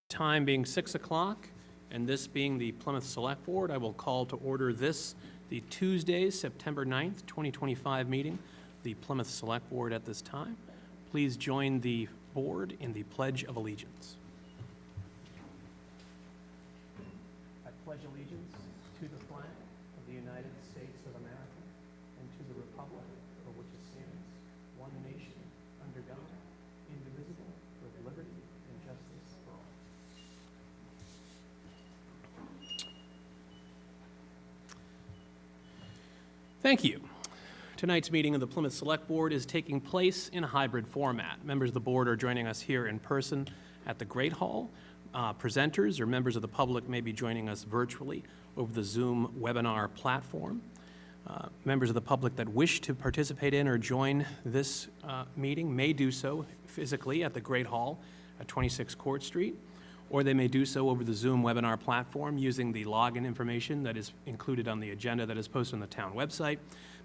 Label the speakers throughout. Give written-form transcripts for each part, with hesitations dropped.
Speaker 1: Time being 6 o'clock, and this being the Plymouth Select Board, I will call to order this, the Tuesday, September 9th, 2025 meeting, the Plymouth Select Board at this time. Please join the board in the Pledge of Allegiance. I pledge allegiance to the flag of the United States of America and to the republic for which it stands, one nation, under God, indivisible, with liberty and justice for all. Thank you. Tonight's meeting of the Plymouth Select Board is taking place in a hybrid format. Members of the board are joining us here in person at the Great Hall. Presenters or members of the public may be joining us virtually over the Zoom webinar platform. Members of the public that wish to participate in or join this meeting may do so physically at the Great Hall at 26 Court Street, or they may do so over the Zoom webinar platform using the login information that is included on the agenda that is posted on the town website.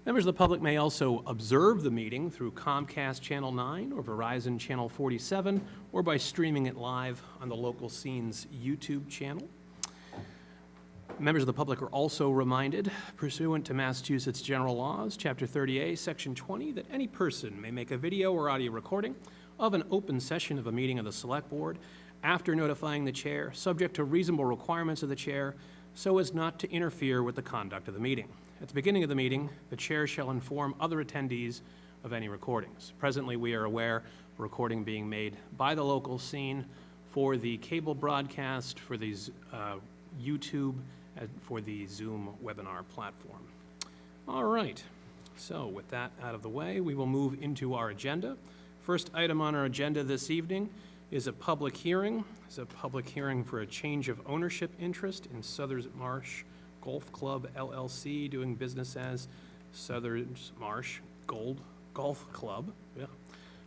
Speaker 1: Members of the public may also observe the meeting through Comcast Channel 9 or Verizon Channel 47, or by streaming it live on the Local Scenes YouTube channel. Members of the public are also reminded, pursuant to Massachusetts General Laws, Chapter 30A, Section 20, that any person may make a video or audio recording of an open session of a meeting of the Select Board after notifying the chair, subject to reasonable requirements of the chair, so as not to interfere with the conduct of the meeting. At the beginning of the meeting, the chair shall inform other attendees of any recordings. Presently, we are aware of a recording being made by the local scene for the cable broadcast, for the YouTube, and for the Zoom webinar platform. All right, so with that out of the way, we will move into our agenda. First item on our agenda this evening is a public hearing. It's a public hearing for a change of ownership interest in Southern Marsh Golf Club LLC, doing business as Southern Marsh Golf Club. Yeah.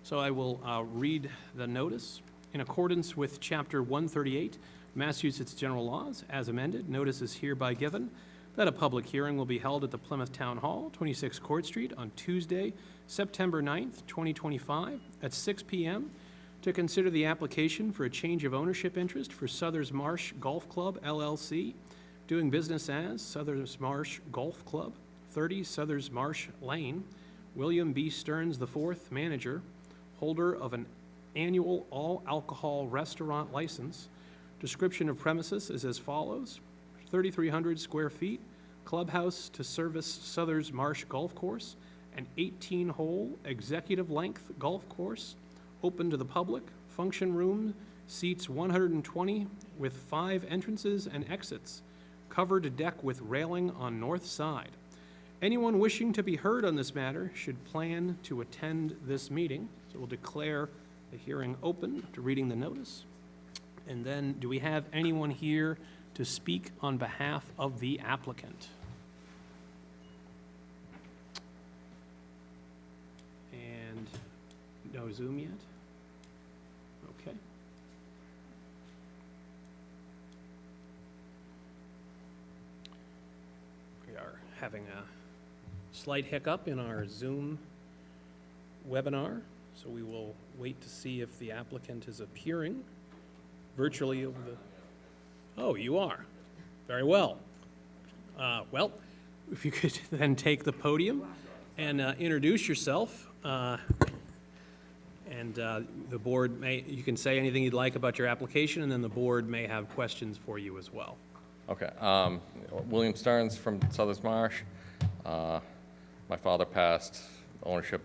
Speaker 1: So I will read the notice. In accordance with Chapter 138, Massachusetts General Laws, as amended, notice is hereby given that a public hearing will be held at the Plymouth Town Hall, 26 Court Street, on Tuesday, September 9th, 2025, at 6 p.m., to consider the application for a change of ownership interest for Southern Marsh Golf Club LLC, doing business as Southern Marsh Golf Club, 30 Southern Marsh Lane, William B. Stearns IV, manager, holder of an annual all-alcohol restaurant license. Description of premises is as follows: 3,300 square feet, clubhouse to service Southern Marsh Golf Course, an 18-hole executive-length golf course, open to the public, function room, seats 120 with 5 entrances and exits, covered deck with railing on north side. Anyone wishing to be heard on this matter should plan to attend this meeting. So we'll declare the hearing open after reading the notice. And then, do we have anyone here to speak on behalf of the applicant? And no Zoom yet? Okay. We are having a slight hiccup in our Zoom webinar, so we will wait to see if the applicant is appearing virtually over the... Oh, you are. Very well. Well, if you could then take the podium and introduce yourself. And the board you can say anything you'd like about your application, and then the board may have questions for you as well.
Speaker 2: Okay. William Stearns from Southern Marsh. My father passed. Ownership,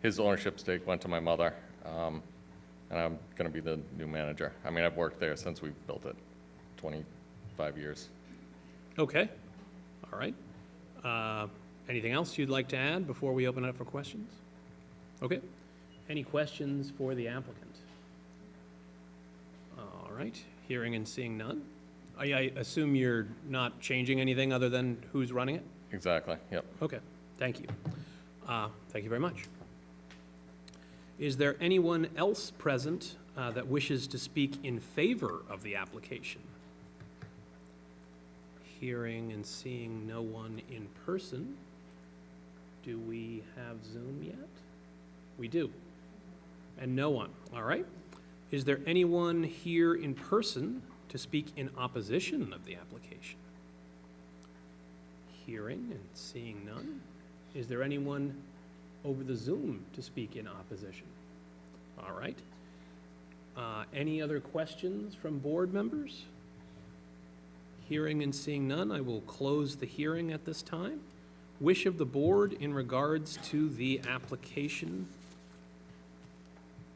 Speaker 2: his ownership stake went to my mother, and I'm going to be the new manager. I mean, I've worked there since we built it, 25 years.
Speaker 1: Okay. All right. Anything else you'd like to add before we open it up for questions? Okay. Any questions for the applicant? All right. Hearing and seeing none. I assume you're not changing anything other than who's running it?
Speaker 2: Exactly. Yep.
Speaker 1: Okay. Thank you. Thank you very much. Is there anyone else present that wishes to speak in favor of the application? Hearing and seeing no one in person. Do we have Zoom yet? We do. And no one. All right. Is there anyone here in person to speak in opposition of the application? Hearing and seeing none. Is there anyone over the Zoom to speak in opposition? All right. Any other questions from board members? Hearing and seeing none, I will close the hearing at this time. Wish of the board in regards to the application.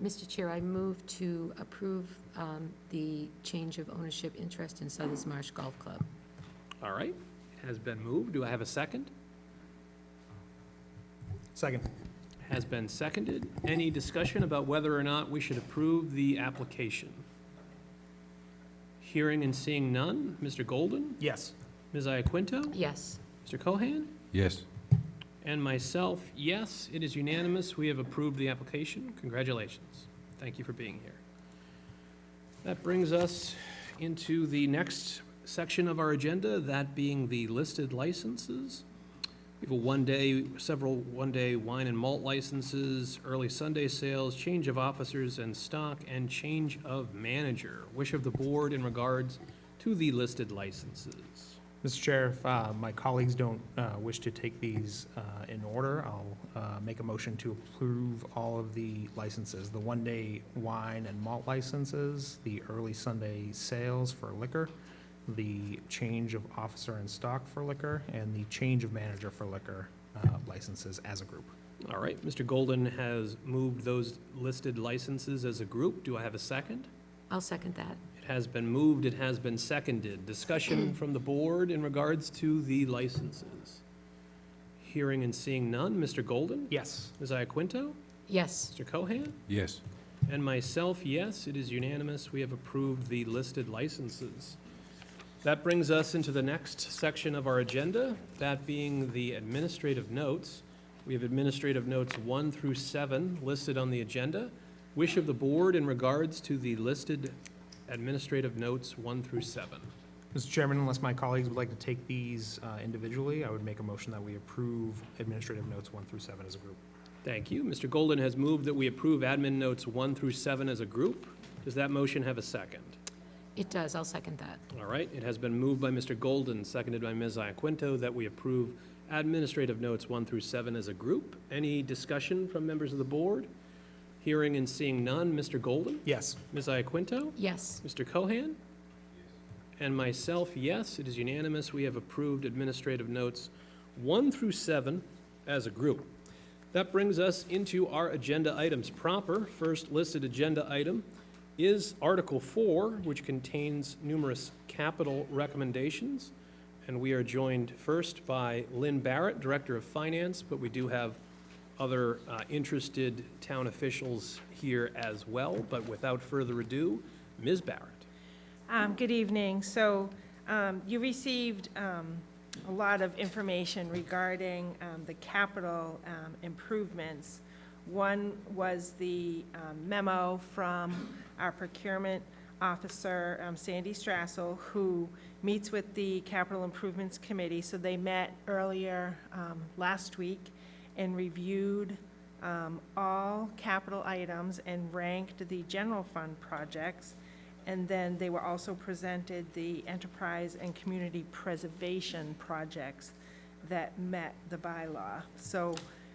Speaker 3: Mr. Chair, I move to approve the change of ownership interest in Southers Marsh Golf Club.
Speaker 1: All right, it has been moved. Do I have a second?
Speaker 4: Second.
Speaker 1: Has been seconded. Any discussion about whether or not we should approve the application? Hearing and seeing none. Mr. Golden?
Speaker 4: Yes.
Speaker 1: Ms. Iaquinto?
Speaker 3: Yes.
Speaker 1: Mr. Cohan?
Speaker 5: Yes.
Speaker 1: And myself, yes, it is unanimous. We have approved the application. Congratulations. Thank you for being here. That brings us into the next section of our agenda, that being the listed licenses. We have several one-day wine and malt licenses, early Sunday sales, change of officers and stock, and change of manager. Wish of the board in regards to the listed licenses.
Speaker 4: Mr. Chair, if my colleagues don't wish to take these in order, I'll make a motion to approve all of the licenses. The one-day wine and malt licenses, the early Sunday sales for liquor, the change of officer and stock for liquor, and the change of manager for liquor licenses as a group.
Speaker 1: All right, Mr. Golden has moved those listed licenses as a group. Do I have a second?
Speaker 3: I'll second that.
Speaker 1: It has been moved, it has been seconded. Discussion from the board in regards to the licenses. Hearing and seeing none. Mr. Golden?
Speaker 4: Yes.
Speaker 1: Ms. Iaquinto?
Speaker 3: Yes.
Speaker 1: Mr. Cohan?
Speaker 5: Yes.
Speaker 1: And myself, yes, it is unanimous. We have approved the listed licenses. That brings us into the next section of our agenda, that being the administrative notes. We have administrative notes 1 through 7 listed on the agenda. Wish of the board in regards to the listed administrative notes 1 through 7.
Speaker 4: Mr. Chairman, unless my colleagues would like to take these individually, I would make a motion that we approve administrative notes 1 through 7 as a group.
Speaker 1: Thank you. Mr. Golden has moved that we approve admin notes 1 through 7 as a group. Does that motion have a second?
Speaker 3: It does. I'll second that.
Speaker 1: All right, it has been moved by Mr. Golden, seconded by Ms. Iaquinto, that we approve administrative notes 1 through 7 as a group. Any discussion from members of the board? Hearing and seeing none. Mr. Golden?
Speaker 4: Yes.
Speaker 1: Ms. Iaquinto?
Speaker 3: Yes.
Speaker 1: Mr. Cohan? And myself, yes, it is unanimous. We have approved administrative notes 1 through 7 as a group. That brings us into our agenda items proper. First listed agenda item is Article 4, which contains numerous capital recommendations. And we are joined first by Lynn Barrett, Director of Finance, but we do have other interested town officials here as well. But without further ado, Ms. Barrett.
Speaker 6: Good evening. So you received a lot of information regarding the capital improvements. One was the memo from our procurement officer, Sandy Strassel, who meets with the Capital Improvements Committee. So they met earlier last week and reviewed all capital items and ranked the general fund projects. And then they were also presented the enterprise and community preservation projects that met the bylaw. So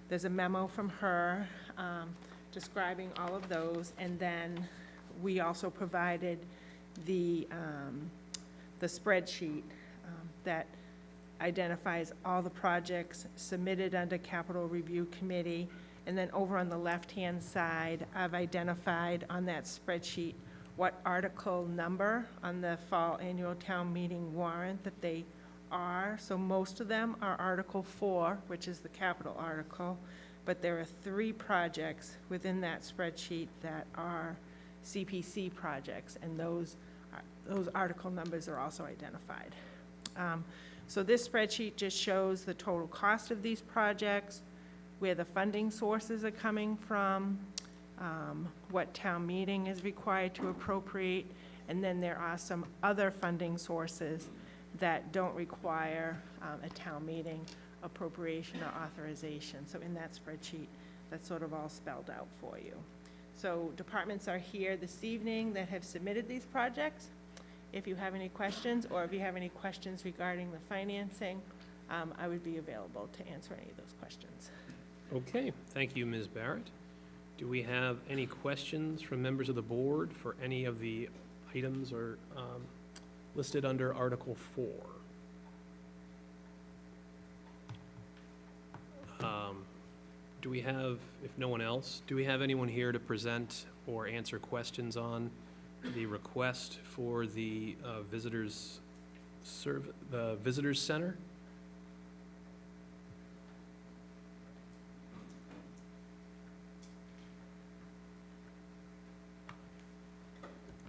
Speaker 6: there's a memo from her describing all of those, and then we also provided the spreadsheet that identifies all the projects submitted under Capital Review Committee. And then over on the left-hand side, I've identified on that spreadsheet what article number on the fall annual town meeting warrant that they are. So most of them are Article 4, which is the capital article, but there are 3 projects within that spreadsheet that are CPC projects, and those article numbers are also identified. So this spreadsheet just shows the total cost of these projects, where the funding sources are coming from, what town meeting is required to appropriate, and then there are some other funding sources that don't require a town meeting appropriation or authorization. So in that spreadsheet, that's sort of all spelled out for you. So departments are here this evening that have submitted these projects. If you have any questions, or if you have any questions regarding the financing, I would be available to answer any of those questions.
Speaker 1: Okay, thank you, Ms. Barrett. Do we have any questions from members of the board for any of the items or listed under Article 4? Do we have, if no one else, do we have anyone here to present or answer questions on the request for the visitors center?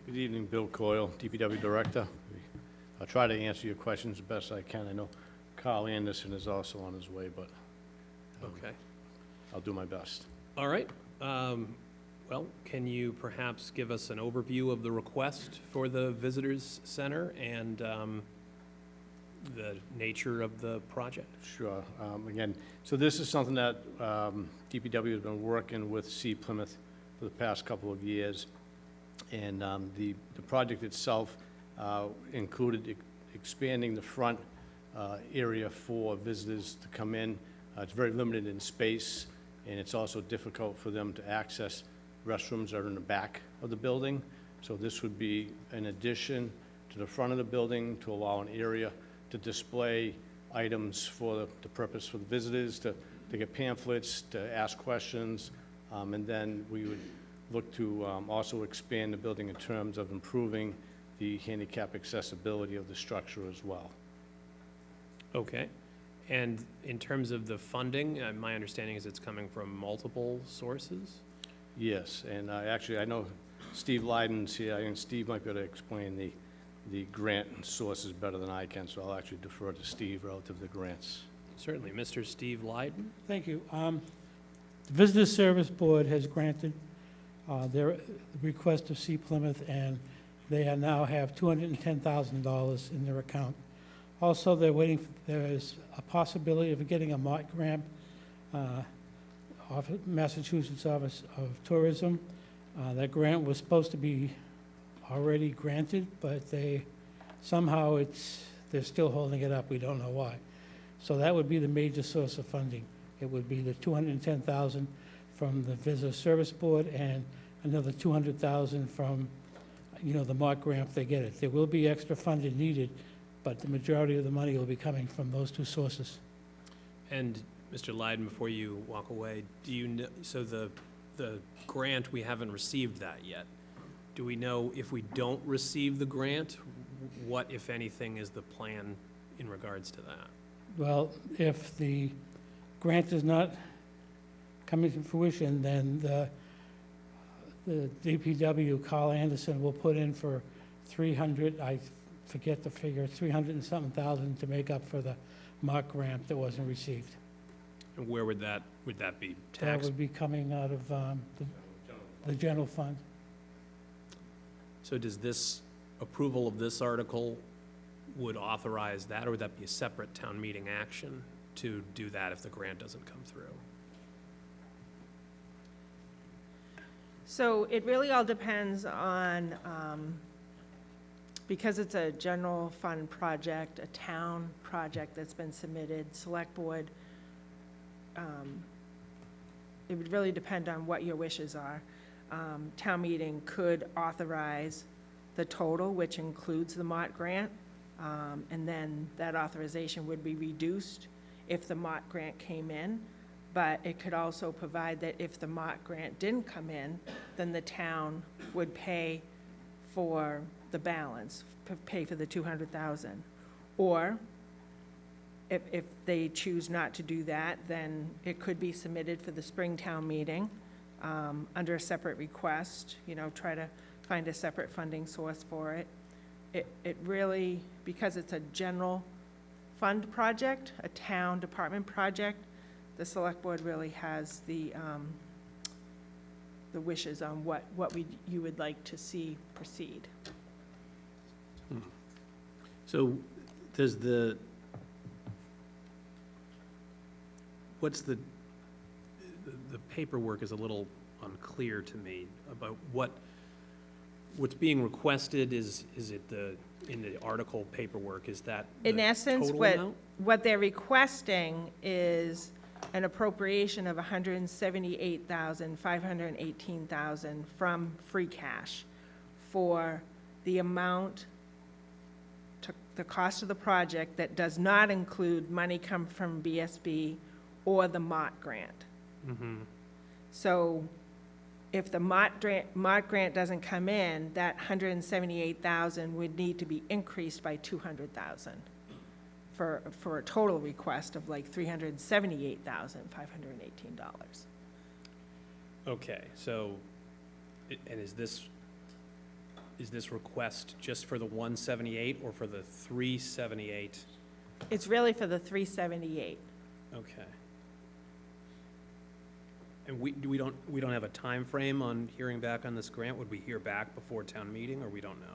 Speaker 5: Good evening, Bill Coyle, DPW Director. I'll try to answer your questions the best I can. I know Carl Anderson is also on his way, but
Speaker 1: Okay.
Speaker 5: I'll do my best.
Speaker 1: All right. Well, can you perhaps give us an overview of the request for the visitors center and the nature of the project?
Speaker 5: Sure. Again, so this is something that DPW has been working with Plymouth for the past couple of years. And the project itself included expanding the front area for visitors to come in. It's very limited in space, and it's also difficult for them to access. Restrooms are in the back of the building, so this would be an addition to the front of the building to allow an area to display items for the purpose for the visitors, to get pamphlets, to ask questions, and then we would look to also expand the building in terms of improving the handicap accessibility of the structure as well.
Speaker 1: Okay. And in terms of the funding, my understanding is it's coming from multiple sources?
Speaker 5: Yes, and actually, I know Steve Leiden's here, and Steve might be able to explain the grant sources better than I can, so I'll actually defer to Steve relative to the grants.
Speaker 1: Certainly. Mr. Steve Leiden?
Speaker 7: Thank you. The Visitor Service Board has granted their request of Plymouth, and they now have $210,000 in their account. Also, there is a possibility of getting a MOT grant off of Massachusetts Office of Tourism. That grant was supposed to be already granted, but somehow they're still holding it up. We don't know why. So that would be the major source of funding. It would be the $210,000 from the Visitor Service Board and another $200,000 from, the MOT grant if they get it. There will be extra funding needed, but the majority of the money will be coming from those two sources.
Speaker 1: And Mr. Leiden, before you walk away, do you know, so the grant, we haven't received that yet. Do we know if we don't receive the grant, what, if anything, is the plan in regards to that?
Speaker 7: Well, if the grant is not coming to fruition, then the DPW, Carl Anderson, will put in for 300, I forget the figure, 300 and something thousand to make up for the MOT grant that wasn't received.
Speaker 1: And where would that be
Speaker 7: That
Speaker 1: taxed?
Speaker 7: would be coming out of the general fund.
Speaker 1: So does this approval of this article would authorize that, or would that be a separate town meeting action to do that if the grant doesn't come through?
Speaker 6: So it really all depends on, because it's a general fund project, a town project that's been submitted, select board, it would really depend on what your wishes are. Town meeting could authorize the total, which includes the MOT grant, and then that authorization would be reduced if the MOT grant came in. But it could also provide that if the MOT grant didn't come in, then the town would pay for the balance, pay for the $200,000. Or if they choose not to do that, then it could be submitted for the spring town meeting under a separate request, try to find a separate funding source for it. It really, because it's a general fund project, a town department project, the select board really has the wishes on what you would like to see proceed.
Speaker 1: So does what's the paperwork is a little unclear to me about what's being requested. Is it in the article paperwork, is that the
Speaker 6: In essence,
Speaker 1: total
Speaker 6: what,
Speaker 1: amount?
Speaker 6: what they're requesting is an appropriation of $178,518,000 from free cash for the amount, to the cost of the project that does not include money come from BSB or the MOT grant. So if the MOT grant doesn't come in, that $178,000 would need to be increased by $200,000 for a total request of like $378,518.
Speaker 1: Okay, so, and is this request just for the 178 or for the 378?
Speaker 6: It's really for the 378.
Speaker 1: Okay. And we don't have a time frame on hearing back on this grant? Would we hear back before town meeting, or we don't know?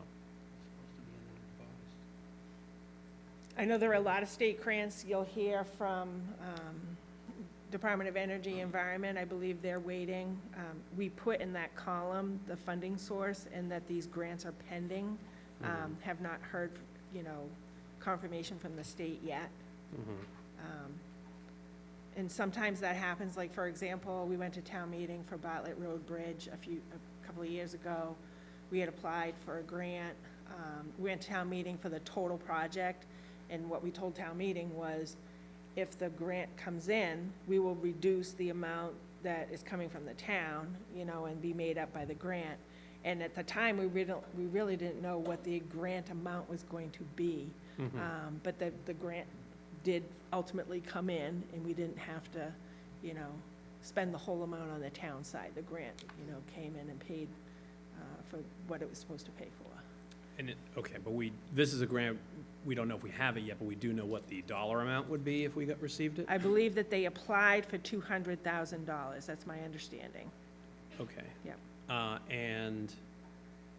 Speaker 6: I know there are a lot of state grants you'll hear from Department of Energy Environment. I believe they're waiting. We put in that column the funding source and that these grants are pending. Have not heard, confirmation from the state yet. And sometimes that happens, like, for example, we went to town meeting for Bartlett Road Bridge a couple of years ago. We had applied for a grant. We went to town meeting for the total project, and what we told town meeting was, if the grant comes in, we will reduce the amount that is coming from the town, and be made up by the grant. And at the time, we really didn't know what the grant amount was going to be. But the grant did ultimately come in, and we didn't have to, spend the whole amount on the town side. The grant, came in and paid for what it was supposed to pay for.
Speaker 1: And okay, but this is a grant, we don't know if we have it yet, but we do know what the dollar amount would be if we received it?
Speaker 6: I believe that they applied for $200,000. That's my understanding.
Speaker 1: Okay.
Speaker 6: Yep.
Speaker 1: And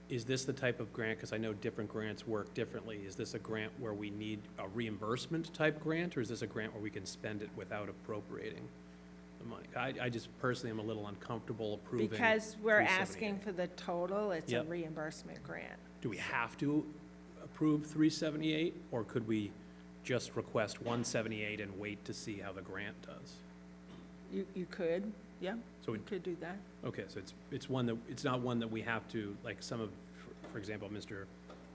Speaker 1: is this the type of grant, because I know different grants work differently, is this a grant where we need a reimbursement type grant, or is this a grant where we can spend it without appropriating the money? I just personally am a little uncomfortable approving.
Speaker 6: Because we're
Speaker 1: 378.
Speaker 6: asking for the total, it's a
Speaker 1: Yep.
Speaker 6: reimbursement grant.
Speaker 1: Do we have to approve 378, or could we just request 178 and wait to see how the grant does?
Speaker 6: You could, yeah,
Speaker 1: So
Speaker 6: you could do that.
Speaker 1: okay, so it's not one that we have to, like some of, for example, Mr.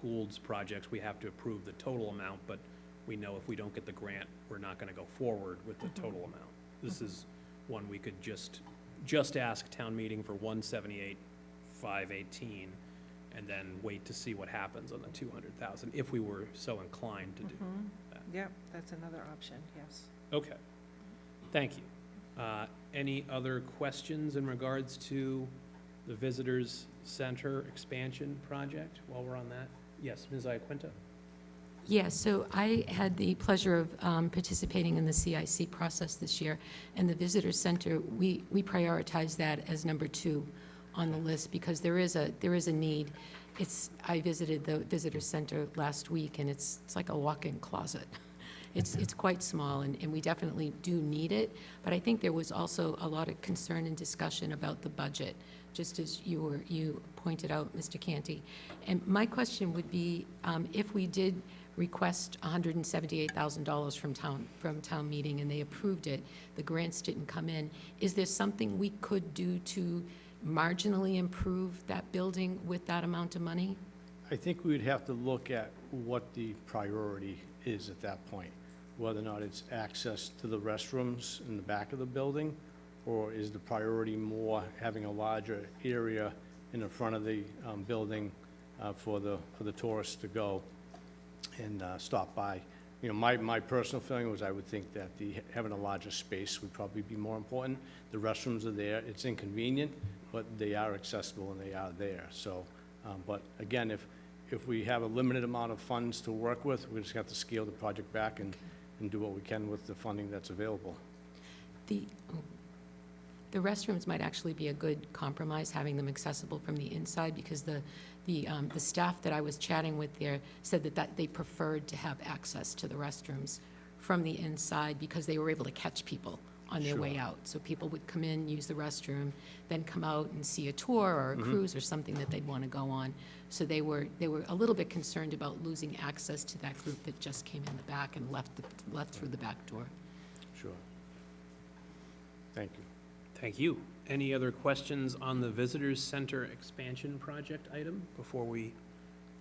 Speaker 1: Gould's projects, we have to approve the total amount, but we know if we don't get the grant, we're not gonna go forward with the total amount. This is one we could just ask town meeting for 178,518, and then wait to see what happens on the 200,000, if we were so inclined to do that.
Speaker 6: Yep, that's another option, yes.
Speaker 1: Okay, thank you. Any other questions in regards to the Visitors Center expansion project while we're on that? Yes, Ms. Iaquinta?
Speaker 3: Yeah, so I had the pleasure of participating in the CIC process this year, and the Visitor Center, we prioritize that as number 2 on the list because there is a need. I visited the Visitor Center last week, and it's like a walk-in closet. It's quite small, and we definitely do need it, but I think there was also a lot of concern and discussion about the budget, just as you pointed out, Mr. Canty. And my question would be, if we did request $178,000 from town meeting and they approved it, the grants didn't come in, is there something we could do to marginally improve that building with that amount of money?
Speaker 5: I think we'd have to look at what the priority is at that point, whether or not it's access to the restrooms in the back of the building, or is the priority more having a larger area in the front of the building for the tourists to go and stop by. My personal feeling was I would think that having a larger space would probably be more important. The restrooms are there. It's inconvenient, but they are accessible and they are there. So, but again, if we have a limited amount of funds to work with, we just have to scale the project back and do what we can with the funding that's available.
Speaker 3: The restrooms might actually be a good compromise, having them accessible from the inside, because the staff that I was chatting with there said that they preferred to have access to the restrooms from the inside because they were able to catch people on their way out. So people would come in, use the restroom, then come out and see a tour or a cruise or something that they'd want to go on. So they were a little bit concerned about losing access to that group that just came in the back and left through the back door.
Speaker 5: Sure. Thank you.
Speaker 1: Thank you. Any other questions on the Visitors Center expansion project item before we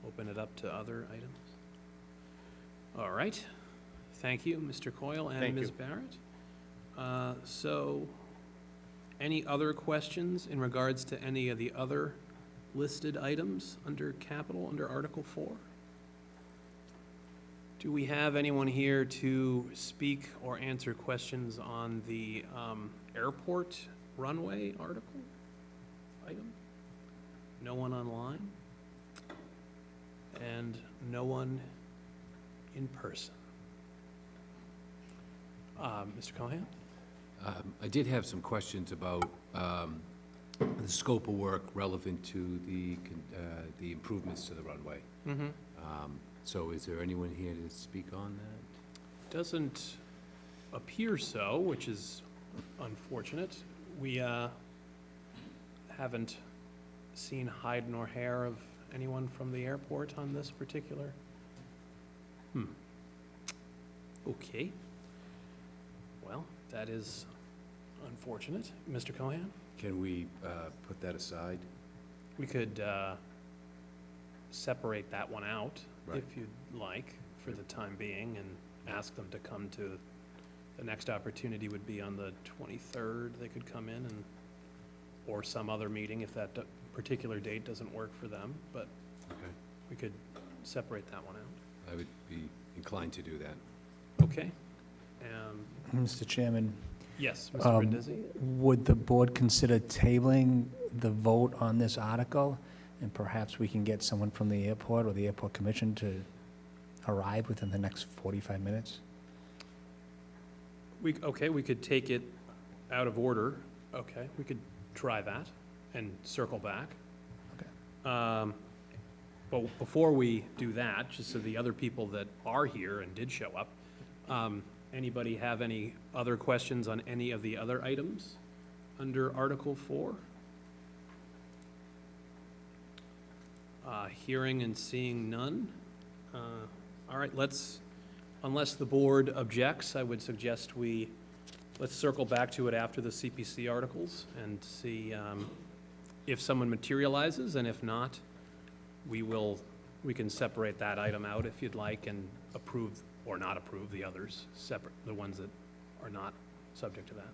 Speaker 1: open it up to other items? All right. Thank you, Mr. Coyle and
Speaker 5: Thank
Speaker 1: Ms.
Speaker 5: you.
Speaker 1: Barrett. So, any other questions in regards to any of the other listed items under capital, under Article 4? Do we have anyone here to speak or answer questions on the airport runway article item? No one online? And no one in person? Mr. Callahan?
Speaker 8: I did have some questions about the scope of work relevant to the improvements to the runway.
Speaker 1: Mm-hmm.
Speaker 8: So is there anyone here to speak on that?
Speaker 1: Doesn't appear so, which is unfortunate. We haven't seen hide nor hair of anyone from the airport on this particular. Okay. Well, that is unfortunate. Mr. Cohan?
Speaker 8: Can we put that aside?
Speaker 1: We could separate that one out,
Speaker 8: Right.
Speaker 1: if you'd like, for the time being, and ask them to come to, the next opportunity would be on the 23rd. They could come in, and, or some other meeting if that particular date doesn't work for them, but
Speaker 8: Okay.
Speaker 1: we could separate that one out.
Speaker 8: I would be inclined to do that.
Speaker 1: Okay?
Speaker 9: Mr. Chairman,
Speaker 1: Yes, Mr. Brindisi?
Speaker 9: would the board consider tabling the vote on this article? And perhaps we can get someone from the airport or the airport commission to arrive within the next 45 minutes?
Speaker 1: Okay, we could take it out of order. Okay, we could try that and circle back.
Speaker 9: Okay.
Speaker 1: But before we do that, just so the other people that are here and did show up, anybody have any other questions on any of the other items under Article 4? Hearing and seeing none. All right, unless the board objects, I would suggest let's circle back to it after the CPC articles and see if someone materializes, and if not, we can separate that item out if you'd like and approve or not approve the others, separate, the ones that are not subject to that.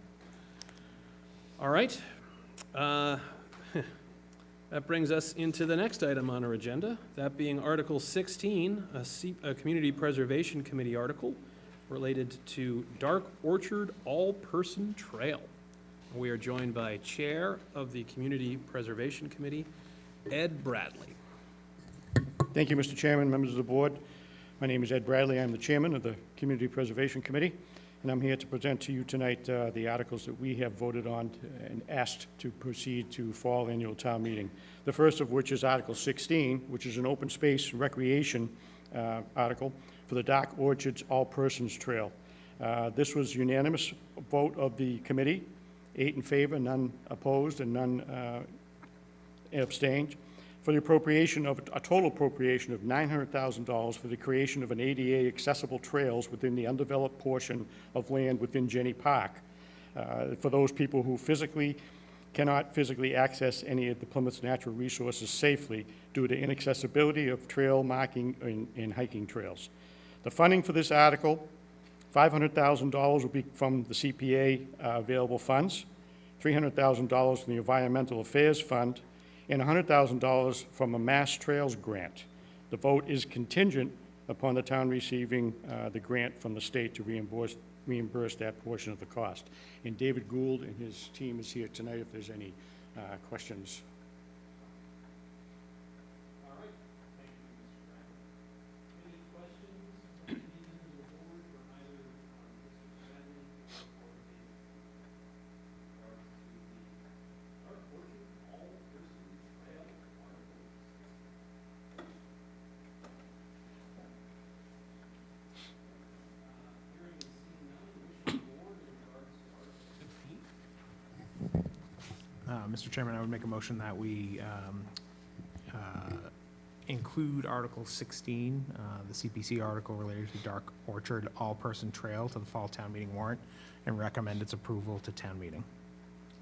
Speaker 1: All right. That brings us into the next item on our agenda, that being Article 16, a Community Preservation Committee article related to Dark Orchard All-Person Trail. We are joined by Chair of the Community Preservation Committee, Ed Bradley.
Speaker 5: Thank you, Mr. Chairman, members of the board. My name is Ed Bradley. I'm the chairman of the Community Preservation Committee, and I'm here to present to you tonight the articles that we have voted on and asked to proceed to fall annual town meeting. The first of which is Article 16, which is an open space recreation article for the Dark Orchards All Persons Trail. This was unanimous vote of the committee, 8 in favor, none opposed, and none abstained, for the appropriation of, a total appropriation of $900,000 for the creation of an ADA accessible trails within the undeveloped portion of land within Jenny Park, for those people who cannot physically access any of the Plymouth's natural resources safely due to inaccessibility of trail marking and hiking trails. The funding for this article, $500,000 will be from the CPA available funds, $300,000 from the Environmental Affairs Fund, and $100,000 from a Mass Trails grant. The vote is contingent upon the town receiving the grant from the state to reimburse that portion of the cost. And David Gould and his team is here tonight if there's any questions.
Speaker 1: All right, thank you, Mr. Bradley. Any questions from the members of the board for either Mr. Bradley or David? Dark Orchard All-Person Trail article. Hearing and seeing none, wish of the board in regards to Article
Speaker 4: Mr. Chairman, I would make a motion that we include Article 16, the CPC article related to Dark Orchard All-Person Trail to the fall town meeting warrant, and recommend its approval to town meeting.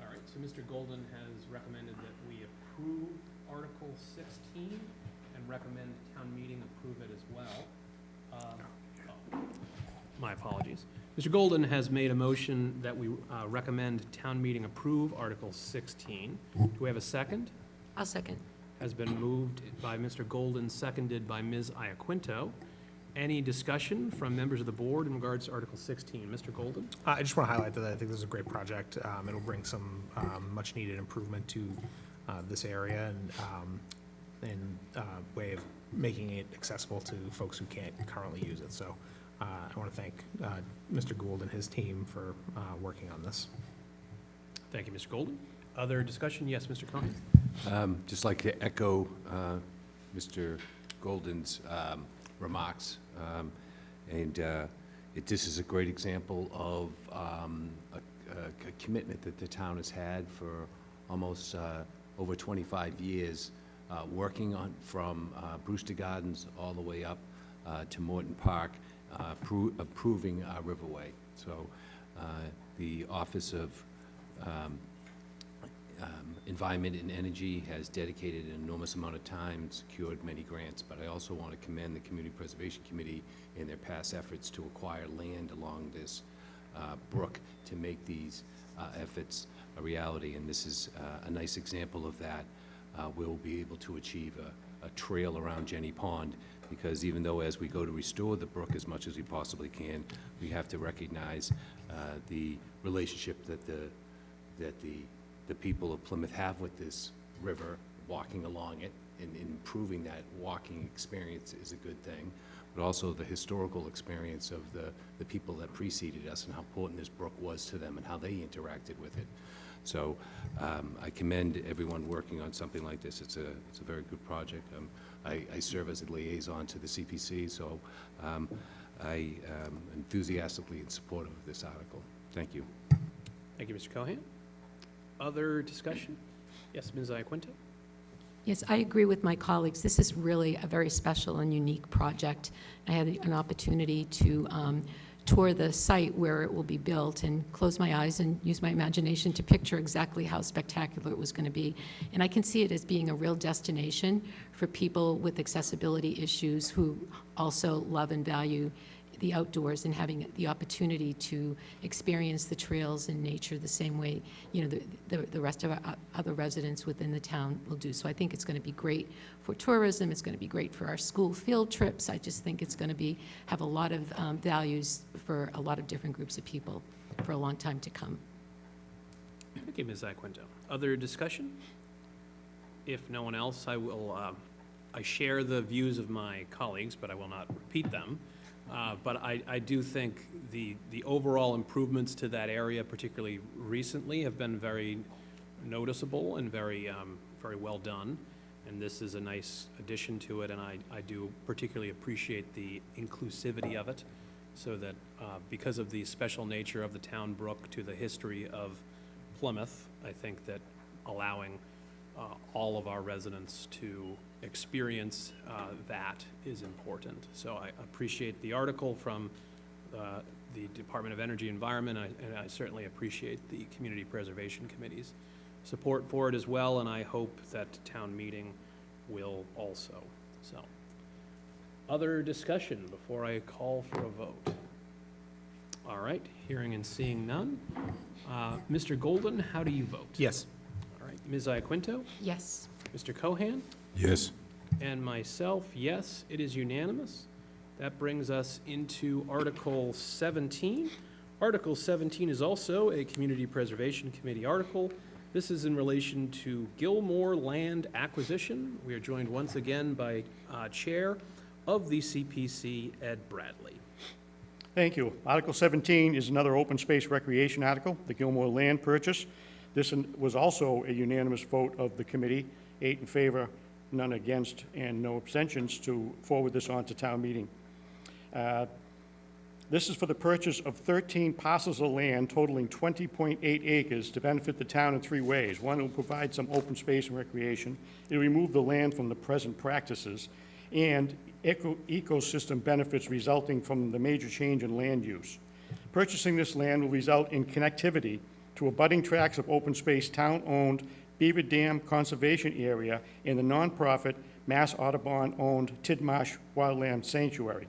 Speaker 1: All right, so Mr. Golden has recommended that we approve Article 16 and recommend town meeting approve it as well. My apologies. Mr. Golden has made a motion that we recommend town meeting approve Article 16. Do we have a second?
Speaker 3: I'll second.
Speaker 1: Has been moved by Mr. Golden, seconded by Ms. Iaquinto. Any discussion from members of the board in regards to Article 16? Mr. Golden?
Speaker 4: I just want to highlight that I think this is a great project. It'll bring some much-needed improvement to this area and way of making it accessible to folks who can't currently use it. So I want to thank Mr. Gould and his team for working on this.
Speaker 1: Thank you, Mr. Golden. Other discussion? Yes, Mr. Cohen?
Speaker 8: Just like to echo Mr. Golden's remarks. This is a great example of a commitment that the town has had for almost over 25 years, working on from Brewster Gardens all the way up to Morton Park, improving our Riverway. So the Office of Environment and Energy has dedicated an enormous amount of time and secured many grants, but I also want to commend the Community Preservation Committee in their past efforts to acquire land along this brook to make these efforts a reality, and this is a nice example of that. We'll be able to achieve a trail around Jenny Pond, because even though as we go to restore the brook as much as we possibly can, we have to recognize the relationship that the people of Plymouth have with this river, walking along it, and improving that walking experience is a good thing, but also the historical experience of the people that preceded us and how important this brook was to them and how they interacted with it. So I commend everyone working on something like this. It's a very good project. I serve as a liaison to the CPC, so I am enthusiastically in support of this article. Thank you.
Speaker 1: Thank you, Mr. Cohen. Other discussion? Yes, Ms. Iaquinto?
Speaker 3: Yes, I agree with my colleagues. This is really a very special and unique project. I had an opportunity to tour the site where it will be built and close my eyes and use my imagination to picture exactly how spectacular it was going to be. And I can see it as being a real destination for people with accessibility issues who also love and value the outdoors and having the opportunity to experience the trails and nature the same way, you know, the rest of our other residents within the town will do. So I think it's going to be great for tourism. It's going to be great for our school field trips. I just think it's going to have a lot of values for a lot of different groups of people for a long time to come.
Speaker 1: Thank you, Ms. Iaquinto. Other discussion? If no one else, I will, I share the views of my colleagues, but I will not repeat them. But I do think the overall improvements to that area, particularly recently, have been very noticeable and very well done. And this is a nice addition to it, and I do particularly appreciate the inclusivity of it, so that because of the special nature of the town brook to the history of Plymouth, I think that allowing all of our residents to experience that is important. So I appreciate the article from the Department of Energy and Environment, and I certainly appreciate the Community Preservation Committee's support for it as well, and I hope that town meeting will also. So, other discussion before I call for a vote? All right, hearing and seeing none. Mr. Golden, how do you vote?
Speaker 4: Yes.
Speaker 1: All right, Ms. Iaquinto?
Speaker 3: Yes.
Speaker 1: Mr. Cohan?
Speaker 8: Yes.
Speaker 1: And myself, yes, it is unanimous. That brings us into Article 17. Article 17 is also a Community Preservation Committee article. This is in relation to Gilmore land acquisition. We are joined once again by Chair of the CPC, Ed Bradley.
Speaker 10: Thank you. Article 17 is another open space recreation article, the Gilmore land purchase. This was also a unanimous vote of the committee, 8 in favor, none against, and no abstentions to forward this on to town meeting. The This is for the purchase of 13 parcels of land totaling 20.8 acres to benefit the town in 3 ways. One, it will provide some open space and recreation. It will remove the land from the present practices, and ecosystem benefits resulting from the major change in land use. Purchasing this land will result in connectivity to abutting tracts of open space town-owned Beaver Dam Conservation Area and the nonprofit Mass Audubon-owned Tidmarsh Wildland Sanctuary.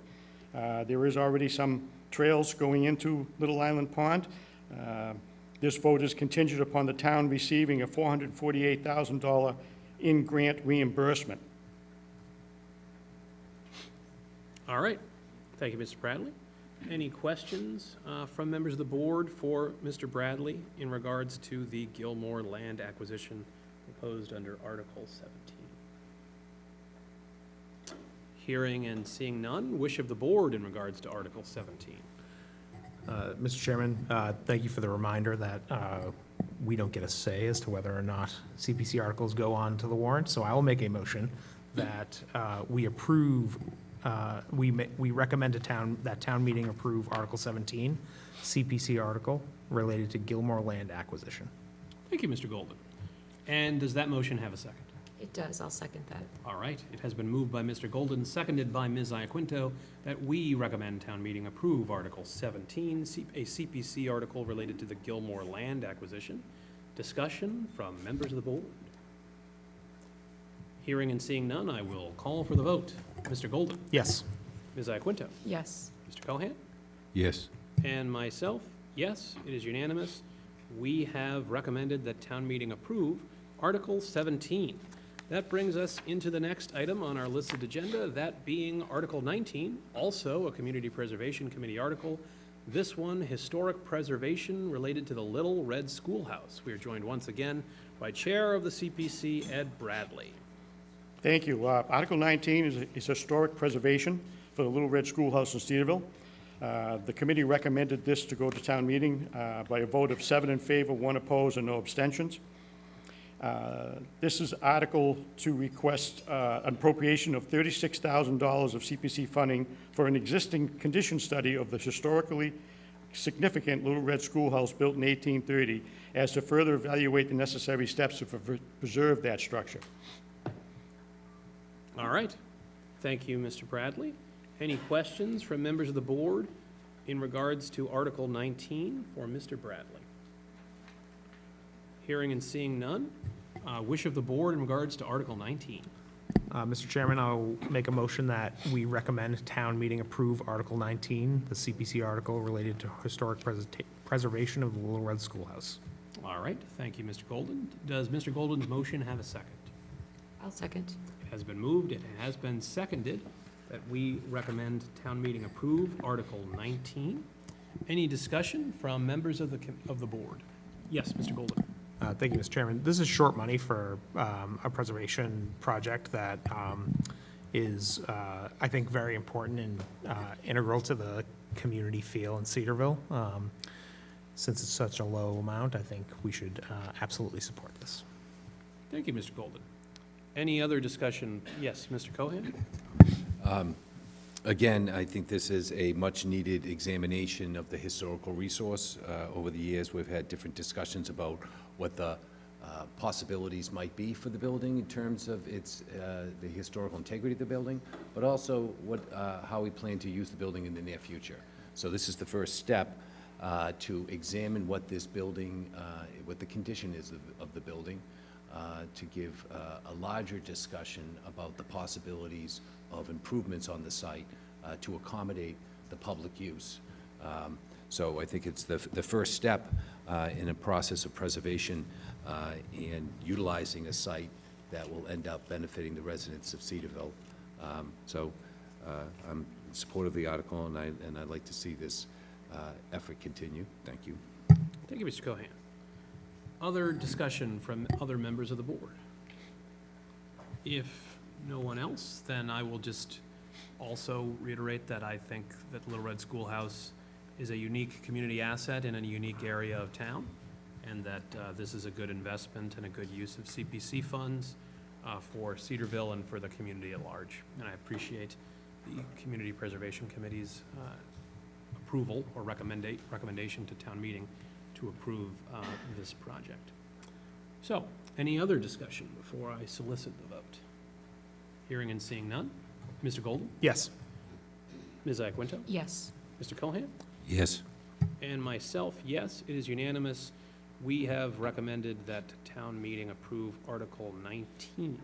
Speaker 10: There is already some trails going into Little Island Pond. This vote is contingent upon the town receiving a $448,000 in-grant reimbursement.
Speaker 1: All right. Thank you, Mr. Bradley. Any questions from members of the board for Mr. Bradley in regards to the Gilmore land acquisition proposed under Article 17? Hearing and seeing none, wish of the board in regards to Article 17.
Speaker 4: Mr. Chairman, thank you for the reminder that we don't get a say as to whether or not CPC articles go on to the warrant, so I will make a motion that we approve, we recommend that town meeting approve Article 17, CPC article related to Gilmore land acquisition.
Speaker 1: Thank you, Mr. Golden. And does that motion have a second?
Speaker 3: It does, I'll second that.
Speaker 1: All right, it has been moved by Mr. Golden, seconded by Ms. Iaquinto, that we recommend town meeting approve Article 17, a CPC article related to the Gilmore land acquisition. Discussion from members of the board. Hearing and seeing none, I will call for the vote. Mr. Golden?
Speaker 4: Yes.
Speaker 1: Ms. Iaquinto?
Speaker 3: Yes.
Speaker 1: Mr. Cohan?
Speaker 8: Yes.
Speaker 1: And myself, yes, it is unanimous. We have recommended that town meeting approve Article 17. That brings us into the next item on our listed agenda, that being Article 19, also a Community Preservation Committee article. This one, historic preservation related to the Little Red Schoolhouse. We are joined once again by Chair of the CPC, Ed Bradley.
Speaker 10: Thank you. Article 19 is historic preservation for the Little Red Schoolhouse in Cedarville. The committee recommended this to go to town meeting by a vote of 7 in favor, 1 opposed, and no abstentions. This is article to request an appropriation of $36,000 of CPC funding for an existing condition study of the historically significant Little Red Schoolhouse built in 1830, as to further evaluate the necessary steps to preserve that structure.
Speaker 1: All right. Thank you, Mr. Bradley. Any questions from members of the board in regards to Article 19 for Mr. Bradley? Hearing and seeing none, wish of the board in regards to Article 19.
Speaker 4: Mr. Chairman, I'll make a motion that we recommend town meeting approve Article 19, the CPC article related to historic preservation of the Little Red Schoolhouse.
Speaker 1: All right. Thank you, Mr. Golden. Does Mr. Golden's motion have a second?
Speaker 3: I'll second.
Speaker 1: It has been moved, it has been seconded that we recommend town meeting approve Article 19. Any discussion from members of the board? Yes, Mr. Golden.
Speaker 4: Thank you, Mr. Chairman. This is short money for a preservation project that is, I think, very important and integral to the community feel in Cedarville. Since it's such a low amount, I think we should absolutely support this.
Speaker 1: Thank you, Mr. Golden. Any other discussion? Yes, Mr. Cohan?
Speaker 8: Again, I think this is a much-needed examination of the historical resource. Over the years, we've had different discussions about what the possibilities might be for the building in terms of the historical integrity of the building, but also how we plan to use the building in the near future. So this is the first step to examine what this building, what the condition is of the building, to give a larger discussion about the possibilities of improvements on the site to accommodate the public use. So I think it's the first step in a process of preservation and utilizing a site that will end up benefiting the residents of Cedarville. So I'm in support of the article, and I'd like to see this effort continue. Thank you.
Speaker 1: Thank you, Mr. Cohan. Other discussion from other members of the board? If no one else, then I will just also reiterate that I think that Little Red Schoolhouse is a unique community asset in a unique area of town, and that this is a good investment and a good use of CPC funds for Cedarville and for the community at large. And I appreciate the Community Preservation Committee's approval or recommendation to town meeting to approve this project. So, any other discussion before I solicit the vote? Hearing and seeing none. Mr. Golden?
Speaker 4: Yes.
Speaker 1: Ms. Iaquinto?
Speaker 3: Yes.
Speaker 1: Mr. Cohan?
Speaker 8: Yes.
Speaker 1: And myself, yes, it is unanimous. We have recommended that town meeting approve Article 19.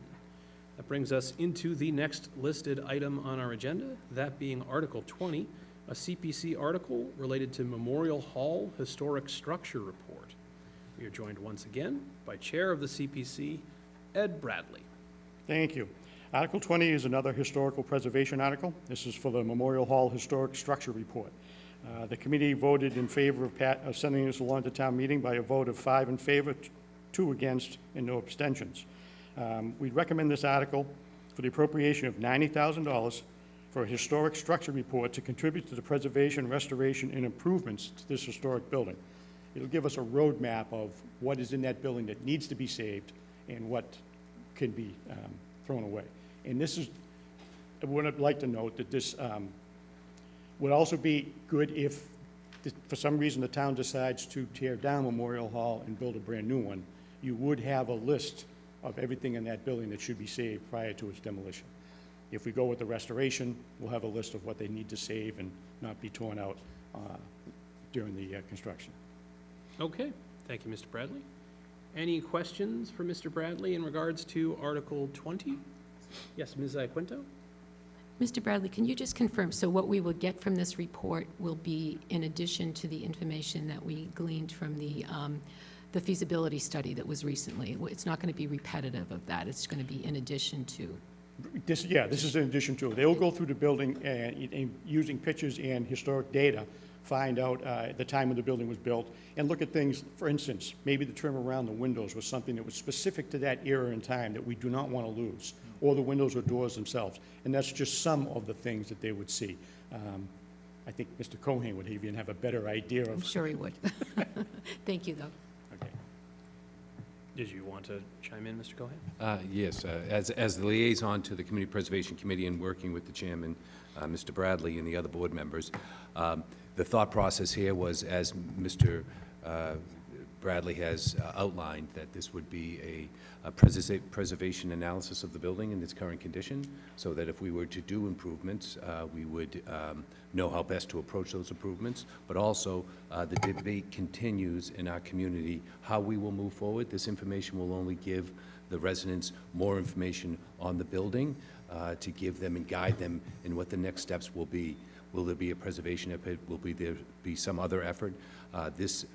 Speaker 1: That brings us into the next listed item on our agenda, that being Article 20, a CPC article related to Memorial Hall Historic Structure Report. We are joined once again by Chair of the CPC, Ed Bradley.
Speaker 10: Thank you. Article 20 is another historical preservation article. This is for the Memorial Hall Historic Structure Report. The committee voted in favor of sending this along to town meeting by a vote of 5 in favor, 2 against, and no abstentions. We recommend this article for the appropriation of $90,000 for a historic structure report to contribute to the preservation, restoration, and improvements to this historic building. It'll give us a roadmap of what is in that building that needs to be saved and what can be thrown away. And this is, I would like to note that this would also be good if, for some reason, the town decides to tear down Memorial Hall and build a brand-new one. You would have a list of everything in that building that should be saved prior to its demolition. If we go with the restoration, we'll have a list of what they need to save and not be torn out during the construction.
Speaker 1: Okay, thank you, Mr. Bradley. Any questions for Mr. Bradley in regards to Article 20? Yes, Ms. Iaquinto?
Speaker 3: Mr. Bradley, can you just confirm, so what we will get from this report will be in addition to the information that we gleaned from the feasibility study that was recently? It's not going to be repetitive of that, it's going to be in addition to?
Speaker 10: This is in addition to. They will go through the building and using pictures and historic data, find out the time when the building was built, and look at things, for instance, maybe the trim around the windows was something that was specific to that era in time that we do not want to lose, or the windows or doors themselves. And that's just some of the things that they would see. I think Mr. Cohen would even have a better idea of.
Speaker 3: I'm sure he would. Thank you, though.
Speaker 10: Okay.
Speaker 1: Did you want to chime in, Mr. Cohan?
Speaker 8: Yes, as the liaison to the Community Preservation Committee and working with the chairman, Mr. Bradley, and the other board members, the thought process here was, as Mr. Bradley has outlined, that this would be a preservation analysis of the building in its current condition, so that if we were to do improvements, we would know how best to approach those improvements, but also the debate continues in our community how we will move forward. This information will only give the residents more information on the building to give them and guide them in what the next steps will be. Will there be a preservation effort? Will there be some other effort? This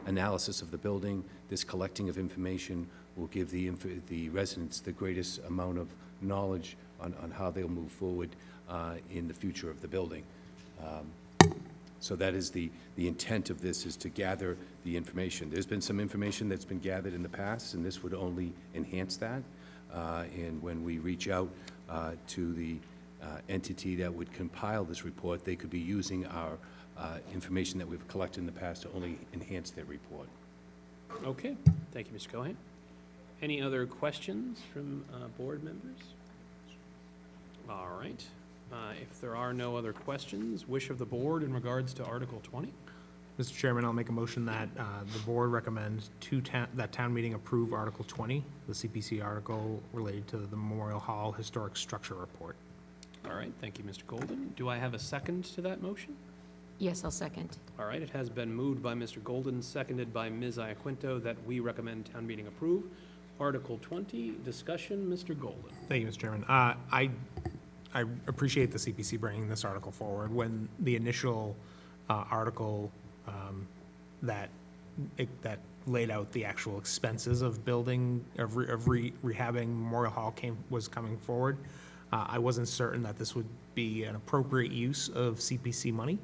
Speaker 8: analysis of the building, this collecting of information will give the residents the greatest amount of knowledge on how they'll move forward in the future of the building. So that is the intent of this, is to gather the information. There's been some information that's been gathered in the past, and this would only enhance that. And when we reach out to the entity that would compile this report, they could be using our information that we've collected in the past to only enhance their report.
Speaker 1: Okay, thank you, Mr. Cohen. Any other questions from board members? All right. If there are no other questions, wish of the board in regards to Article 20?
Speaker 4: Mr. Chairman, I'll make a motion that the board recommends that town meeting approve Article 20, the CPC article related to the Memorial Hall Historic Structure Report.
Speaker 1: All right, thank you, Mr. Golden. Do I have a second to that motion?
Speaker 3: Yes, I'll second.
Speaker 1: All right, it has been moved by Mr. Golden, seconded by Ms. Iaquinto, that we recommend town meeting approve. Article 20, discussion, Mr. Golden.
Speaker 4: Thank you, Mr. Chairman. I appreciate the CPC bringing this article forward. When the initial article that laid out the actual expenses of building, of rehabbing Memorial Hall was coming forward, I wasn't certain that this would be an appropriate use of CPC money.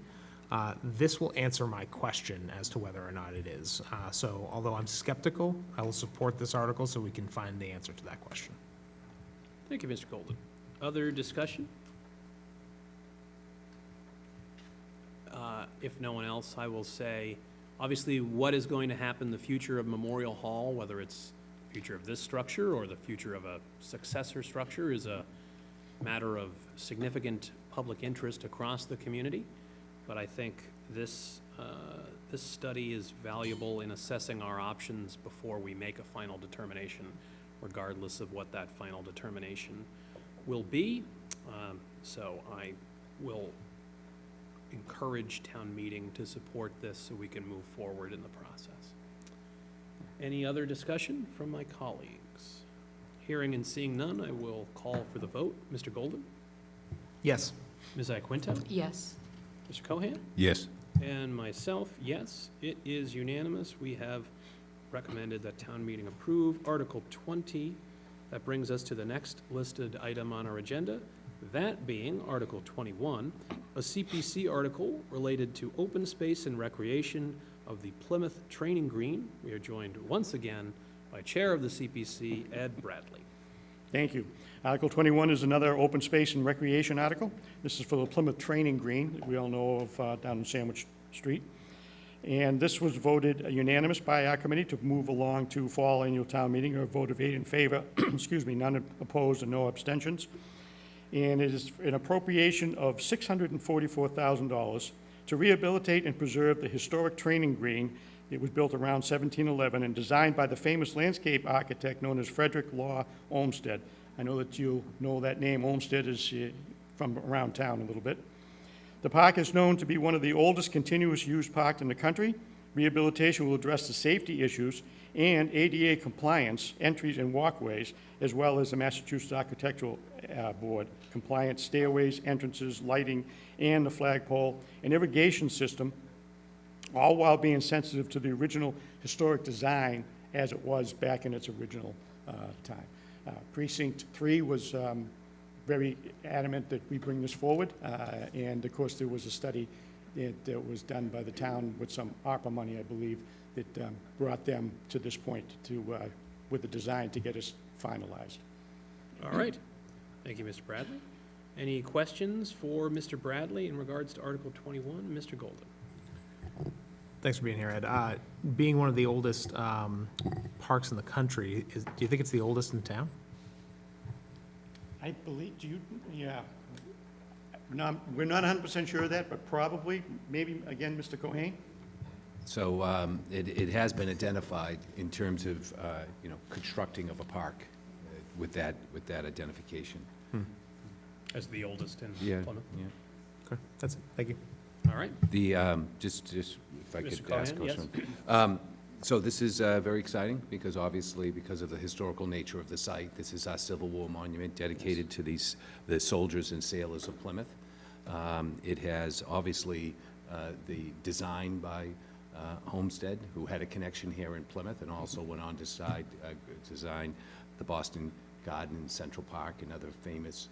Speaker 4: This will answer my question as to whether or not it is. So although I'm skeptical, I will support this article so we can find the answer to that question.
Speaker 1: Thank you, Mr. Golden. Other discussion? If no one else, I will say, obviously, what is going to happen in the future of Memorial Hall, whether it's the future of this structure or the future of a successor structure, is a matter of significant public interest across the community. but I think this, this study is valuable in assessing our options before we make a final determination, regardless of what that final determination will be. So I will encourage town meeting to support this so we can move forward in the process. Any other discussion from my colleagues? Hearing and seeing none, I will call for the vote. Mr. Golden?
Speaker 4: Yes.
Speaker 1: Ms. Iaquinta?
Speaker 3: Yes.
Speaker 1: Mr. Cohan?
Speaker 8: Yes.
Speaker 1: And myself, yes, it is unanimous. We have recommended that town meeting approve Article 20. That brings us to the next listed item on our agenda, that being Article 21, a CPC article related to open space and recreation of the Plymouth Training Green. We are joined once again by Chair of the CPC, Ed Bradley.
Speaker 10: Thank you. Article 21 is another open space and recreation article. This is for the Plymouth Training Green that we all know of down on Sandwich Street. And this was voted unanimous by our committee to move along to fall annual town meeting, or a vote of 8 in favor, excuse me, none opposed and no abstentions. And it is an appropriation of $644,000 to rehabilitate and preserve the historic training green. It was built around 1711 and designed by the famous landscape architect known as Frederick Law Olmsted. I know that you know that name. Olmsted is from around town a little bit. The park is known to be one of the oldest continuous use parks in the country. Rehabilitation will address the safety issues and ADA compliance, entries and walkways, as well as the Massachusetts Architectural Board compliance stairways, entrances, lighting, and the flagpole and irrigation system, all while being sensitive to the original historic design as it was back in its original time. Precinct 3 was very adamant that we bring this forward, and of course there was a study that was done by the town with some ARPA money, I believe, that brought them to this point to, with the design to get us finalized.
Speaker 1: All right. Thank you, Mr. Bradley. Any questions for Mr. Bradley in regards to Article 21? Mr. Golden?
Speaker 4: Thanks for being here, Ed. Being one of the oldest parks in the country, do you think it's the oldest in town?
Speaker 10: I believe, yeah. No, we're not 100% sure of that, but probably, maybe, again, Mr. Cohen?
Speaker 8: So it has been identified in terms of, constructing of a park with that identification.
Speaker 1: As the oldest in Plymouth.
Speaker 8: Yeah.
Speaker 4: Okay, that's it. Thank you.
Speaker 1: All right.
Speaker 8: Just if I
Speaker 1: Mr.
Speaker 8: could ask a
Speaker 1: Cohen,
Speaker 8: question. So this is very exciting because obviously, because of the historical nature of the site, this is our Civil War monument dedicated to the soldiers and sailors of Plymouth. It has obviously the design by Homestead, who had a connection here in Plymouth and also went on to design the Boston Garden and Central Park and other famous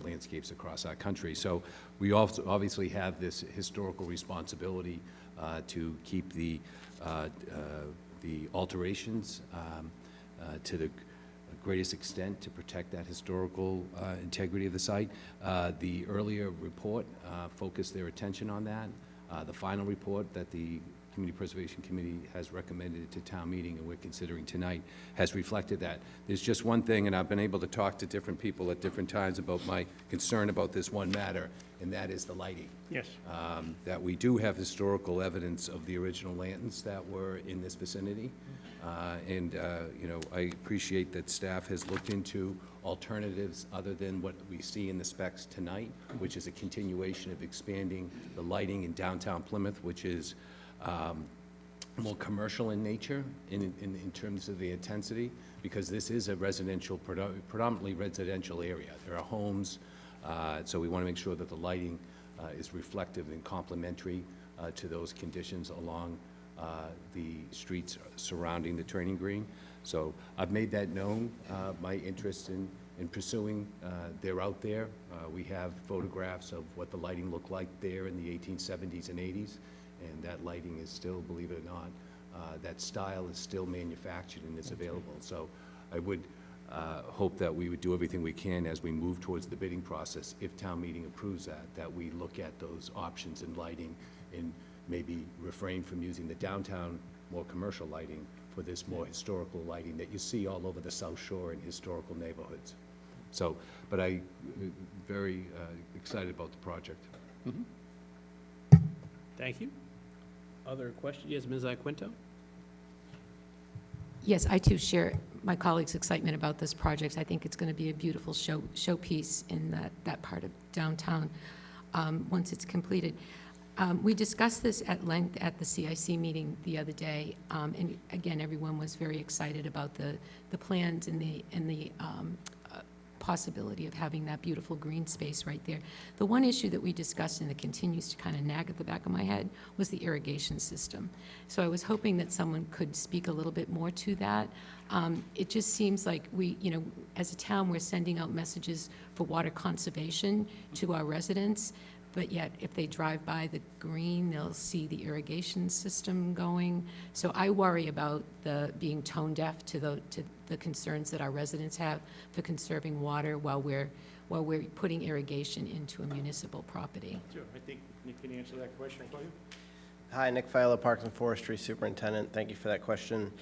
Speaker 8: landscapes across our country. So we also obviously have this historical responsibility to keep the alterations to the greatest extent to protect that historical integrity of the site. The earlier report focused their attention on that. The final report that the Community Preservation Committee has recommended to town meeting and we're considering tonight has reflected that. There's just one thing, and I've been able to talk to different people at different times about my concern about this one matter, and that is the lighting.
Speaker 10: Yes.
Speaker 8: That we do have historical evidence of the original lanterns that were in this vicinity. I appreciate that staff has looked into alternatives other than what we see in the specs tonight, which is a continuation of expanding the lighting in downtown Plymouth, which is more commercial in nature in terms of the intensity, because this is a residential, predominantly residential area. There are homes, so we want to make sure that the lighting is reflective and complementary to those conditions along the streets surrounding the training green. So I've made that known, my interest in pursuing. They're out there. We have photographs of what the lighting looked like there in the 1870s and 80s. And that lighting is still, believe it or not, that style is still manufactured and is available. So I would hope that we would do everything we can as we move towards the bidding process, if town meeting approves that we look at those options in lighting and maybe refrain from using the downtown more commercial lighting for this more historical lighting that you see all over the South Shore in historical neighborhoods. So, but I'm very excited about the project.
Speaker 10: Mm-hmm.
Speaker 1: Thank you. Other questions? Yes, Ms. Iaquinto?
Speaker 3: Yes, I too share my colleagues' excitement about this project. I think it's going to be a beautiful showpiece in that part of downtown once it's completed. We discussed this at length at the CIC meeting the other day, and again, everyone was very excited about the plans and the possibility of having that beautiful green space right there. The one issue that we discussed and that continues to kind of nag at the back of my head was the irrigation system. So I was hoping that someone could speak a little bit more to that. It just seems like we, as a town, we're sending out messages for water conservation to our residents, but yet if they drive by the green, they'll see the irrigation system going. So I worry about being tone deaf to the concerns that our residents have for conserving water while we're putting irrigation into a municipal property.
Speaker 10: Sure, I think Nick can answer that question for you.
Speaker 11: Hi, Nick Filo, Parks and Forestry Superintendent. Thank you for that question.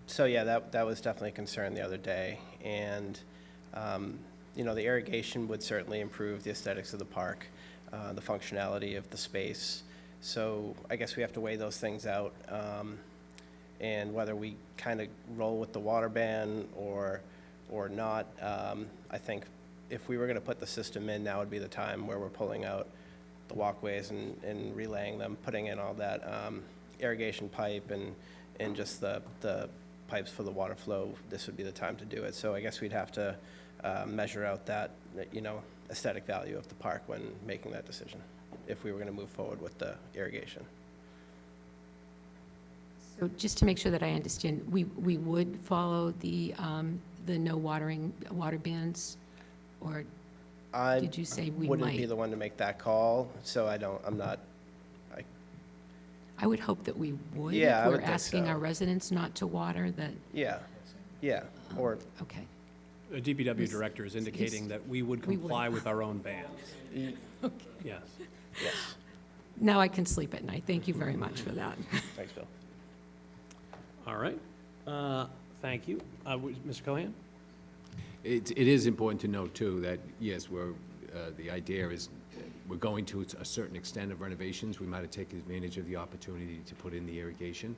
Speaker 11: So yeah, that was definitely a concern the other day. And, the irrigation would certainly improve the aesthetics of the park, the functionality of the space. So I guess we have to weigh those things out. And whether we kind of roll with the water ban or not, I think if we were going to put the system in, now would be the time where we're pulling out the walkways and relaying them, putting in all that irrigation pipe and just the pipes for the water flow. This would be the time to do it. So I guess we'd have to measure out that, aesthetic value of the park when making that decision, if we were going to move forward with the irrigation.
Speaker 3: So just to make sure that I understand, we would follow the no water bans, or
Speaker 11: I
Speaker 3: did you say we
Speaker 11: wouldn't be
Speaker 3: might?
Speaker 11: the one to make that call, so I'm not.
Speaker 3: I would hope that we would.
Speaker 11: Yeah, I
Speaker 3: if
Speaker 11: would
Speaker 3: we're
Speaker 11: think
Speaker 3: asking
Speaker 11: so.
Speaker 3: our residents not to water, that,
Speaker 11: Yeah, or,
Speaker 3: okay.
Speaker 1: The DPW
Speaker 3: Yes.
Speaker 1: director is indicating that we would
Speaker 3: We would.
Speaker 1: comply with our own bans. Yes.
Speaker 11: yes,
Speaker 3: Now I can sleep at night. Thank you very much for that.
Speaker 11: thanks, Bill.
Speaker 1: All right. Thank you. Mr. Cohen?
Speaker 8: It is important to note, too, that, yes, the idea is we're going to a certain extent of renovations. We might have taken advantage of the opportunity to put in the irrigation,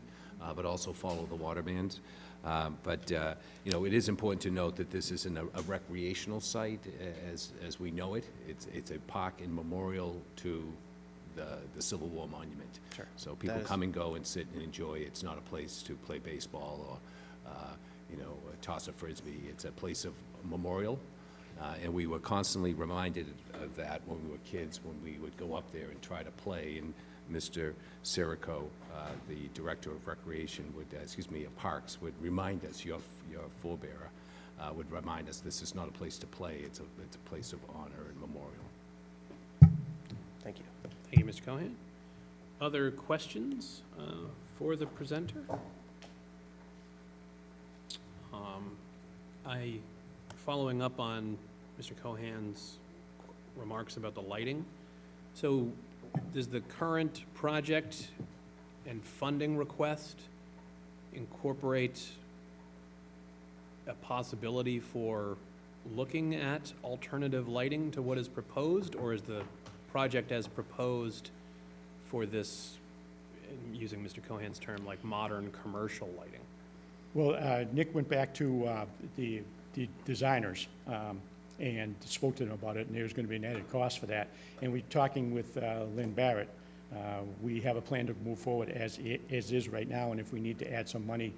Speaker 8: but also follow the water bans. But it is important to note that this isn't a recreational site as we know it. It's a park in memorial to the Civil War monument.
Speaker 11: Sure.
Speaker 8: So people come and go and sit and enjoy. It's not a place to play baseball or, toss a Frisbee. It's a place of memorial. And we were constantly reminded of that when we were kids, when we would go up there and try to play. And Mr. Sirico, the Director of Recreation, of Parks, would remind us, your forebearer, would remind us this is not a place to play. It's a place of honor and memorial.
Speaker 11: Thank you.
Speaker 1: Thank you, Mr. Cohen. Other questions for the presenter? Following up on Mr. Cohen's remarks about the lighting. So does the current project and funding request incorporate a possibility for looking at alternative lighting to what is proposed, or is the project as proposed for this, using Mr. Cohen's term, like modern commercial lighting?
Speaker 10: Well, Nick went back to the designers and spoke to them about it, and there was going to be an added cost for that. And we're talking with Lynn Barrett. We have a plan to move forward as is right now, and if we need to add some money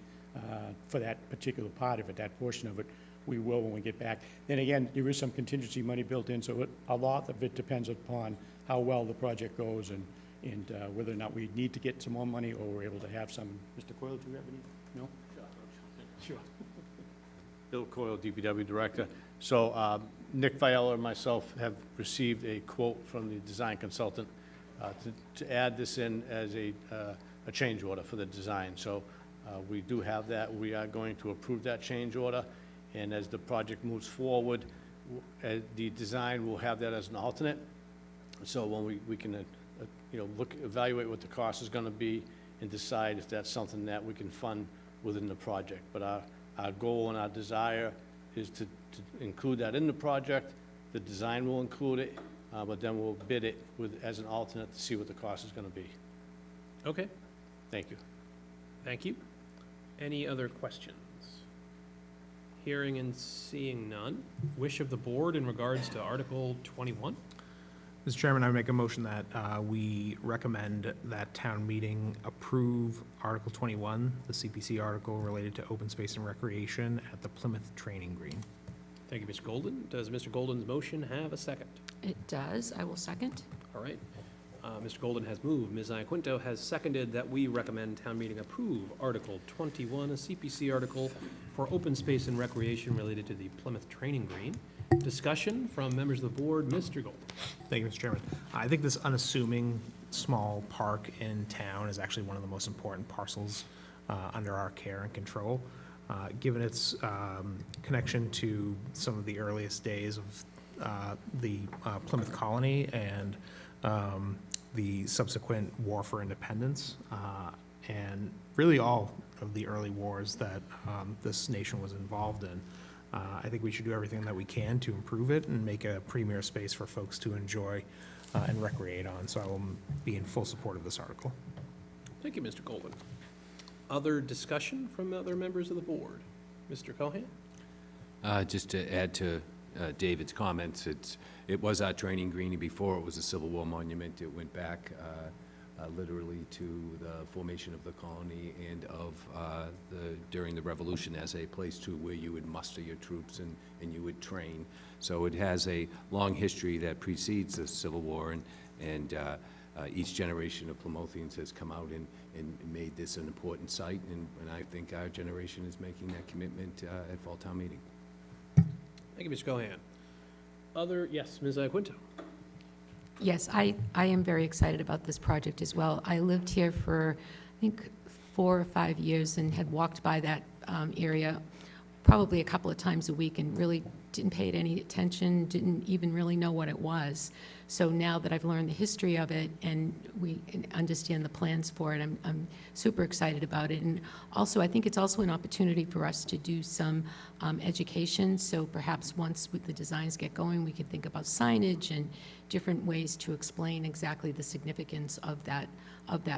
Speaker 10: for that particular part of it, that portion of it, we will when we get back. Then again, there is some contingency money built in, so a lot of it depends upon how well the project goes and whether or not we need to get some more money or we're able to have some. Mr. Coyle, do you have any? No? Sure.
Speaker 5: Bill Coyle, DPW Director. So Nick Fiella and myself have received a quote from the design consultant to add this in as a change order for the design. So we do have that. We are going to approve that change order. And as the project moves forward, the design will have that as an alternate. So when we can evaluate what the cost is going to be and decide if that's something that we can fund within the project. But our goal and our desire is to include that in the project. The design will include it, but then we'll bid it as an alternate to see what the cost is gonna be.
Speaker 1: Okay,
Speaker 5: Thank you.
Speaker 1: thank you. Any other questions? Hearing and seeing none. Wish of the board in regards to Article 21?
Speaker 4: Mr. Chairman, I make a motion that we recommend that town meeting approve Article 21, the CPC article related to open space and recreation at the Plymouth Training Green.
Speaker 1: Thank you, Mr. Golden. Does Mr. Golden's motion have a second?
Speaker 3: It does. I will second.
Speaker 1: All right. Mr. Golden has moved. Ms. Iaquinto has seconded that we recommend town meeting approve Article 21, a CPC article for open space and recreation related to the Plymouth Training Green. Discussion from members of the board. Mr. Golden.
Speaker 4: Thank you, Mr. Chairman. I think this unassuming small park in town is actually one of the most important parcels under our care and control. Given its connection to some of the earliest days of the Plymouth colony and the subsequent war for independence, and really all of the early wars that this nation was involved in. I think we should do everything that we can to improve it and make a premier space for folks to enjoy and recreate on. So I will be in full support of this article.
Speaker 1: Thank you, Mr. Golden. Other discussion from other members of the board? Mr. Cohen?
Speaker 8: Just to add to David's comments, it was our training green before it was a Civil War monument. It went back literally to the formation of the colony and of during the Revolution as a place to where you would muster your troops and you would train. So it has a long history that precedes the Civil War, and each generation of Plymouthians has come out and made this an important site, and I think our generation is making that commitment at Fall Town Meeting.
Speaker 1: Thank you, Mr. Cohen. Yes, Ms. Iaquinto?
Speaker 3: Yes, I am very excited about this project as well. I lived here for, I think, 4 or 5 years and had walked by that area probably a couple of times a week and really didn't pay it any attention, didn't even really know what it was. So now that I've learned the history of it and we understand the plans for it, I'm super excited about it. And also, I think it's also an opportunity for us to do some education. So perhaps once the designs get going, we could think about signage and different ways to explain exactly the significance of that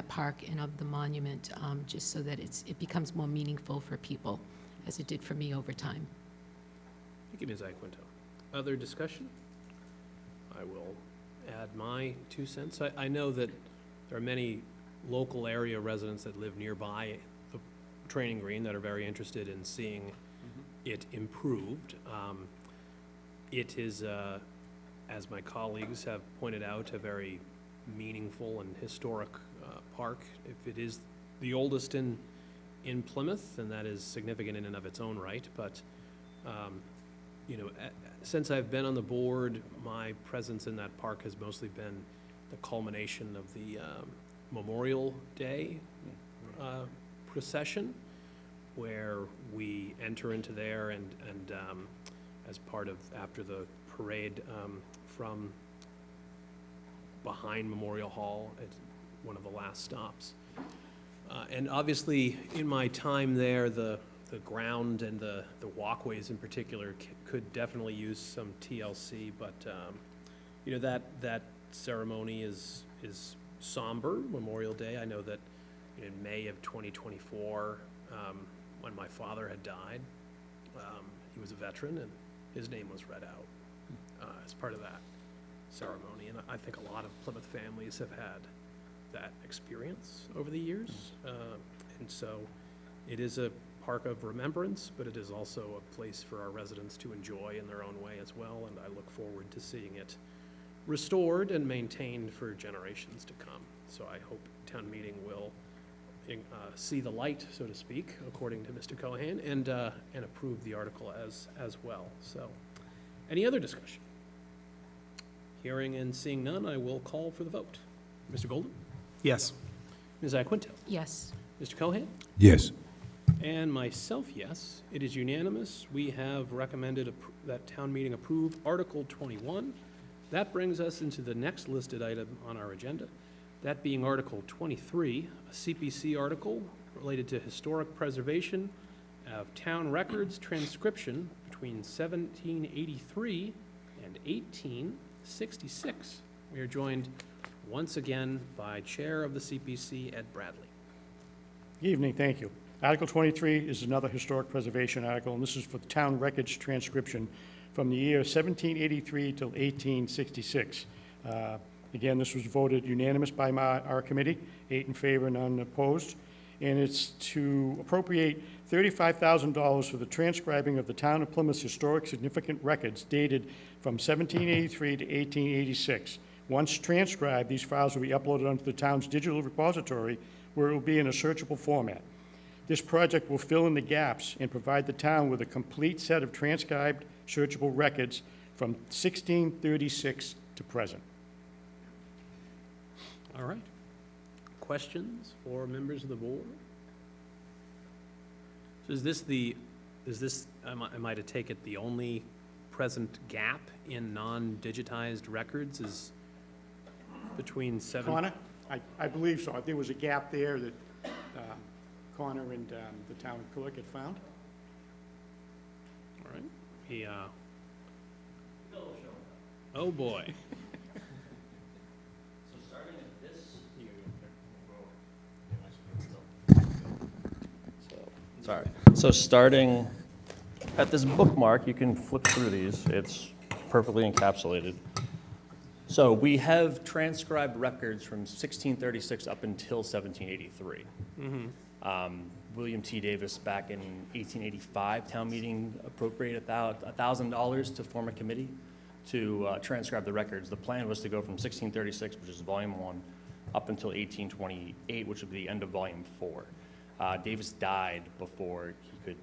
Speaker 3: park and of the monument, just so that it becomes more meaningful for people, as it did for me over time.
Speaker 1: Thank you, Ms. Iaquinto. Other discussion? I will add my 2 cents. I know that there are many local area residents that live nearby the training green that are very interested in seeing it improved. It is, as my colleagues have pointed out, a very meaningful and historic park. If it is the oldest in Plymouth, and that is significant in and of its own right, but you know, since I've been on the board, my presence in that park has mostly been the culmination of the Memorial Day procession, where we enter into there and as part of, after the parade from behind Memorial Hall, it's one of the last stops. And obviously, in my time there, the ground and the walkways in particular could definitely use some TLC, but you know, that ceremony is somber, Memorial Day. I know that in May of 2024, when my father had died, he was a veteran and his name was read out as part of that ceremony. And I think a lot of Plymouth families have had that experience over the years. And so it is a park of remembrance, but it is also a place for our residents to enjoy in their own way as well, and I look forward to seeing it restored and maintained for generations to come. So I hope town meeting will see the light, so to speak, according to Mr. Cohen, and approve the article as well. So, any other discussion? Hearing and seeing none, I will call for the vote. Mr. Golden?
Speaker 4: Yes.
Speaker 1: Ms. Iaquinto?
Speaker 3: Yes.
Speaker 1: Mr. Cohen?
Speaker 8: Yes.
Speaker 1: And myself, yes. It is unanimous. We have recommended that town meeting approve Article 21. That brings us into the next listed item on our agenda, that being Article 23, a CPC article related to historic preservation of town records transcription between 1783 and 18 66. We are joined once again by Chair of the CPC, Ed Bradley.
Speaker 10: Good evening, thank you. Article 23 is another historic preservation article, and this is for the town records transcription from the year 1783 till 1866. Again, this was voted unanimous by our committee, 8 in favor, none opposed. And it's to appropriate $35,000 for the transcribing of the town of Plymouth's historic significant records dated from 1783 to 1886. Once transcribed, these files will be uploaded onto the town's digital repository, where it will be in a searchable format. This project will fill in the gaps and provide the town with a complete set of transcribed, searchable records from 1636 to present.
Speaker 1: All right. Questions for members of the board? So am I to take it the only present gap in non-digitized records is between
Speaker 10: Connor? I believe so. There was a gap there that Connor and the town clerk had found.
Speaker 1: All right. Oh, boy.
Speaker 12: Sorry. So starting at this bookmark, you can flip through these. It's perfectly encapsulated. So we have transcribed records from 1636 up until 1783. William T. Davis, back in 1885, town meeting appropriated $1,000 to form a committee to transcribe the records. The plan was to go from 1636, which is volume 1, up until 1828, which would be the end of volume 4. Davis died before he could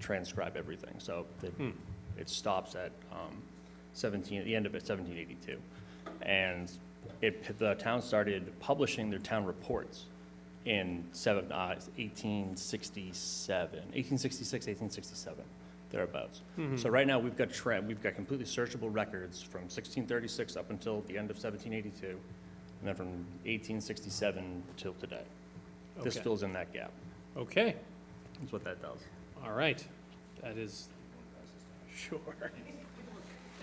Speaker 12: transcribe everything, so it stops at the end of it, 1782. And the town started publishing their town reports in 1867, thereabouts. So right now we've got completely searchable records from 1636 up until the end of 1782, and then from 1867 till today. This
Speaker 1: Okay.
Speaker 12: fills in that gap.
Speaker 1: Okay.
Speaker 12: That's what that does.
Speaker 1: All right. That is, sure.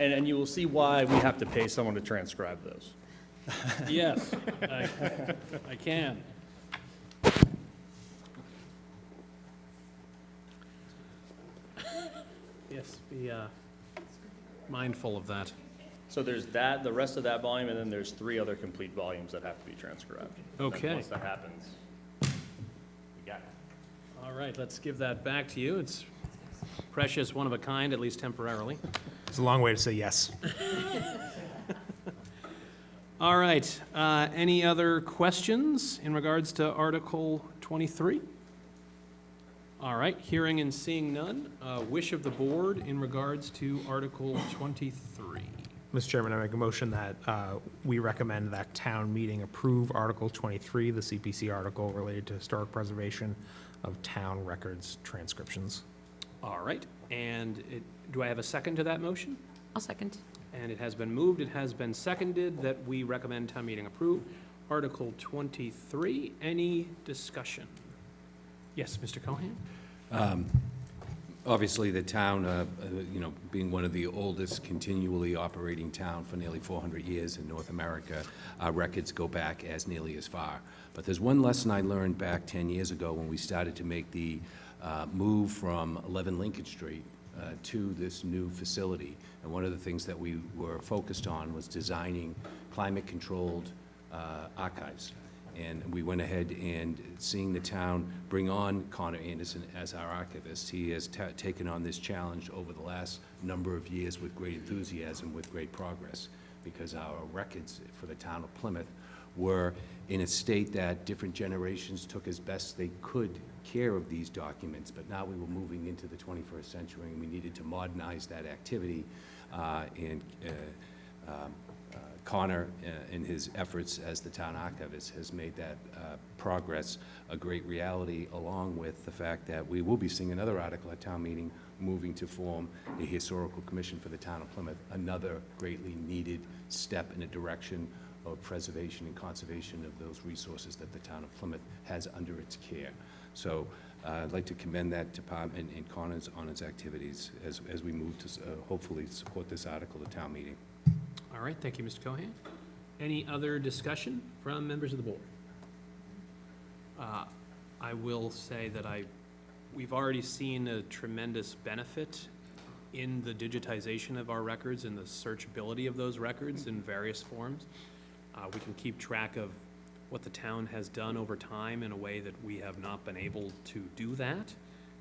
Speaker 12: And you will see why we have to pay someone to transcribe those.
Speaker 1: Yes, I can. Yes, be mindful of that.
Speaker 12: So there's that, the rest of that volume, and then there's 3 other complete volumes that have to be transcribed. And then
Speaker 1: Okay.
Speaker 12: once that happens, we got it.
Speaker 1: All right, let's give that back to you. It's precious, one of a kind, at least temporarily.
Speaker 4: It's a long way to say yes.
Speaker 1: All right, any other questions in regards to Article 23? All right, hearing and seeing none, wish of the board in regards to Article 23.
Speaker 4: Mr. Chairman, I make a motion that we recommend that town meeting approve Article 23, the CPC article related to historic preservation of town records transcriptions.
Speaker 1: All right, and do I have a second to that motion?
Speaker 3: I'll second.
Speaker 1: And it has been moved, it has been seconded that we recommend town meeting approve Article 23. Any discussion? Yes, Mr. Cohen?
Speaker 8: Obviously, the town, being one of the oldest continually operating town for nearly 400 years in North America, our records go back as nearly as far. But there's one lesson I learned back 10 years ago when we started to make the move from 11 Lincoln Street to this new facility. And one of the things that we were focused on was designing climate-controlled archives. And we went ahead and seeing the town bring on Connor Anderson as our archivist. He has taken on this challenge over the last number of years with great enthusiasm, with great progress, because our records for the town of Plymouth were in a state that different generations took as best they could care of these documents, but now we were moving into the 21st century and we needed to modernize that activity. Connor, in his efforts as the town archivist, has made that progress a great reality, along with the fact that we will be seeing another article at town meeting moving to form a historical commission for the town of Plymouth, another greatly needed step in a direction of preservation and conservation of those resources that the town of Plymouth has under its care. So I'd like to commend that department and Connor's on its activities as we move to hopefully support this article at town meeting.
Speaker 1: All right, thank you, Mr. Cohen. Any other discussion from members of the board? I will say that we've already seen a tremendous benefit in the digitization of our records and the searchability of those records in various forms. We can keep track of what the town has done over time in a way that we have not been able to do that.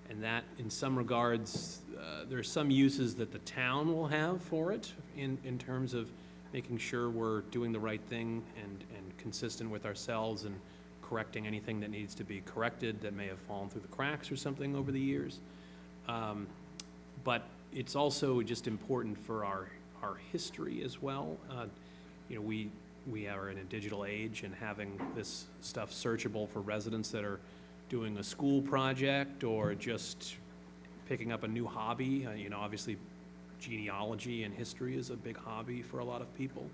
Speaker 1: And that, in some regards, there are some uses that the town will have for it in terms of making sure we're doing the right thing and consistent with ourselves and correcting anything that needs to be corrected that may have fallen through the cracks or something over the years. But it's also just important for our history as well. You know, we are in a digital age, and having this stuff searchable for residents that are doing a school project or just picking up a new hobby. You know, obviously genealogy and history is a big hobby for a lot of people.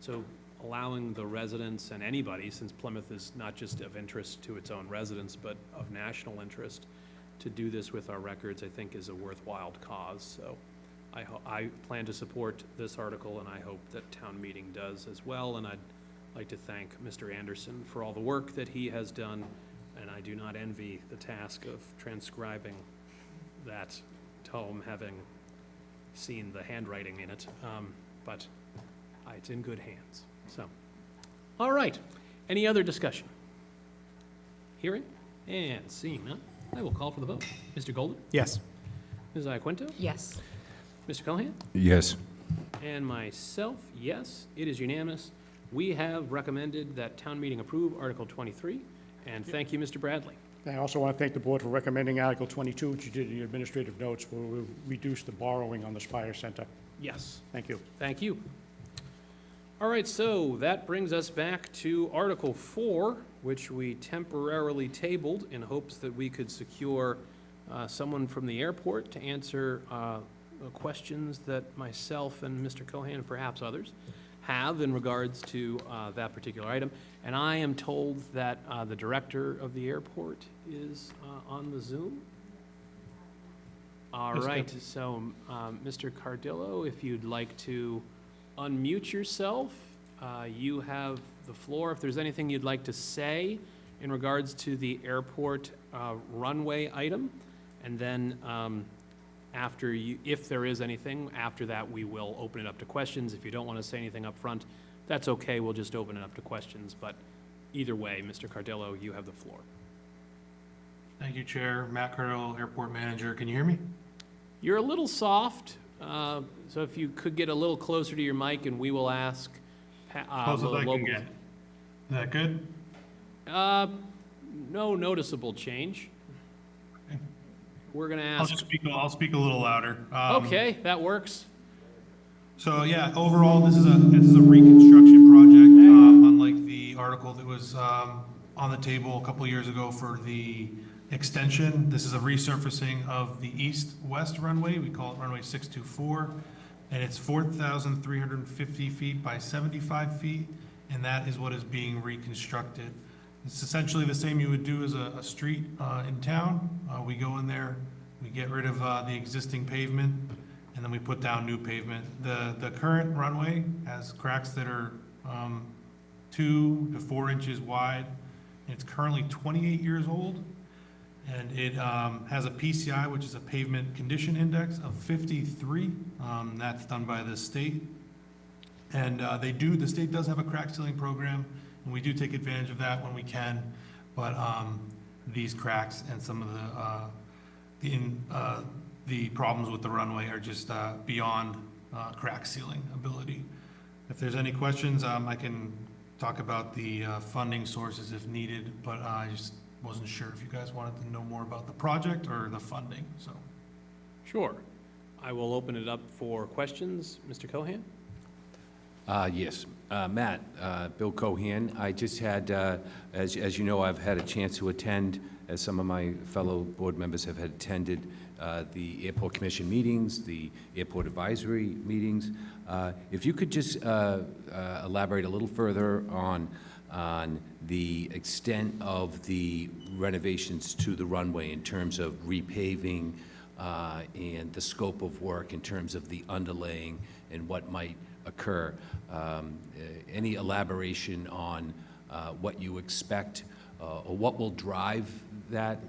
Speaker 1: So allowing the residents and anybody, since Plymouth is not just of interest to its own residents, but of national interest, to do this with our records, I think is a worthwhile cause. So I plan to support this article, and I hope that town meeting does as well. And I'd like to thank Mr. Anderson for all the work that he has done, and I do not envy the task of transcribing that tome, having seen the handwriting in it, but it's in good hands. So, all right. Any other discussion? Hearing and seeing none, I will call for the vote. Mr. Golden?
Speaker 4: Yes.
Speaker 1: Ms. Iaquinto?
Speaker 3: Yes.
Speaker 1: Mr. Cohen?
Speaker 8: Yes.
Speaker 1: And myself, yes, it is unanimous. We have recommended that town meeting approve Article 23, and thank you, Mr. Bradley.
Speaker 10: I also want to thank the board for recommending Article 22, which you did in your administrative notes, where we reduce the borrowing on the Spire Center.
Speaker 1: Yes,
Speaker 10: Thank you.
Speaker 1: thank you. All right, so that brings us back to Article 4, which we temporarily tabled in hopes that we could secure someone from the airport to answer questions that myself and Mr. Cohen, and perhaps others, have in regards to that particular item. And I am told that the director of the airport is on the Zoom. All right, so Mr. Cardillo, if you'd like to unmute yourself, you have the floor. If there's anything you'd like to say in regards to the airport runway item, and then after you, if there is anything, after that, we will open it up to questions. If you don't want to say anything up front, that's okay, we'll just open it up to questions. But either way, Mr. Cardillo, you have the floor.
Speaker 13: Thank you, Chair. Matt Cardillo, Airport Manager. Can you hear me?
Speaker 1: You're a little soft, so if you could get a little closer to your mic, and we will ask
Speaker 13: Close as I can get. Is that good?
Speaker 1: No noticeable change.
Speaker 13: Okay.
Speaker 1: We're gonna
Speaker 13: I'll
Speaker 1: ask.
Speaker 13: just speak, I'll speak a little louder.
Speaker 1: Okay, that works.
Speaker 13: So yeah, overall, this is a reconstruction project, unlike the article that was on the table a couple of years ago for the extension. This is a resurfacing of the east-west runway. We call it runway 624, and it's 4,350 feet by 75 feet, and that is what is being reconstructed. It's essentially the same you would do as a street in town. We go in there, we get rid of the existing pavement, and then we put down new pavement. The current runway has cracks that are 2 to 4 inches wide. It's currently 28 years old, and it has a PCI, which is a pavement condition index, of 53. That's done by the state. And the state does have a crack sealing program, and we do take advantage of that when we can. But these cracks and some of the problems with the runway are just beyond crack sealing ability. If there's any questions, I can talk about the funding sources if needed, but I just wasn't sure if you guys wanted to know more about the project or the funding, so.
Speaker 1: Sure. I will open it up for questions. Mr. Cohen?
Speaker 8: Yes. Matt, Bill Cohen, I just had, as you know, I've had a chance to attend, as some of my fellow board members have attended, the Airport Commission meetings, the Airport Advisory meetings. If you could just elaborate a little further on the extent of the renovations to the runway in terms of repaving and the scope of work in terms of the underlaying and what might occur. Any elaboration on what you expect or what will drive that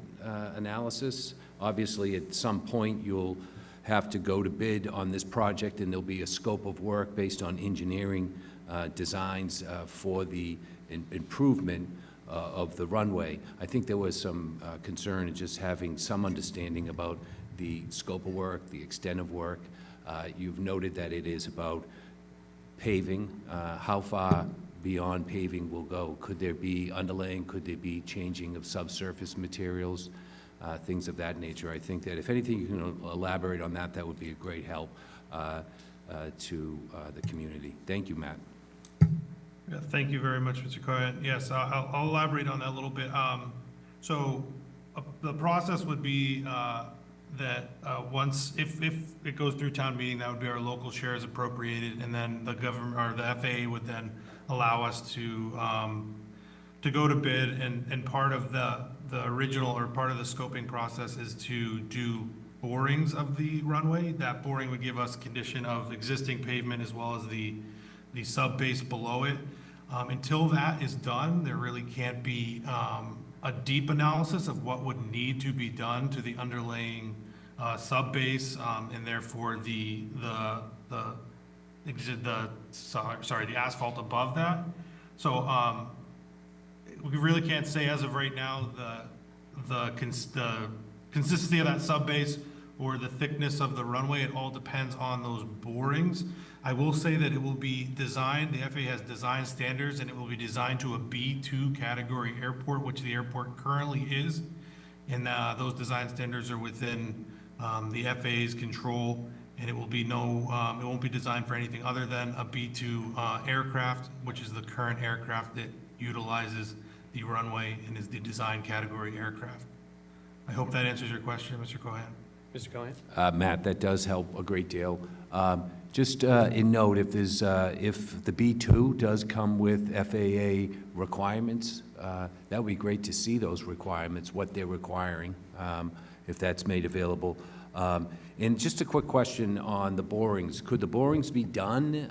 Speaker 8: analysis? Obviously, at some point, you'll have to go to bid on this project, and there'll be a scope of work based on engineering designs for the improvement of the runway. I think there was some concern in just having some understanding about the scope of work, the extent of work. You've noted that it is about paving. How far beyond paving will go? Could there be underlaying? Could there be changing of subsurface materials? Things of that nature. I think that if anything you can elaborate on that, that would be a great help to the community. Thank you, Matt.
Speaker 13: Yeah, thank you very much, Mr. Cohen. Yes, I'll elaborate on that a little bit. The process would be that once, if it goes through town meeting, that would be our local shares appropriated, and then the government, or the FAA would then allow us to go to bid, and part of the original, or part of the scoping process is to do borings of the runway. That boring would give us condition of existing pavement as well as the sub-base below it. Until that is done, there really can't be a deep analysis of what would need to be done to the underlying sub-base, and therefore the asphalt above that. So we really can't say as of right now the consistency of that sub-base or the thickness of the runway. It all depends on those borings. I will say that it will be designed, the FAA has design standards, and it will be designed to a B2 category airport, which the airport currently is. And those design standards are within the FAA's control, and it will be it won't be designed for anything other than a B2 aircraft, which is the current aircraft that utilizes the runway and is the design category aircraft. I hope that answers your question, Mr. Cohen.
Speaker 1: Mr. Cohen?
Speaker 8: Matt, that does help a great deal. Just in note, if there's, if the B2 does come with FAA requirements, that would be great to see those requirements, what they're requiring, if that's made available. And just a quick question on the borings. Could the borings be done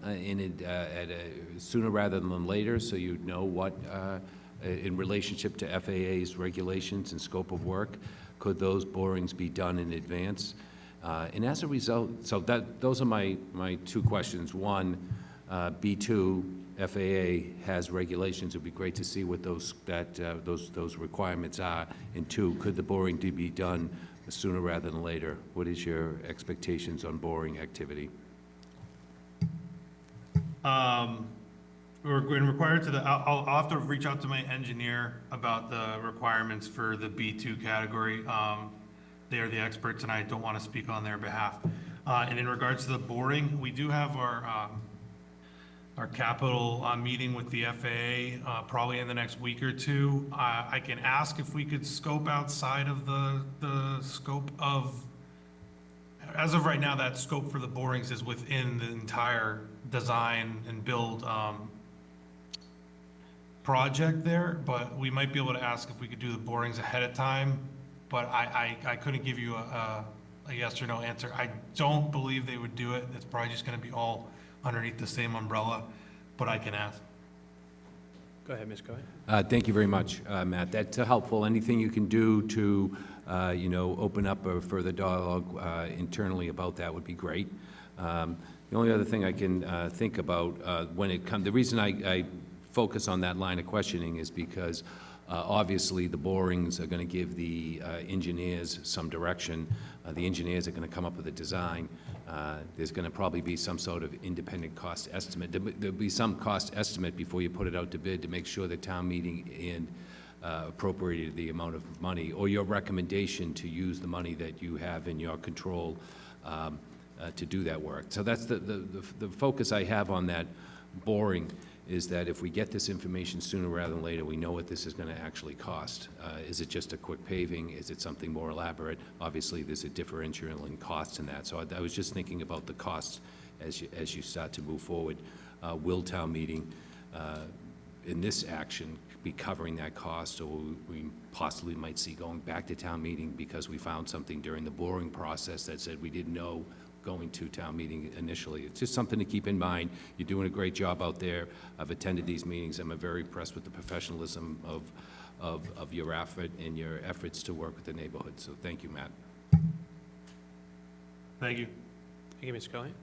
Speaker 8: sooner rather than later, so you'd know what, in relationship to FAA's regulations and scope of work? Could those borings be done in advance? And as a result, so those are my two questions. One, B2, FAA has regulations. It'd be great to see what those requirements are. And two, could the boring be done sooner rather than later? What is your expectations on boring activity?
Speaker 13: We're required to I'll have to reach out to my engineer about the requirements for the B2 category. They are the experts, and I don't want to speak on their behalf. And in regards to the boring, we do have our capital meeting with the FAA probably in the next week or two. I can ask if we could scope outside of the scope of, as of right now, that scope for the borings is within the entire design and build project there, but we might be able to ask if we could do the borings ahead of time. But I couldn't give you a yes or no answer. I don't believe they would do it. It's probably just going to be all underneath the same umbrella, but I can ask.
Speaker 1: Go ahead, Ms. Cohen.
Speaker 8: Thank you very much, Matt. That's helpful. Anything you can do to, open up a further dialogue internally about that would be great. The only other thing I can think about when it comes, the reason I focus on that line of questioning is because obviously, the borings are going to give the engineers some direction. The engineers are going to come up with a design. There's going to probably be some sort of independent cost estimate. There'll be some cost estimate before you put it out to bid to make sure the town meeting and appropriated the amount of money, or your recommendation to use the money that you have in your control to do that work. So that's the focus I have on that boring, is that if we get this information sooner rather than later, we know what this is going to actually cost. Is it just a quick paving? Is it something more elaborate? Obviously, there's a differential in costs in that. So I was just thinking about the costs as you start to move forward. Will town meeting in this action be covering that cost, or we possibly might see going back to town meeting because we found something during the boring process that said we didn't know going to town meeting initially. It's just something to keep in mind. You're doing a great job out there. I've attended these meetings. I'm very impressed with the professionalism of your effort and your efforts to work with the neighborhood. So thank you, Matt.
Speaker 13: Thank you.
Speaker 1: Thank you, Mr. Cohen.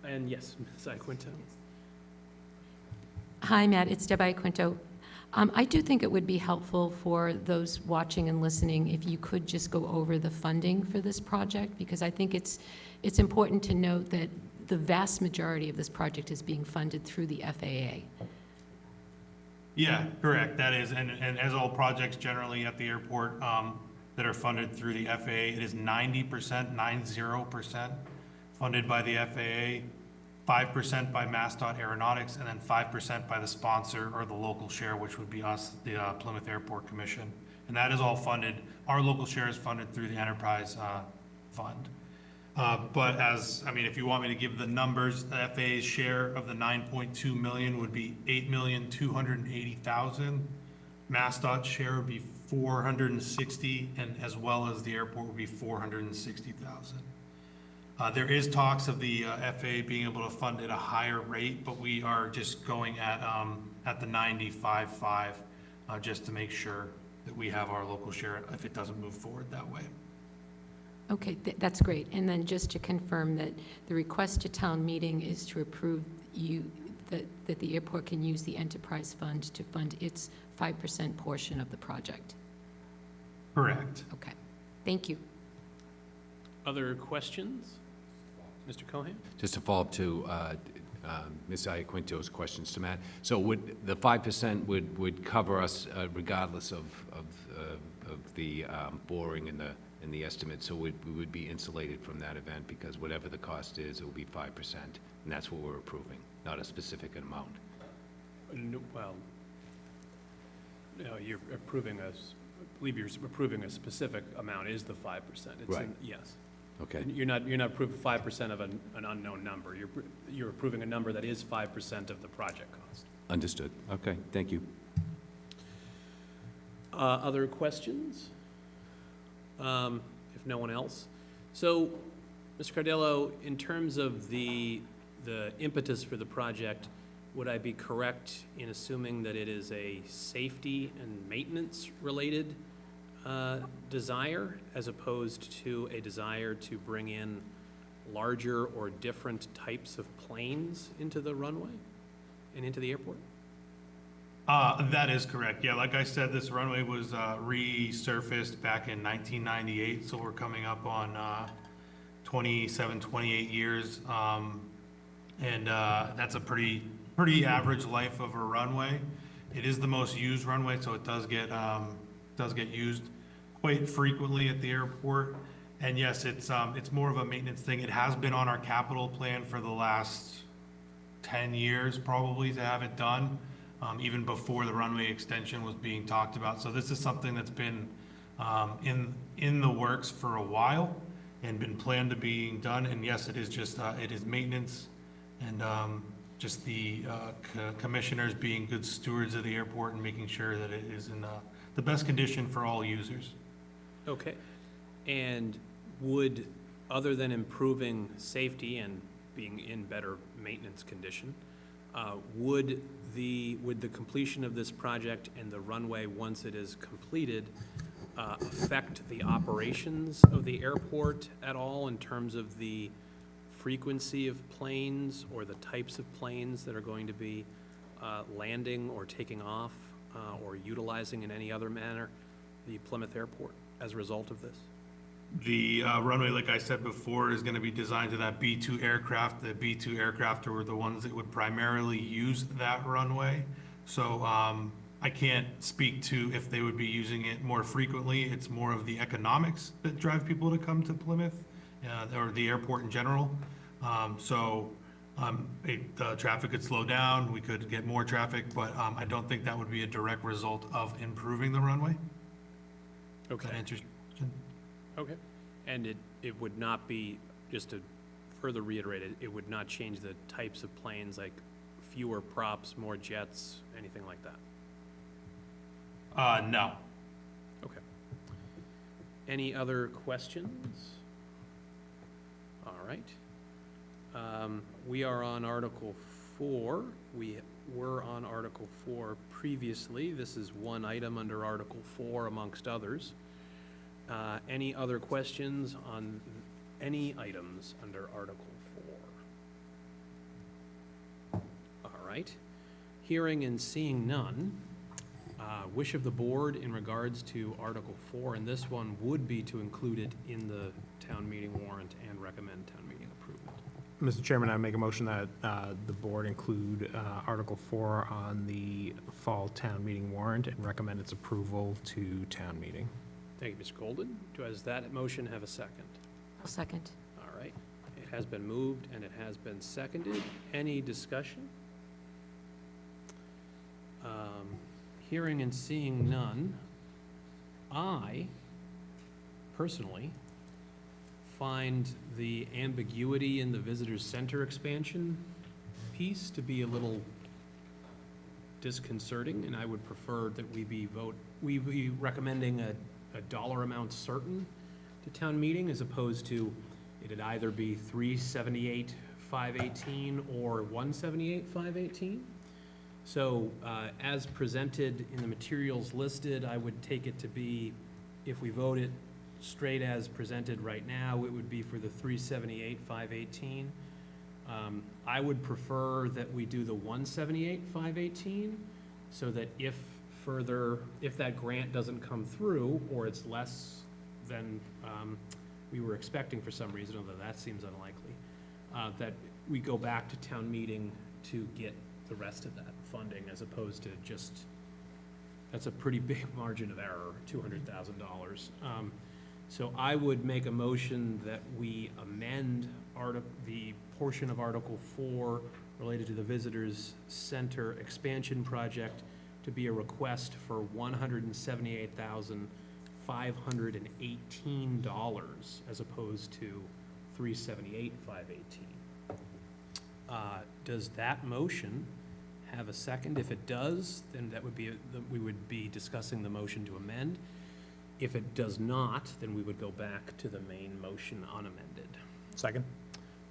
Speaker 1: And yes, Ms. Iaquinto.
Speaker 3: Hi, Matt, it's Deb Iaquinto. I do think it would be helpful for those watching and listening if you could just go over the funding for this project, because I think it's important to note that the vast majority of this project is being funded through the FAA.
Speaker 13: Yeah, correct, that is, and as all projects generally at the airport that are funded through the FAA, it is 90%, 90% funded by the FAA, 5% by MassDOT Aeronautics, and then 5% by the sponsor or the local share, which would be us, the Plymouth Airport Commission. And that is all funded, our local share is funded through the enterprise fund. But if you want me to give the numbers, the FAA's share of the 9.2 million would be 8,280,000. MassDOT's share would be 460, and as well as the airport would be 460,000. There is talks of the FAA being able to fund at a higher rate, but we are just going at the 95.5, just to make sure that we have our local share if it doesn't move forward that way.
Speaker 3: Okay, that's great. And then just to confirm that the request to town meeting is to approve that the airport can use the enterprise fund to fund its 5% portion of the project.
Speaker 13: Correct.
Speaker 3: Okay, thank you.
Speaker 1: Other questions? Mr. Cohen?
Speaker 8: Just to follow up to Ms. Iaquinto's questions to Matt. So would the 5% would cover us regardless of the boring and the estimate? So we would be insulated from that event because whatever the cost is, it will be 5%, and that's what we're approving, not a specific amount.
Speaker 1: Well, no, you're approving I believe you're approving a specific amount is the 5%.
Speaker 8: Right.
Speaker 1: Yes.
Speaker 8: Okay.
Speaker 1: You're not approving 5% of an unknown number. You're approving a number that is 5% of the project cost.
Speaker 8: Understood. Okay, thank you.
Speaker 1: Other questions? If no one else. So, Mr. Cardello, in terms of the impetus for the project, would I be correct in assuming that it is a safety and maintenance related desire as opposed to a desire to bring in larger or different types of planes into the runway and into the airport?
Speaker 13: That is correct. Yeah, like I said, this runway was resurfaced back in 1998, so we're coming up on 27, 28 years. And that's a pretty average life of a runway. It is the most used runway, so it does get used quite frequently at the airport. And yes, it's more of a maintenance thing. It has been on our capital plan for the last 10 years probably to have it done, even before the runway extension was being talked about. So this is something that's been in the works for a while and been planned to being done. And yes, it is just it is maintenance and just the commissioners being good stewards of the airport and making sure that it is in the best condition for all users.
Speaker 1: Okay. And would, other than improving safety and being in better maintenance condition, would the completion of this project and the runway, once it is completed, affect the operations of the airport at all in terms of the frequency of planes or the types of planes that are going to be landing or taking off or utilizing in any other manner the Plymouth Airport as a result of this?
Speaker 13: The runway, like I said before, is going to be designed to that B-2 aircraft. The B-2 aircraft are the ones that would primarily use that runway. So I can't speak to if they would be using it more frequently. It's more of the economics that drive people to come to Plymouth or the airport in general. The traffic could slow down, we could get more traffic, but I don't think that would be a direct result of improving the runway.
Speaker 1: Okay.
Speaker 13: That answers your question?
Speaker 1: Okay. And it would not be, just to further reiterate it, it would not change the types of planes, like fewer props, more jets, anything like that?
Speaker 13: No.
Speaker 1: Okay. Any other questions? right. We are on Article 4. We were on Article 4 previously. This is one item under Article 4 amongst others. Any other questions on any items under Article 4? All right. Hearing and seeing none, wish of the board in regards to Article 4, and this one would be to include it in the town meeting warrant and recommend town meeting approval.
Speaker 4: Mr. Chairman, I make a motion that the board include Article 4 on the fall town meeting warrant and recommend its approval to town meeting.
Speaker 1: Thank you, Mr. Golden. Does that motion have a second?
Speaker 3: I'll second.
Speaker 1: All right. It has been moved and it has been seconded. Any discussion? Hearing and seeing none, I personally find the ambiguity in the visitor center expansion piece to be a little disconcerting, and I would prefer that we be recommending a dollar amount certain to town meeting, as opposed to it'd either be 378,518 or 178,518. So as presented in the materials listed, I would take it to be, if we vote it straight as presented right now, it would be for the 378,518. I would prefer that we do the 178,518, so that if that grant doesn't come through, or it's less than we were expecting for some reason, although that seems unlikely, that we go back to town meeting to get the rest of that funding, as opposed to just, that's a pretty big margin of error, $200,000. So I would make a motion that we amend the portion of Article 4 related to the Visitors Center expansion project to be a request for $178,518, as opposed to $378,518. Does that motion have a second? If it does, then that would be, we would be discussing the motion to amend. If it does not, then we would go back to the main motion unamended.
Speaker 4: Second?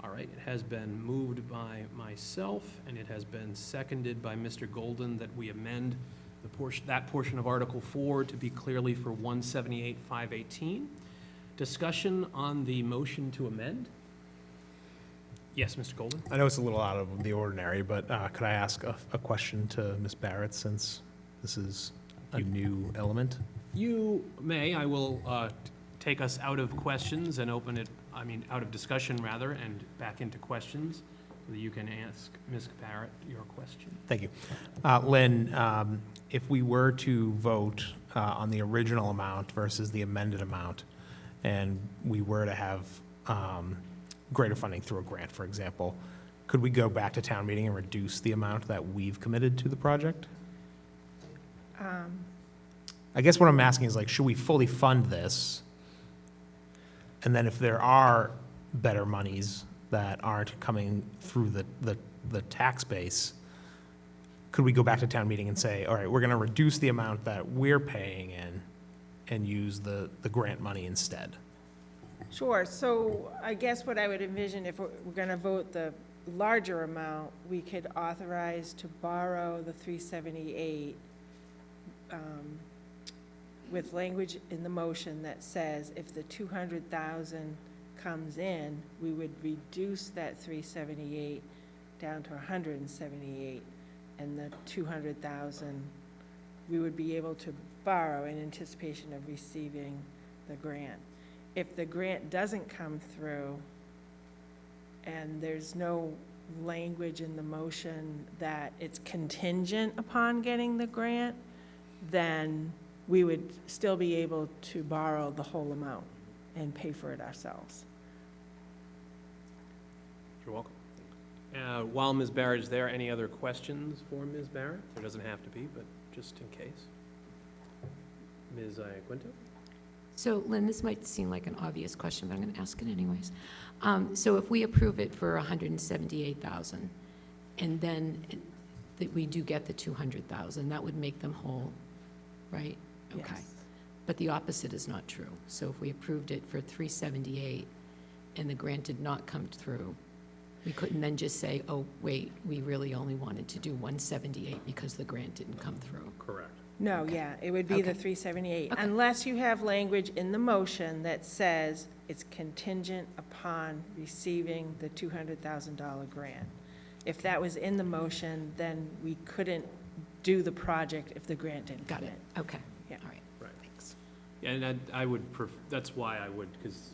Speaker 1: All right, it has been moved by myself, and it has been seconded by Mr. Golden that we amend that portion of Article 4 to be clearly for 178,518. Discussion on the motion to amend? Yes, Mr. Golden?
Speaker 4: I know it's a little out of the ordinary, but could I ask a question to Ms. Barrett, since this is a new element?
Speaker 1: You may. I will take us out of questions and open it, out of discussion rather, and back into questions, so that you can ask Ms. Barrett your question.
Speaker 4: Thank you. Lynn, if we were to vote on the original amount versus the amended amount, and we were to have greater funding through a grant, for example, could we go back to town meeting and reduce the amount that we've committed to the project? I guess what I'm asking is, like, should we fully fund this? And then if there are better monies that aren't coming through the tax base, could we go back to town meeting and say, all right, we're going to reduce the amount that we're paying in and use the grant money instead?
Speaker 6: Sure, so I guess what I would envision, if we're gonna vote the larger amount, we could authorize to borrow the 378 with language in the motion that says if the 200,000 comes in, we would reduce that 378 down to 178, and the 200,000 we would be able to borrow in anticipation of receiving the grant. If the grant doesn't come through and there's no language in the motion that it's contingent upon getting the grant, then we would still be able to borrow the whole amount and pay for it ourselves.
Speaker 1: You're welcome. While Ms. Barrett is there, any other questions for Ms. Barrett? There doesn't have to be, but just in case. Ms. Quinto?
Speaker 3: So, Lynn, this might seem like an obvious question, but I'm going to ask it anyways. So if we approve it for $178,000, and then that we do get the $200,000, that would make them whole, right? Okay.
Speaker 6: Yes.
Speaker 3: But the opposite is not true. So if we approved it for $378, and the grant did not come through, we couldn't then just say, oh, wait, we really only wanted to do 178 because the grant didn't come through.
Speaker 1: Correct.
Speaker 6: No,
Speaker 3: Okay.
Speaker 6: yeah, it would be the
Speaker 3: Okay.
Speaker 6: 378,
Speaker 3: Okay.
Speaker 6: unless you have language in the motion that says it's contingent upon receiving the $200,000 grant. If that was in the motion, then we couldn't do the project if the grant didn't come
Speaker 3: Got
Speaker 6: in.
Speaker 3: it, okay.
Speaker 6: Yeah.
Speaker 3: All right,
Speaker 1: Right.
Speaker 3: thanks.
Speaker 1: Yeah, and I would, that's why I would, because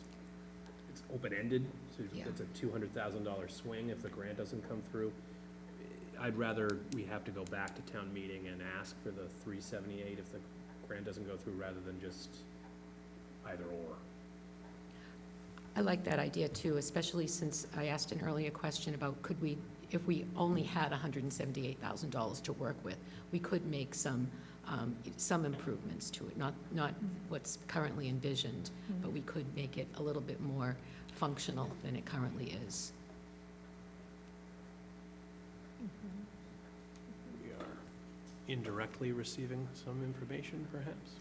Speaker 1: it's open-ended, so
Speaker 3: Yeah.
Speaker 1: it's a $200,000 swing if the grant doesn't come through. I'd rather we have to go back to town meeting and ask for the 378 if the grant doesn't go through, rather than just either or.
Speaker 3: I like that idea too, especially since I asked an earlier question about could we, if we only had $178,000 to work with, we could make some improvements to it, not what's currently envisioned, but we could make it a little bit more functional than it currently is.
Speaker 1: We are indirectly receiving some information, perhaps?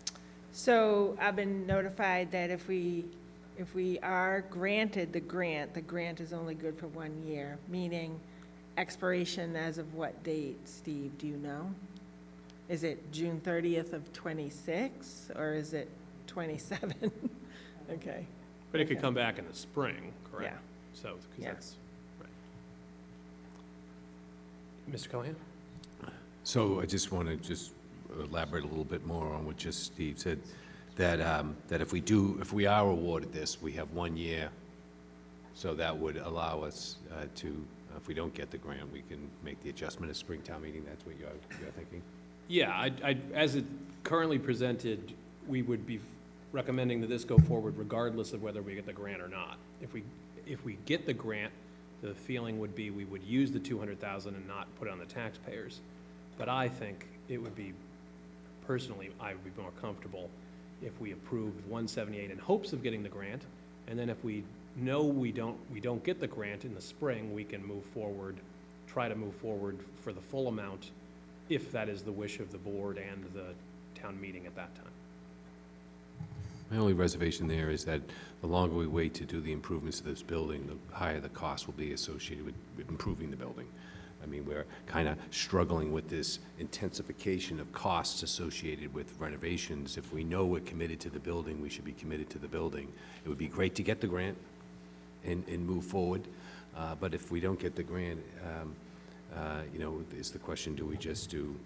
Speaker 6: So I've been notified that if we are granted the grant is only good for 1 year, meaning expiration as of what date, Steve, do you know? Is it June 30th of '26, or is it '27? Okay,
Speaker 1: But it could come back in the spring, correct?
Speaker 6: yeah.
Speaker 1: So, because
Speaker 6: Yeah.
Speaker 1: that's, right. Mr. Cohen?
Speaker 8: So I just want to just elaborate a little bit more on what just Steve said, that, that if we are awarded this, we have 1 year, so that would allow us to, if we don't get the grant, we can make the adjustment at Springtown meeting. That's what you're thinking?
Speaker 1: Yeah, as it currently presented, we would be recommending that this go forward regardless of whether we get the grant or not. If we get the grant, the feeling would be we would use the 200,000 and not put it on the taxpayers. But I think it would be, personally, I would be more comfortable if we approved 178 in hopes of getting the grant, and then if we know we don't get the grant in the spring, we can move forward, try to move forward for the full amount, if that is the wish of the board and the town meeting at that time.
Speaker 8: My only reservation there is that the longer we wait to do the improvements to this building, the higher the cost will be associated with improving the building. I mean, we're kind of struggling with this intensification of costs associated with renovations. If we know we're committed to the building, we should be committed to the building. It would be great to get the grant and move forward, but if we don't get the grant, you know, is the question, do we just do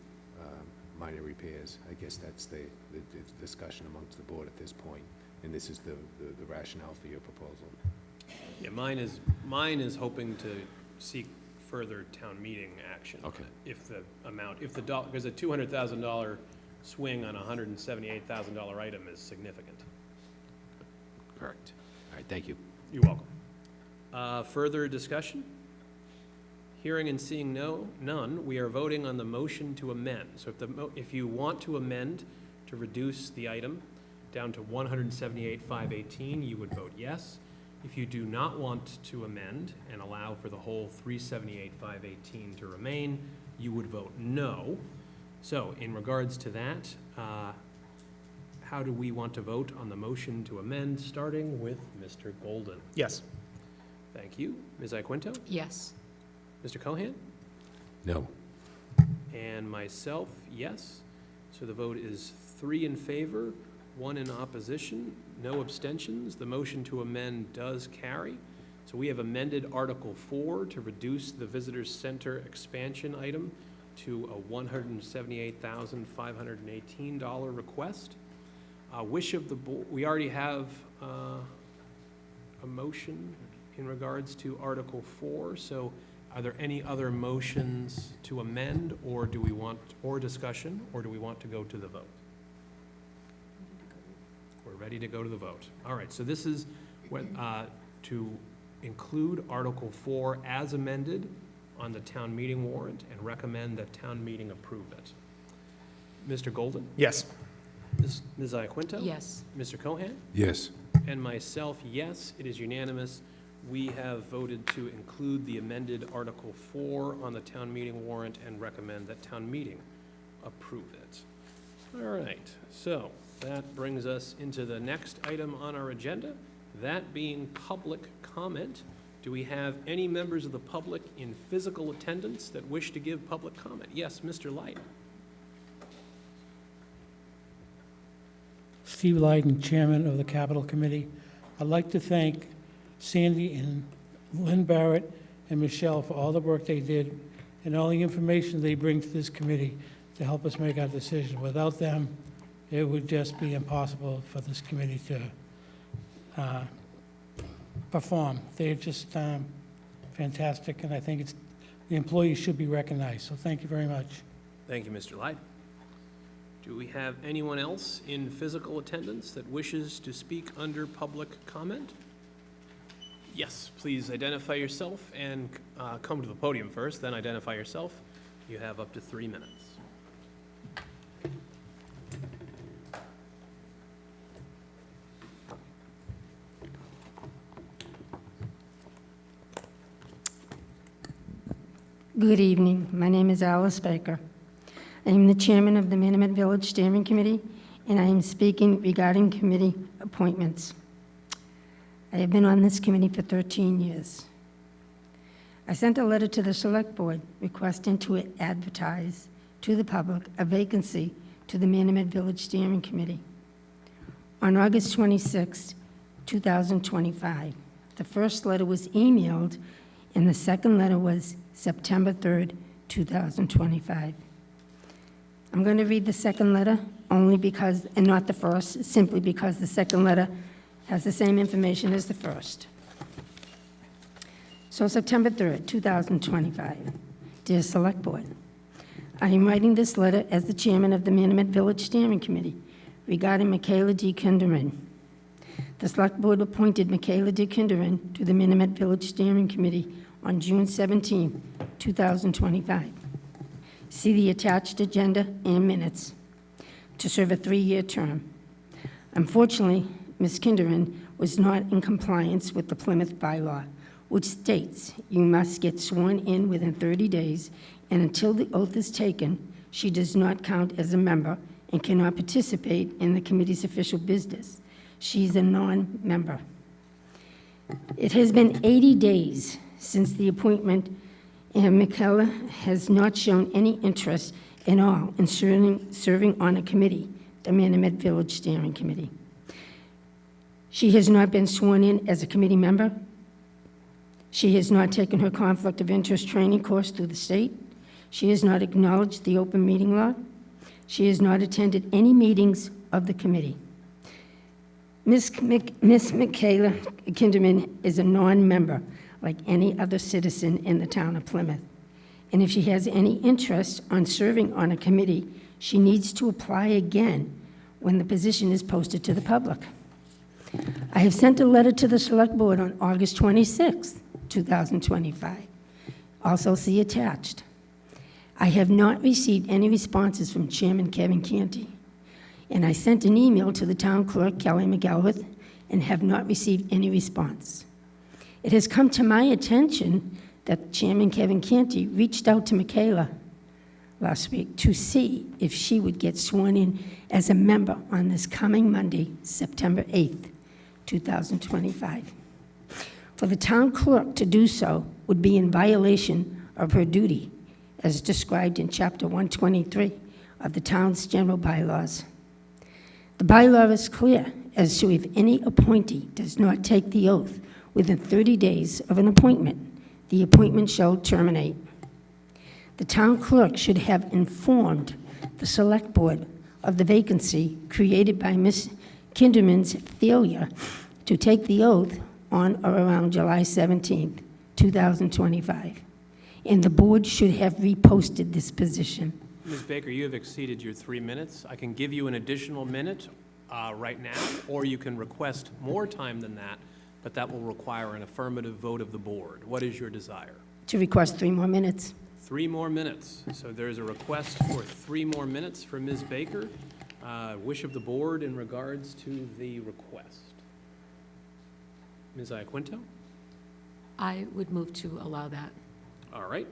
Speaker 8: minor repairs? I guess that's the discussion amongst the board at this point, and this is the rationale for your proposal.
Speaker 1: Yeah, mine is hoping to seek further town meeting action.
Speaker 8: Okay.
Speaker 1: If the amount, because a $200,000 swing on a $178,000 item is significant.
Speaker 8: Correct. All right, thank you.
Speaker 1: You're welcome. Further discussion? Hearing and seeing none, we are voting on the motion to amend. So if you want to amend to reduce the item down to $178,518, you would vote yes. If you do not want to amend and allow for the whole $378,518 to remain, you would vote no. So in regards to that, how do we want to vote on the motion to amend, starting with Mr. Golden?
Speaker 4: Yes.
Speaker 1: Thank you. Ms. Iaquinto?
Speaker 3: Yes.
Speaker 1: Mr. Cohan?
Speaker 8: No.
Speaker 1: And myself, yes. So the vote is 3 in favor, 1 in opposition, no abstentions. The motion to amend does carry. So we have amended Article 4 to reduce the Visitors Center expansion item to a $178,518 request. Wish of the board, we already have a motion in regards to Article 4, so are there any other motions to amend, or do we want, or discussion, or do we want to go to the vote? We're ready to go to the vote. All right, so this is what, to include Article 4 as amended on the town meeting warrant and recommend that town meeting approve it. Mr. Golden?
Speaker 4: Yes.
Speaker 1: Ms. Iaquinto?
Speaker 3: Yes.
Speaker 1: Mr. Cohan?
Speaker 8: Yes.
Speaker 1: And myself, yes, it is unanimous. We have voted to include the amended Article 4 on the town meeting warrant and recommend that town meeting approve it. All right, so that brings us into the next item on our agenda, that being public comment. Do we have any members of the public in physical attendance that wish to give public comment? Yes, Mr. Light.
Speaker 7: Steve Lyden, Chairman of the Capital Committee. I'd like to thank Sandy and Lynn Barrett and Michelle for all the work they did and all the information they bring to this committee to help us make our decision. Without them, it would just be impossible for this committee to perform. They're just fantastic, and I think the employees should be recognized. So thank you very much.
Speaker 1: Thank you, Mr. Light. Do we have anyone else in physical attendance that wishes to speak under public comment? Yes, please identify yourself and come to the podium first, then identify yourself. You have up to 3 minutes.
Speaker 14: Good evening. My name is Alice Baker. I am the chairman of the Minimet Village Steering Committee, and I am speaking regarding committee appointments. I have been on this committee for 13 years. I sent a letter to the Select Board requesting to advertise to the public a vacancy to the Minimet Village Steering Committee. On August 26, 2025, the first letter was emailed, and the second letter was September 3rd, 2025. I'm going to read the second letter only because, and not the first, simply because the second letter has the same information as the first. So September 3rd, 2025. Dear Select Board, I am writing this letter as the chairman of the Minimet Village Steering Committee regarding Michaela D. Kinderman. The Select Board appointed Michaela D. Kinderman to the Minimet Village Steering Committee on June 17, 2025. See the attached agenda and minutes, to serve a 3-year term. Unfortunately, Ms. Kinderman was not in compliance with the Plymouth bylaw, which states you must get sworn in within 30 days, and until the oath is taken, she does not count as a member and cannot participate in the committee's official business. She's a non-member. It has been 80 days since the appointment, and Michaela has not shown any interest at all in serving on a committee, the Minimet Village Steering Committee. She has not been sworn in as a committee member. She has not taken her conflict of interest training course through the state. She has not acknowledged the open meeting law. She has not attended any meetings of the committee. Miss Michaela Kinderman is a non-member, like any other citizen in the town of Plymouth. And if she has any interest on serving on a committee, she needs to apply again when the position is posted to the public. I have sent a letter to the Select Board on August 26, 2025. Also see attached. I have not received any responses from Chairman Kevin Canty, and I sent an email to the town clerk, Kelly McElrath, and have not received any response. It has come to my attention that Chairman Kevin Canty reached out to Michaela last week to see if she would get sworn in as a member on this coming Monday, September 8th, 2025. For the town clerk to do so would be in violation of her duty as described in Chapter 123 of the town's general bylaws. The bylaw is clear as to if any appointee does not take the oath within 30 days of an appointment, the appointment shall terminate. The town clerk should have informed the Select Board of the vacancy created by Ms. Kinderman's failure to take the oath on or around July 17, 2025. And the board should have reposted this position.
Speaker 1: Ms. Baker, you have exceeded your 3 minutes. I can give you an additional minute right now, or you can request more time than that, but that will require an affirmative vote of the board. What is your desire?
Speaker 14: To request 3 more minutes.
Speaker 1: 3 more minutes. So there's a request for 3 more minutes for Ms. Baker. Wish of the board in regards to the request. Ms. Iaquinto?
Speaker 3: I would move to allow that.
Speaker 1: All right.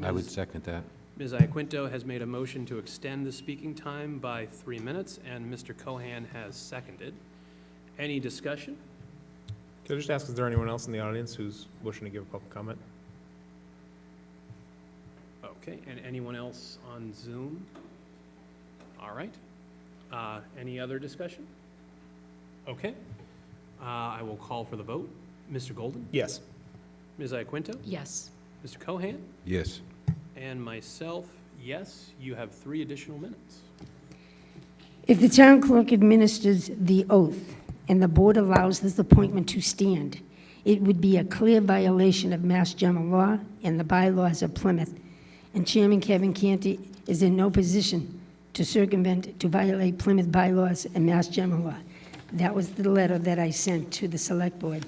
Speaker 8: I would second that.
Speaker 1: Ms. Iaquinto has made a motion to extend the speaking time by 3 minutes, and Mr. Cohan has seconded. Any discussion?
Speaker 4: Could I just ask, is there anyone else in the audience who's wishing to give a public comment?
Speaker 1: Okay, and anyone else on Zoom? All right. Any other discussion? Okay. I will call for the vote. Mr. Golden?
Speaker 4: Yes.
Speaker 1: Ms. Iaquinto?
Speaker 3: Yes.
Speaker 1: Mr. Cohan?
Speaker 8: Yes.
Speaker 1: And myself, yes. You have 3 additional minutes.
Speaker 14: If the town clerk administers the oath and the board allows this appointment to stand, it would be a clear violation of Mass General Law and the bylaws of Plymouth, and Chairman Kevin Canty is in no position to circumvent, to violate Plymouth bylaws and Mass General Law. That was the letter that I sent to the Select Board.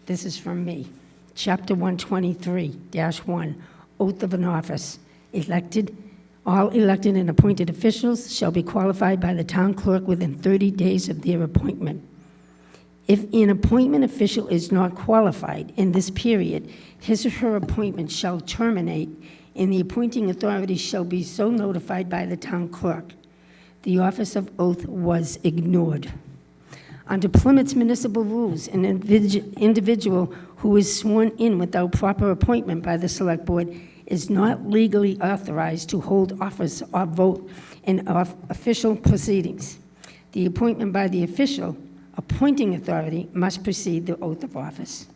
Speaker 14: This is from me. Chapter 123-1, Oath of an Office. All elected and appointed officials shall be qualified by the town clerk within 30 days of their appointment. If an appointment official is not qualified in this period, his or her appointment shall terminate, and the appointing authority shall be so notified by the town clerk. The office of oath was ignored. Under Plymouth's municipal rules, an individual who is sworn in without proper appointment by the Select Board is not legally authorized to hold office or vote in official proceedings. The appointment by the official appointing authority must precede the oath of office.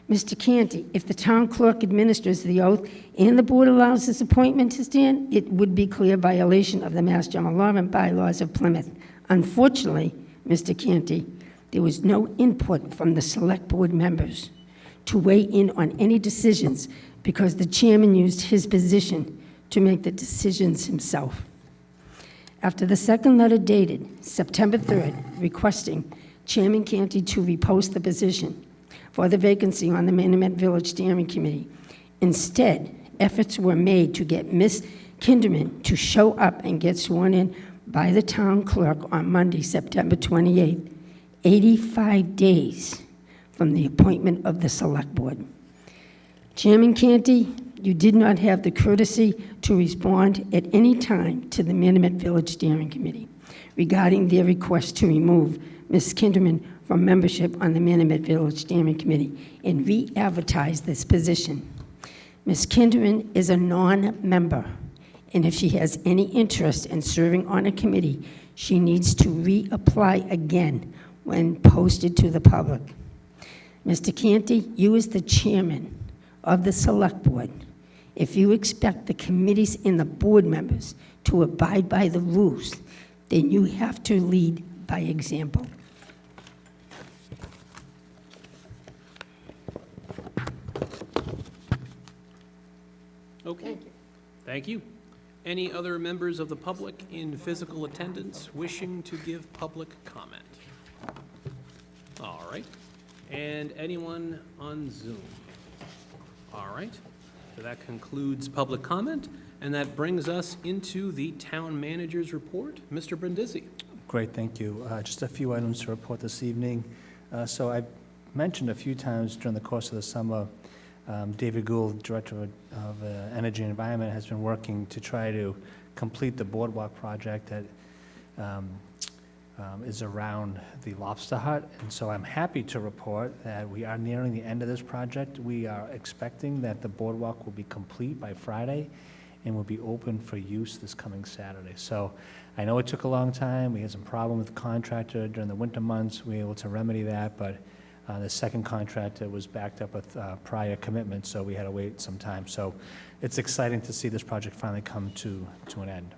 Speaker 14: Mr. Canty, if the town clerk administers the oath and the board allows this appointment to stand, it would be clear violation of the Mass General Law and bylaws of Plymouth. Unfortunately, Mr. Canty, there was no input from the Select Board members to weigh in on any decisions because the chairman used his position to make the decisions himself. After the second letter dated September 3rd, requesting Chairman Canty to repost the position for the vacancy on the Minimet Village Steering Committee, instead, efforts were made to get Ms. Kinderman to show up and get sworn in by the town clerk on Monday, September 28th, 85 days from the appointment of the Select Board. Chairman Canty, you did not have the courtesy to respond at any time to the Minimet Village Steering Committee regarding their request to remove Ms. Kinderman from membership on the Minimet Village Steering Committee and re-advertise this position. Ms. Kinderman is a non-member, and if she has any interest in serving on a committee, she needs to reapply again when posted to the public. Mr. Canty, you as the chairman of the Select Board, if you expect the committees and the board members to abide by the rules, then you have to lead by example.
Speaker 1: Okay. Thank you. Any other members of the public in physical attendance wishing to give public comment? All right. And anyone on Zoom? All right. So that concludes public comment, and that brings us into the town manager's report. Mr. Brindisi.
Speaker 9: Great, thank you. Just a few items to report this evening. So I mentioned a few times during the course of the summer, David Gould, Director of Energy and Environment, has been working to try to complete the boardwalk project that is around the Lobster Hut. And so I'm happy to report that we are nearing the end of this project. We are expecting that the boardwalk will be complete by Friday and will be open for use this coming Saturday. So I know it took a long time. We had some problem with the contractor during the winter months. We were able to remedy that, but the second contractor was backed up with prior commitments, so we had to wait some time. So it's exciting to see this project finally come to an end.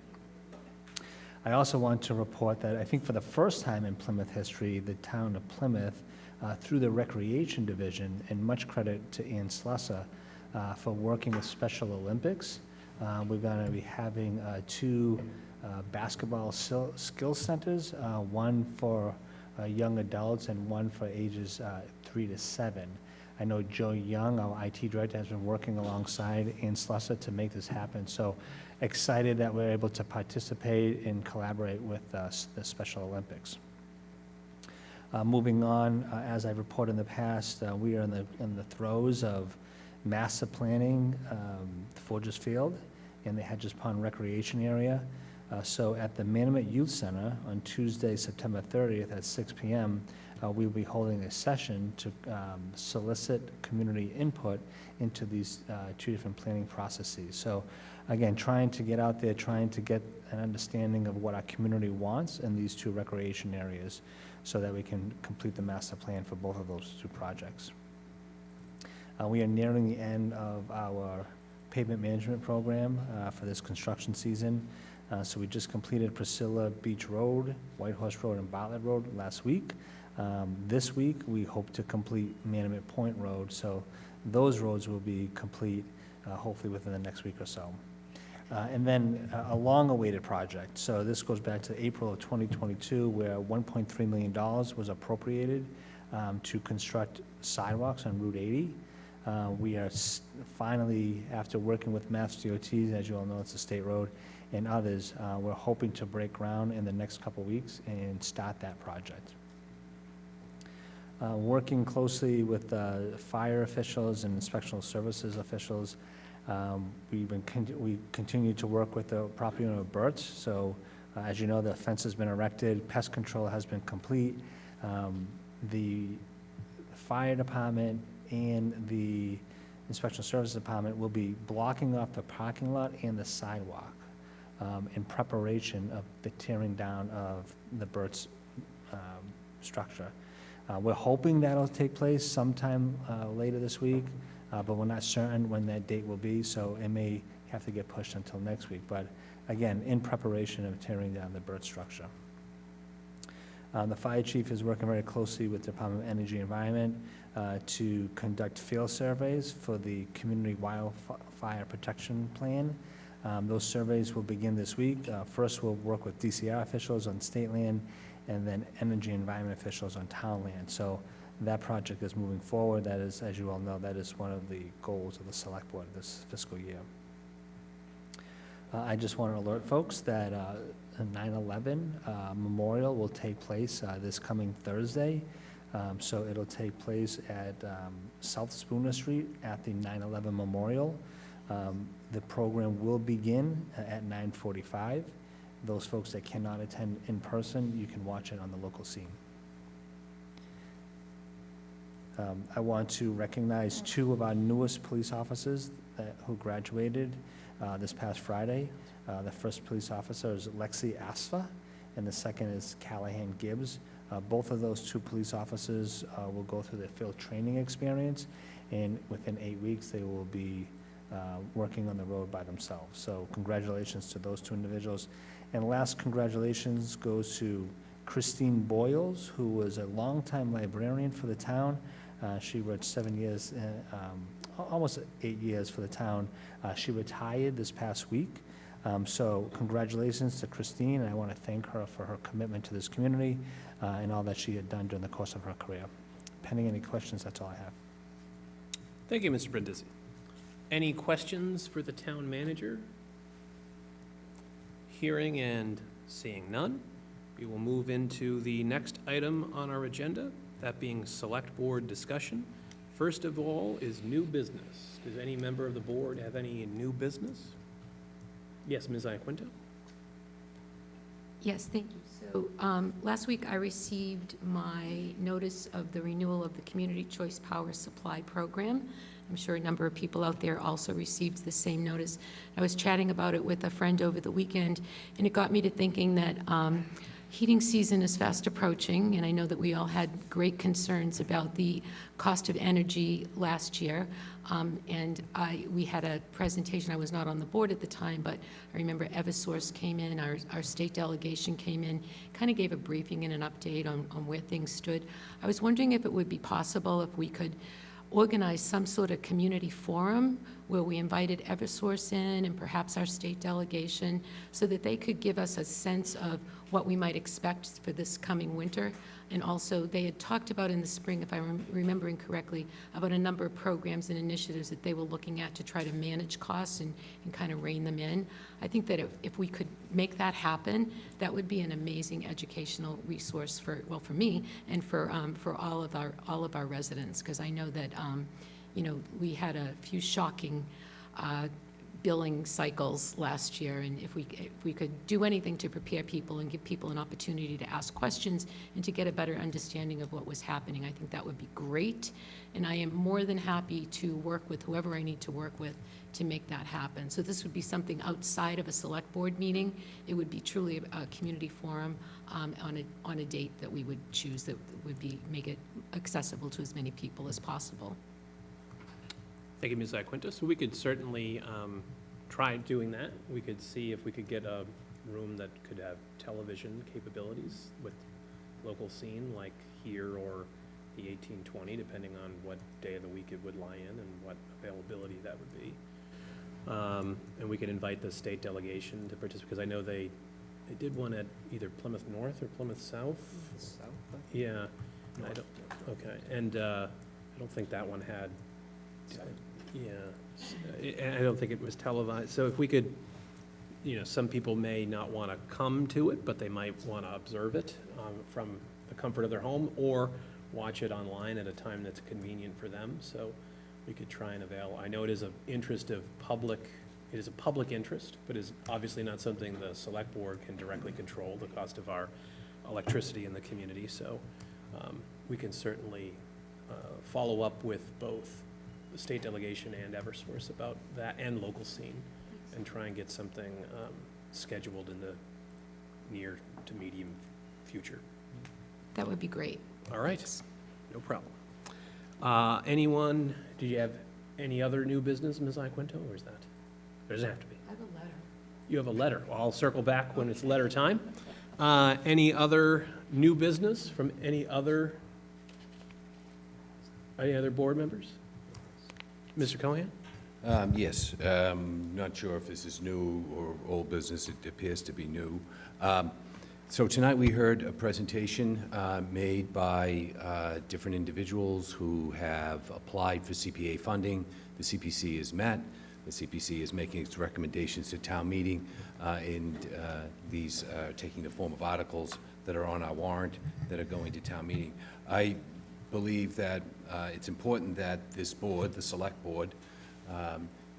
Speaker 9: I also want to report that I think for the first time in Plymouth history, the town of Plymouth, through the Recreation Division, and much credit to Ann Slusser for working with Special Olympics, we're going to be having 2 basketball skill centers, one for young adults and one for ages 3 to 7. I know Joe Young, our IT director, has been working alongside Ann Slusser to make this happen. So excited that we're able to participate and collaborate with the Special Olympics. Moving on, as I've reported in the past, we are in the throes of master planning Forges Field and the Hedges Pond Recreation Area. So at the Minimet Youth Center on Tuesday, September 30th at 6 p.m., we'll be holding a session to solicit community input into these two different planning processes. So again, trying to get out there, trying to get an understanding of what our community wants in these two recreation areas so that we can complete the master plan for both of those two projects. We are nearing the end of our pavement management program for this construction season. So we just completed Priscilla Beach Road, Whitehorse Road, and Bartlett Road last week. This week, we hope to complete Manamit Point Road, so those roads will be complete hopefully within the next week or so. And then a long-awaited project. So this goes back to April of 2022, where $1.3 million was appropriated to construct sidewalks on Route 80. We are finally, after working with Mass DOT, as you all know, it's a state road, and others, we're hoping to break ground in the next couple weeks and start that project. Working closely with fire officials and inspectional services officials, we continue to work with the property owner of Burt's. So as you know, the fence has been erected, pest control has been complete. The fire department and the inspection services department will be blocking off the parking lot and the sidewalk in preparation of the tearing down of the Burt's structure. We're hoping that'll take place sometime later this week, but we're not certain when that date will be, so it may have to get pushed until next week. But again, in preparation of tearing down the Burt's structure. The fire chief is working very closely with the Department of Energy and Environment to conduct field surveys for the Community Wildfire Protection Plan. Those surveys will begin this week. First, we'll work with DCR officials on state land, and then energy and environment officials on town land. So that project is moving forward. That is, as you all know, that is one of the goals of the Select Board this fiscal year. I just want to alert folks that a 9/11 memorial will take place this coming Thursday. So it'll take place at South Spooner Street at the 9/11 Memorial. The program will begin at 9:45. Those folks that cannot attend in person, you can watch it on the local scene. I want to recognize two of our newest police officers who graduated this past Friday. The first police officer is Lexi Asfa, and the second is Callahan Gibbs. Both of those two police officers will go through their field training experience, and within 8 weeks, they will be working on the road by themselves. So congratulations to those two individuals. And last congratulations goes to Christine Boyles, who was a longtime librarian for the town. She worked 7 years, almost 8 years for the town. She retired this past week. So congratulations to Christine, and I want to thank her for her commitment to this community and all that she had done during the course of her career. Pending any questions, that's all I have.
Speaker 1: Thank you, Mr. Brindisi. Any questions for the town manager? Hearing and seeing none, we will move into the next item on our agenda, that being Select Board discussion. First of all is new business. Does any member of the board have any new business? Yes, Ms. Iaquinta?
Speaker 3: Yes, thank you. So last week, I received my notice of the renewal of the Community Choice Power Supply Program. I'm sure a number of people out there also received the same notice. I was chatting about it with a friend over the weekend, and it got me to thinking that heating season is fast approaching, and I know that we all had great concerns about the cost of energy last year. We had a presentation. I was not on the board at the time, but I remember Eversource came in, our state delegation came in, kind of gave a briefing and an update on where things stood. I was wondering if it would be possible if we could organize some sort of community forum where we invited Eversource in and perhaps our state delegation so that they could give us a sense of what we might expect for this coming winter. And also, they had talked about in the spring, if I'm remembering correctly, about a number of programs and initiatives that they were looking at to try to manage costs and kind of rein them in. I think that if we could make that happen, that would be an amazing educational resource for me and for all of our residents, because I know that we had a few shocking billing cycles last year, and if we could do anything to prepare people and give people an opportunity to ask questions and to get a better understanding of what was happening, I think that would be great. And I am more than happy to work with whoever I need to work with to make that happen. So this would be something outside of a select board meeting. It would be truly a community forum on a date that we would choose that would make it accessible to as many people as possible.
Speaker 1: Thank you, Ms. Iaquinta. So we could certainly try doing that. We could see if we could get a room that could have television capabilities with local scene, like here or the 1820, depending on what day of the week it would lie in and what availability that would be. And we could invite the state delegation to participate, because I know they did one at either Plymouth North or Plymouth South.
Speaker 9: South,
Speaker 1: Yeah, and okay, and I don't think that one had, yeah, I don't think it was televised. So if we could, some people may not want to come to it, but they might want to observe it from the comfort of their home, or watch it online at a time that's convenient for them. So we could try and avail. I know it is it is a public interest, but is obviously not something the select board can directly control, the cost of our electricity in the community. So we can certainly follow up with both the state delegation and Eversource about that, and local scene, and try and get something scheduled in the near to medium future.
Speaker 3: That would be great.
Speaker 1: All right, no problem. Anyone, do you have any other new business, Ms. Iaquinta, or is that? There doesn't have to be.
Speaker 3: I have a letter.
Speaker 1: You have a letter. Well, I'll circle back when it's letter time. Any other new business from any other board members? Mr. Cohan?
Speaker 8: Yes, not sure if this is new or old business. It appears to be new. So tonight we heard a presentation made by different individuals who have applied for CPA funding. The CPC is met. The CPC is making its recommendations to town meeting, and these are taking the form of articles that are on our warrant that are going to town meeting. I believe that it's important that this board, the select board,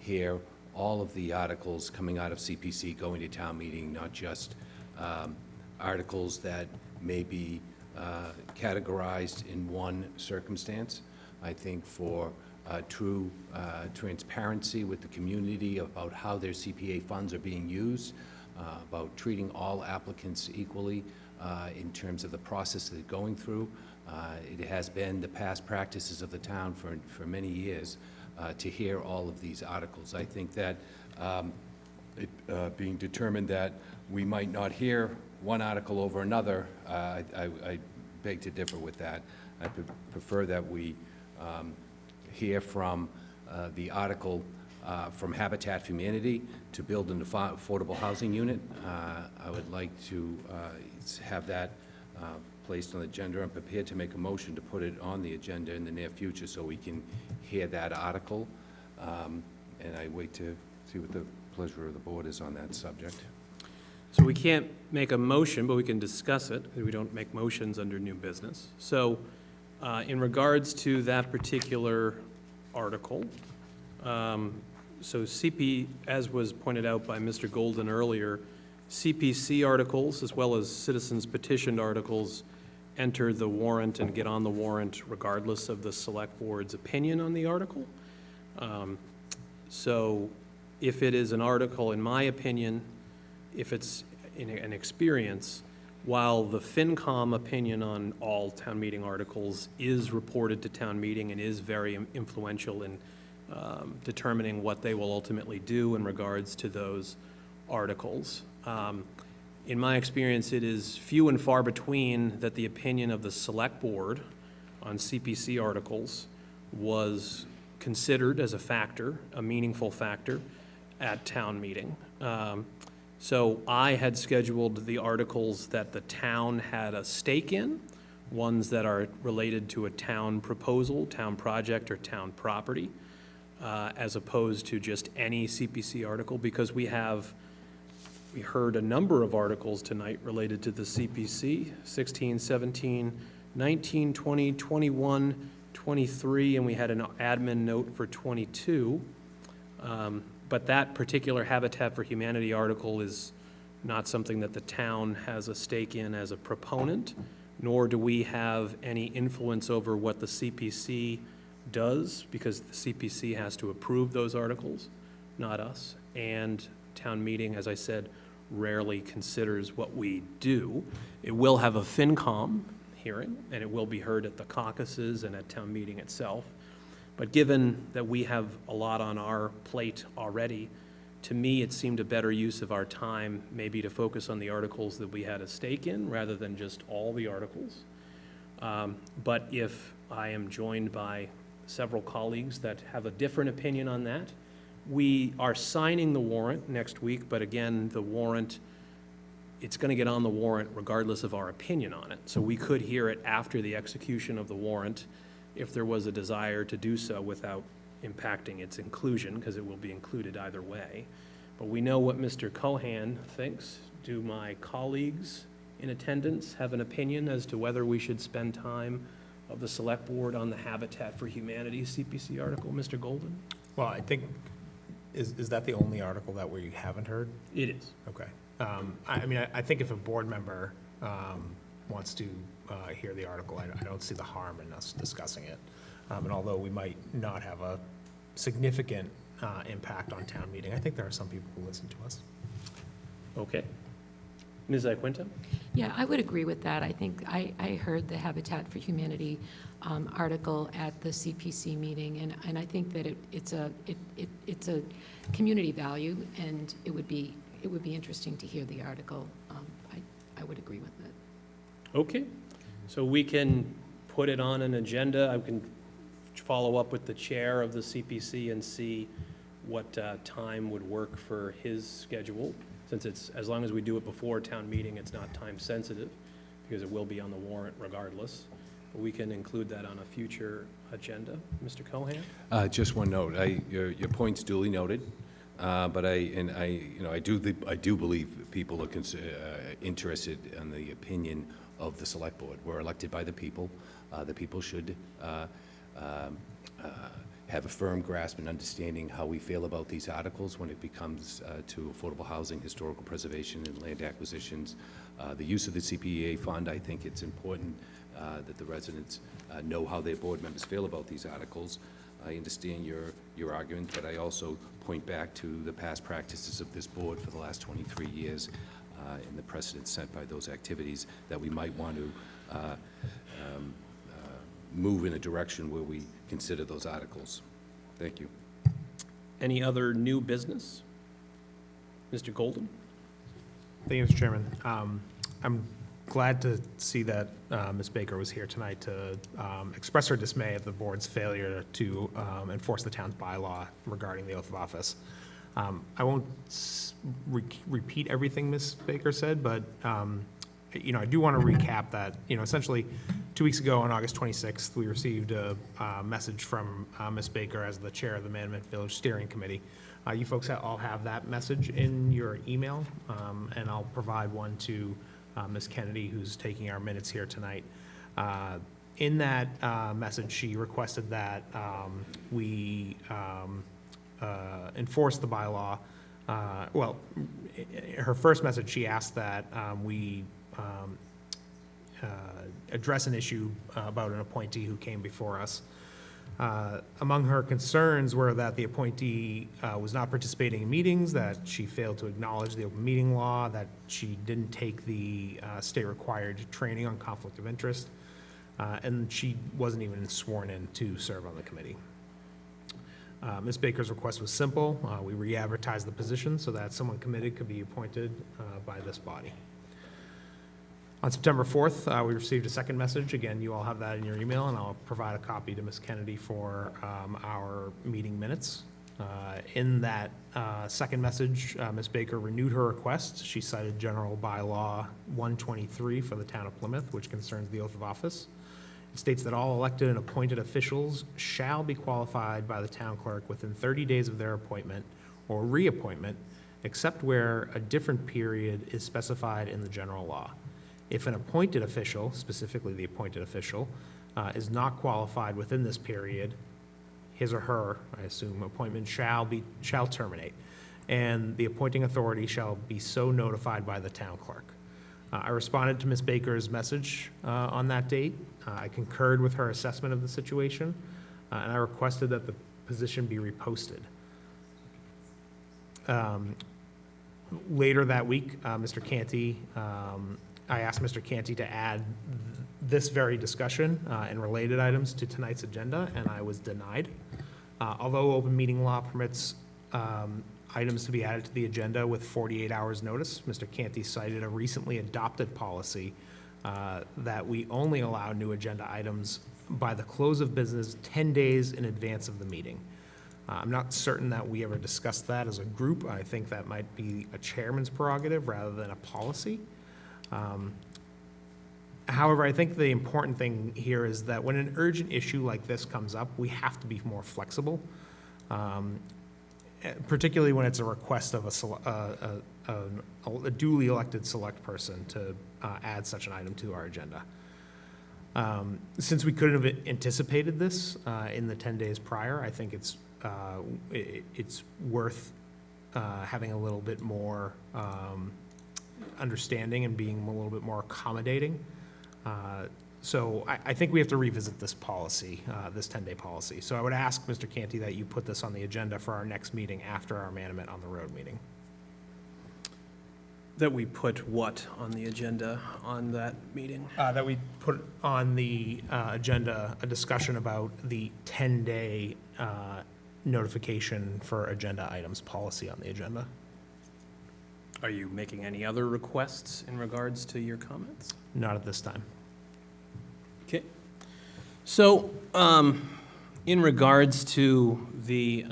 Speaker 8: hear all of the articles coming out of CPC going to town meeting, not just articles that may be categorized in one circumstance. I think for true transparency with the community about how their CPA funds are being used, about treating all applicants equally in terms of the process they're going through. It has been the past practices of the town for many years to hear all of these articles. I think that it being determined that we might not hear one article over another, I beg to differ with that. I prefer that we hear from the article from Habitat for Humanity to build an affordable housing unit. I would like to have that placed on the agenda. I'm prepared to make a motion to put it on the agenda in the near future so we can hear that article. And I wait to see what the pleasure of the board is on that subject.
Speaker 1: So we can't make a motion, but we can discuss it. We don't make motions under new business. So in regards to that particular article, so as was pointed out by Mr. Golden earlier, CPC articles as well as citizens petitioned articles enter the warrant and get on the warrant regardless of the select board's opinion on the article. So if it is an article, in my opinion, if it's an experience, while the FinCom opinion on all town meeting articles is reported to town meeting and is very influential in determining what they will ultimately do in regards to those articles. In my experience, it is few and far between that the opinion of the select board on CPC articles was considered as a factor, a meaningful factor, at town meeting. So I had scheduled the articles that the town had a stake in, ones that are related to a town proposal, town project, or town property, as opposed to just any CPC article, because we heard a number of articles tonight related to the CPC, 16, 17, 19, 20, 21, 23, and we had an admin note for 22. But that particular Habitat for Humanity article is not something that the town has a stake in as a proponent, nor do we have any influence over what the CPC does, because the CPC has to approve those articles, not us. And town meeting, as I said, rarely considers what we do. It will have a FinCom hearing, and it will be heard at the caucuses and at town meeting itself. But given that we have a lot on our plate already, to me, it seemed a better use of our time maybe to focus on the articles that we had a stake in, rather than just all the articles. But if I am joined by several colleagues that have a different opinion on that, we are signing the warrant next week, but again, the warrant, it's going to get on the warrant regardless of our opinion on it. So we could hear it after the execution of the warrant if there was a desire to do so without impacting its inclusion, because it will be included either way. But we know what Mr. Cohan thinks. Do my colleagues in attendance have an opinion as to whether we should spend time of the select board on the Habitat for Humanity CPC article? Mr. Golden?
Speaker 4: Well, I think, is that the only article that we haven't heard?
Speaker 1: It is.
Speaker 4: Okay. I mean, I think if a board member wants to hear the article, I don't see the harm in us discussing it. And although we might not have a significant impact on town meeting, I think there are some people who listen to us.
Speaker 1: Okay. Ms. Iaquinta?
Speaker 3: Yeah, I would agree with that. I think I heard the Habitat for Humanity article at the CPC meeting, and I think that it's a community value, and it would be interesting to hear the article. I would agree with it.
Speaker 1: Okay. So we can put it on an agenda. I can follow up with the chair of the CPC and see what time would work for his schedule. Since it's, as long as we do it before town meeting, it's not time sensitive, because it will be on the warrant regardless. But we can include that on a future agenda. Mr. Cohan?
Speaker 8: Just one note. Your point's duly noted, but I do believe people are interested in the opinion of the select board. We're elected by the people. The people should have a firm grasp and understanding how we feel about these articles when it becomes to affordable housing, historical preservation, and land acquisitions. The use of the CPEA fund, I think it's important that the residents know how their board members feel about these articles. I understand your argument, but I also point back to the past practices of this board for the last 23 years and the precedent set by those activities, that we might want to move in a direction where we consider those articles. Thank you.
Speaker 1: Any other new business? Mr. Golden?
Speaker 4: Thank you, Mr. Chairman. I'm glad to see that Ms. Baker was here tonight to express her dismay at the board's failure to enforce the town's bylaw regarding the oath of office. I won't repeat everything Ms. Baker said, but I do want to recap that, essentially 2 weeks ago on August 26th, we received a message from Ms. Baker as the chair of the Management Village Steering Committee. You folks all have that message in your email, and I'll provide one to Ms. Kennedy, who's taking our minutes here tonight. In that message, she requested that we enforce the bylaw. Well, her first message, she asked that we address an issue about an appointee who came before us. Among her concerns were that the appointee was not participating in meetings, that she failed to acknowledge the open meeting law, that she didn't take the state-required training on conflict of interest, and she wasn't even sworn in to serve on the committee. Ms. Baker's request was simple. We re-advertised the position so that someone committed could be appointed by this body. On September 4th, we received a second message. Again, you all have that in your email, and I'll provide a copy to Ms. Kennedy for our meeting minutes. In that second message, Ms. Baker renewed her request. She cited General Bylaw 123 for the town of Plymouth, which concerns the oath of office. It states that all elected and appointed officials shall be qualified by the town clerk within 30 days of their appointment or reappointment, except where a different period is specified in the general law. If an appointed official, specifically the appointed official, is not qualified within this period, his or her, I assume, appointment shall terminate, and the appointing authority shall be so notified by the town clerk. I responded to Ms. Baker's message on that date. I concurred with her assessment of the situation, and I requested that the position be reposted. Later that week, Mr. Canty, I asked Mr. Canty to add this very discussion and related items to tonight's agenda, and I was denied. Although open meeting law permits items to be added to the agenda with 48 hours' notice, Mr. Canty cited a recently adopted policy that we only allow new agenda items by the close of business 10 days in advance of the meeting. I'm not certain that we ever discussed that as a group. I think that might be a chairman's prerogative rather than a policy. However, I think the important thing here is that when an urgent issue like this comes up, we have to be more flexible, particularly when it's a request of a duly elected select person to add such an item to our agenda. Since we couldn't have anticipated this in the 10 days prior, I think it's worth having a little bit more understanding and being a little bit more accommodating. So I think we have to revisit this policy, this 10-day policy. So I would ask Mr. Canty that you put this on the agenda for our next meeting after our Manamet on the Road meeting.
Speaker 1: That we put what on the agenda on that meeting?
Speaker 4: That we put on the agenda a discussion about the 10-day notification for agenda items policy on the agenda.
Speaker 1: Are you making any other requests in regards to your comments?
Speaker 4: Not at this time.
Speaker 1: Okay. So, in regards to the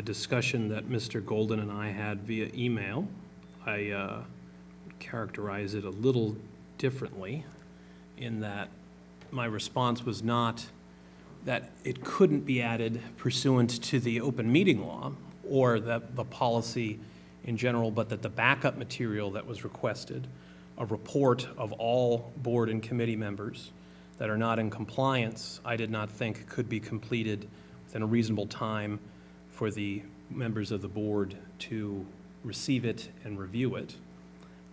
Speaker 1: discussion that Mr. Golden and I had via email, I characterize it a little differently in that my response was not that it couldn't be added pursuant to the open meeting law or that the policy in general, but that the backup material that was requested, a report of all board and committee members that are not in compliance, I did not think could be completed within a reasonable time for the members of the board to receive it and review it.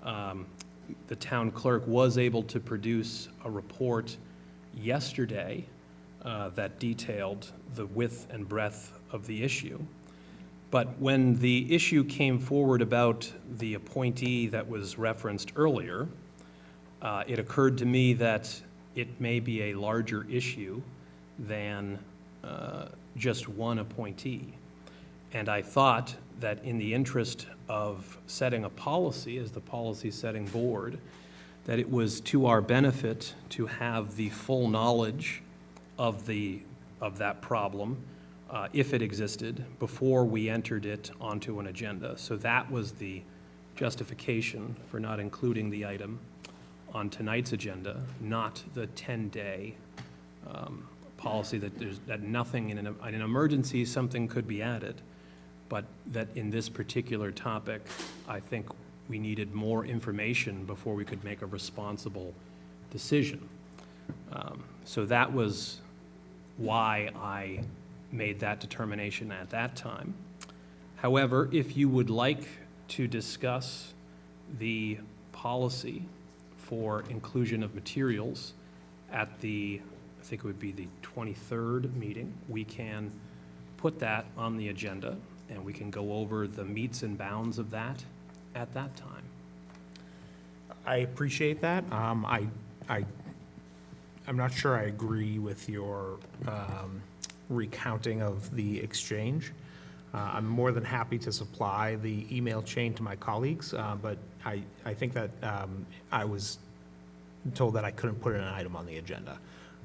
Speaker 1: The town clerk was able to produce a report yesterday that detailed the width and breadth of the issue. But when the issue came forward about the appointee that was referenced earlier, it occurred to me that it may be a larger issue than just one appointee. And I thought that in the interest of setting a policy as the policy-setting board, that it was to our benefit to have the full knowledge of that problem, if it existed, before we entered it onto an agenda. So that was the justification for not including the item on tonight's agenda, not the 10-day policy that nothing in an emergency, something could be added, but that in this particular topic, I think we needed more information before we could make a responsible decision. So that was why I made that determination at that time. However, if you would like to discuss the policy for inclusion of materials at I think it would be the 23rd meeting, we can put that on the agenda and we can go over the metes and bounds of that at that time.
Speaker 4: I appreciate that. I'm not sure I agree with your recounting of the exchange. I'm more than happy to supply the email chain to my colleagues, but I think that I was told that I couldn't put an item on the agenda.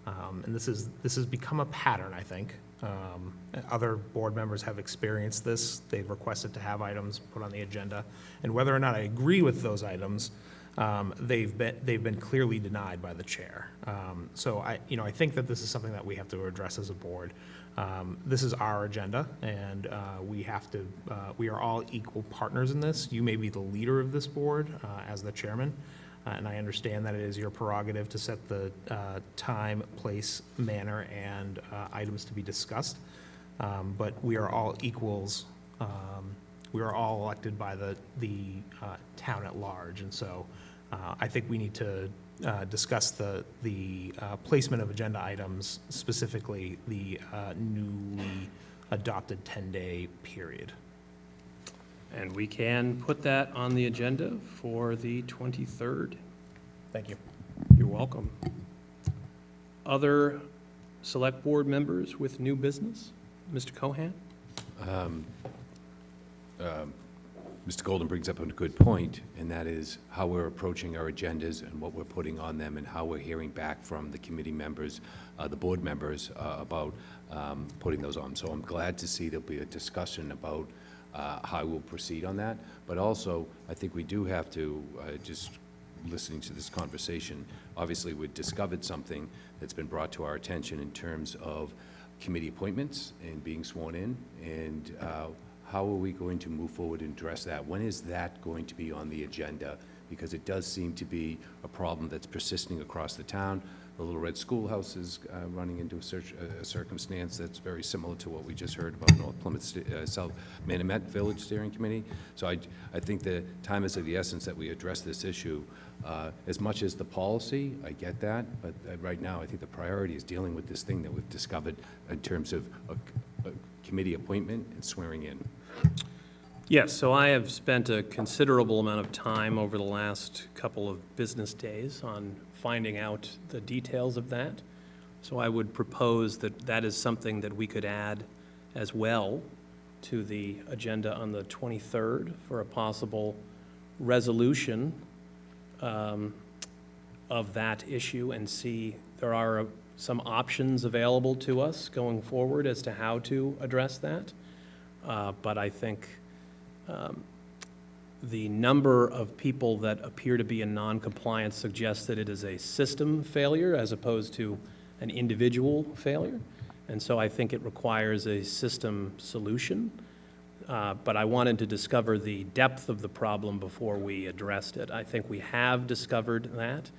Speaker 4: And this has become a pattern, I think. Other board members have experienced this. They've requested to have items put on the agenda. And whether or not I agree with those items, they've been clearly denied by the chair. So I think that this is something that we have to address as a board. This is our agenda, and we are all equal partners in this. You may be the leader of this board as the chairman, and I understand that it is your prerogative to set the time, place, manner, and items to be discussed. But we are all equals. We are all elected by the town at large, and so I think we need to discuss the placement of agenda items, specifically the newly adopted 10-day period.
Speaker 1: And we can put that on the agenda for the 23rd.
Speaker 4: Thank you.
Speaker 1: You're welcome. Other select board members with new business? Mr. Cohan?
Speaker 8: Mr. Golden brings up a good point, and that is how we're approaching our agendas and what we're putting on them and how we're hearing back from the committee members, the board members, about putting those on. So I'm glad to see there'll be a discussion about how we'll proceed on that. But also, I think we do have to, just listening to this conversation, obviously we've discovered something that's been brought to our attention in terms of committee appointments and being sworn in, and how are we going to move forward and address that? When is that going to be on the agenda? Because it does seem to be a problem that's persisting across the town. The Little Red Schoolhouse is running into a circumstance that's very similar to what we just heard about North Plymouth South Manomet Village Steering Committee. So I think the time is of the essence that we address this issue. As much as the policy, I get that, but right now I think the priority is dealing with this thing that we've discovered in terms of a committee appointment and swearing in.
Speaker 1: Yes, so I have spent a considerable amount of time over the last couple of business days on finding out the details of that. So I would propose that that is something that we could add as well to the agenda on the 23rd for a possible resolution of that issue, and see there are some options available to us going forward as to how to address that. But I think the number of people that appear to be in non-compliance suggests that it is a system failure as opposed to an individual failure. And so I think it requires a system solution. But I wanted to discover the depth of the problem before we addressed it. I think we have discovered that,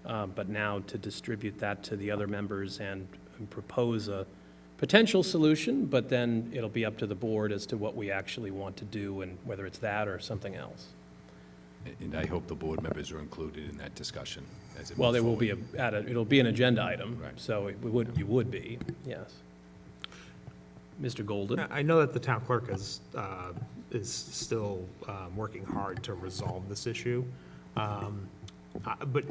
Speaker 1: but now to distribute that to the other members and propose a potential solution, but then it'll be up to the board as to what we actually want to do and whether it's that or something else.
Speaker 8: And I hope the board members are included in that discussion as it
Speaker 1: Well,
Speaker 8: moves
Speaker 1: there will
Speaker 8: forward.
Speaker 1: be it'll be an agenda item,
Speaker 8: Right.
Speaker 1: so you would be, yes. Mr. Golden?
Speaker 4: I know that the town clerk is still working hard to resolve this issue. But,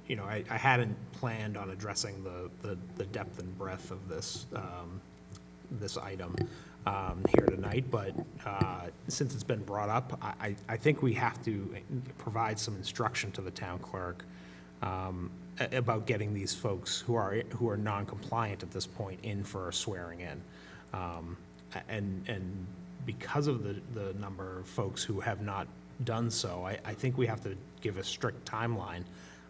Speaker 4: you know, I hadn't planned on addressing the depth and breadth of this, this item here tonight, but since it's been brought up, I think we have to provide some instruction to the town clerk about getting these folks who are non-compliant at this point in for a swearing in. And because of the number of folks who have not done so, I think we have to give a strict timeline.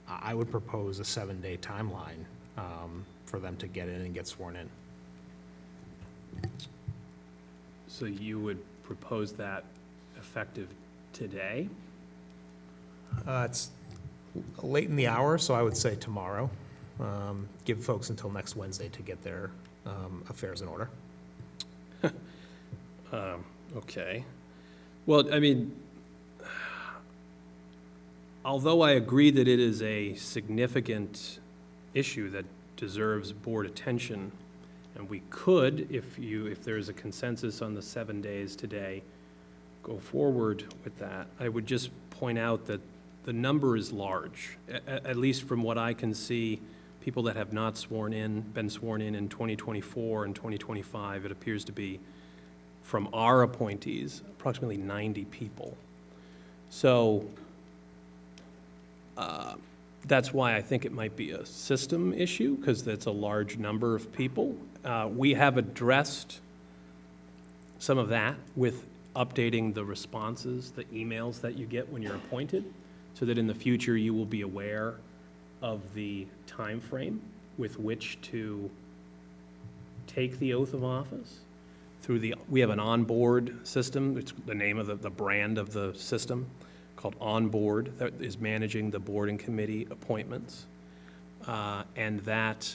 Speaker 4: I would propose a 7-day timeline for them to get in and get sworn in.
Speaker 1: So you would propose that effective today?
Speaker 4: It's late in the hour, so I would say tomorrow. Give folks until next Wednesday to get their affairs in order.
Speaker 1: Okay. Well, I mean, although I agree that it is a significant issue that deserves board attention, and we could, if there's a consensus on the 7 days today, go forward with that. I would just point out that the number is large, at least from what I can see, people that have not been sworn in 2024 and 2025, it appears to be, from our appointees, approximately 90 people. So that's why I think it might be a system issue, because that's a large number of people. We have addressed some of that with updating the responses, the emails that you get when you're appointed, so that in the future you will be aware of the time frame with which to take the oath of office. We have an onboard system, it's the name of the brand of the system, called On Board that is managing the board and committee appointments. And that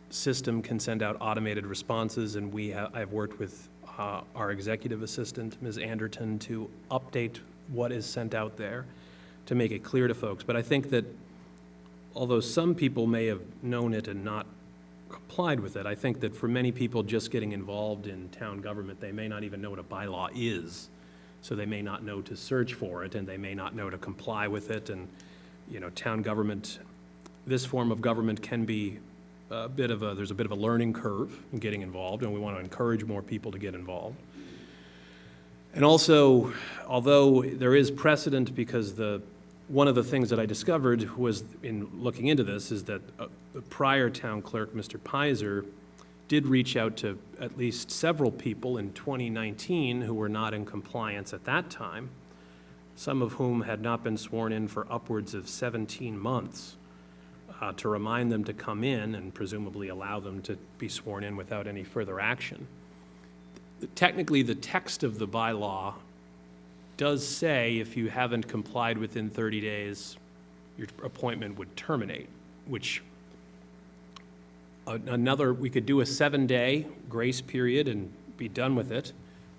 Speaker 1: system can send out automated responses, and I've worked with our executive assistant, Ms. Anderton, to update what is sent out there to make it clear to folks. But I think that although some people may have known it and not complied with it, I think that for many people just getting involved in town government, they may not even know what a bylaw is. So they may not know to search for it, and they may not know to comply with it. And, you know, town government, this form of government can be there's a bit of a learning curve in getting involved, and we want to encourage more people to get involved. And also, although there is precedent, because one of the things that I discovered was in looking into this is that the prior town clerk, Mr. Pizer, did reach out to at least several people in 2019 who were not in compliance at that time, some of whom had not been sworn in for upwards of 17 months, to remind them to come in and presumably allow them to be sworn in without any further action. Technically, the text of the bylaw does say if you haven't complied within 30 days, your appointment would terminate, which we could do a 7-day grace period and be done with it.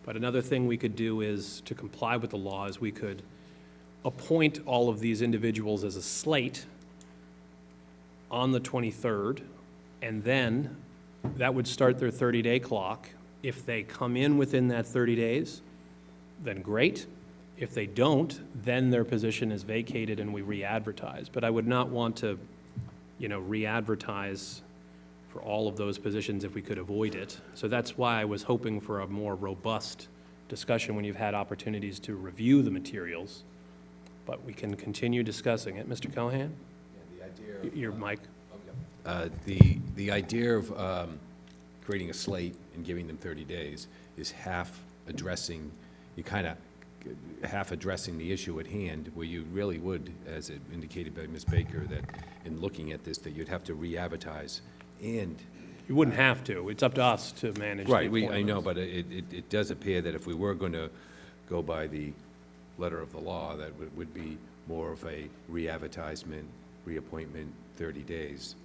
Speaker 1: But another thing we could do is, to comply with the law, is we could appoint all of these individuals as a slate on the 23rd, and then that would start their 30-day clock. If they come in within that 30 days, then great. If they don't, then their position is vacated and we re-advertise. But I would not want to, re-advertise for all of those positions if we could avoid it. So that's why I was hoping for a more robust discussion when you've had opportunities to review the materials. But we can continue discussing it. Mr. Callahan?
Speaker 8: Yeah, the idea of,
Speaker 1: your mic.
Speaker 8: the idea of creating a slate and giving them 30 days is half addressing the issue at hand, where you really would, as indicated by Ms. Baker, that in looking at this, that you'd have to re-advertise. And
Speaker 1: you wouldn't have to. It's up to us to manage.
Speaker 8: Right, I know, but it does appear that if we were going to go by the letter of the law, that would be more of a re-advertisement, reappointment, 30 days.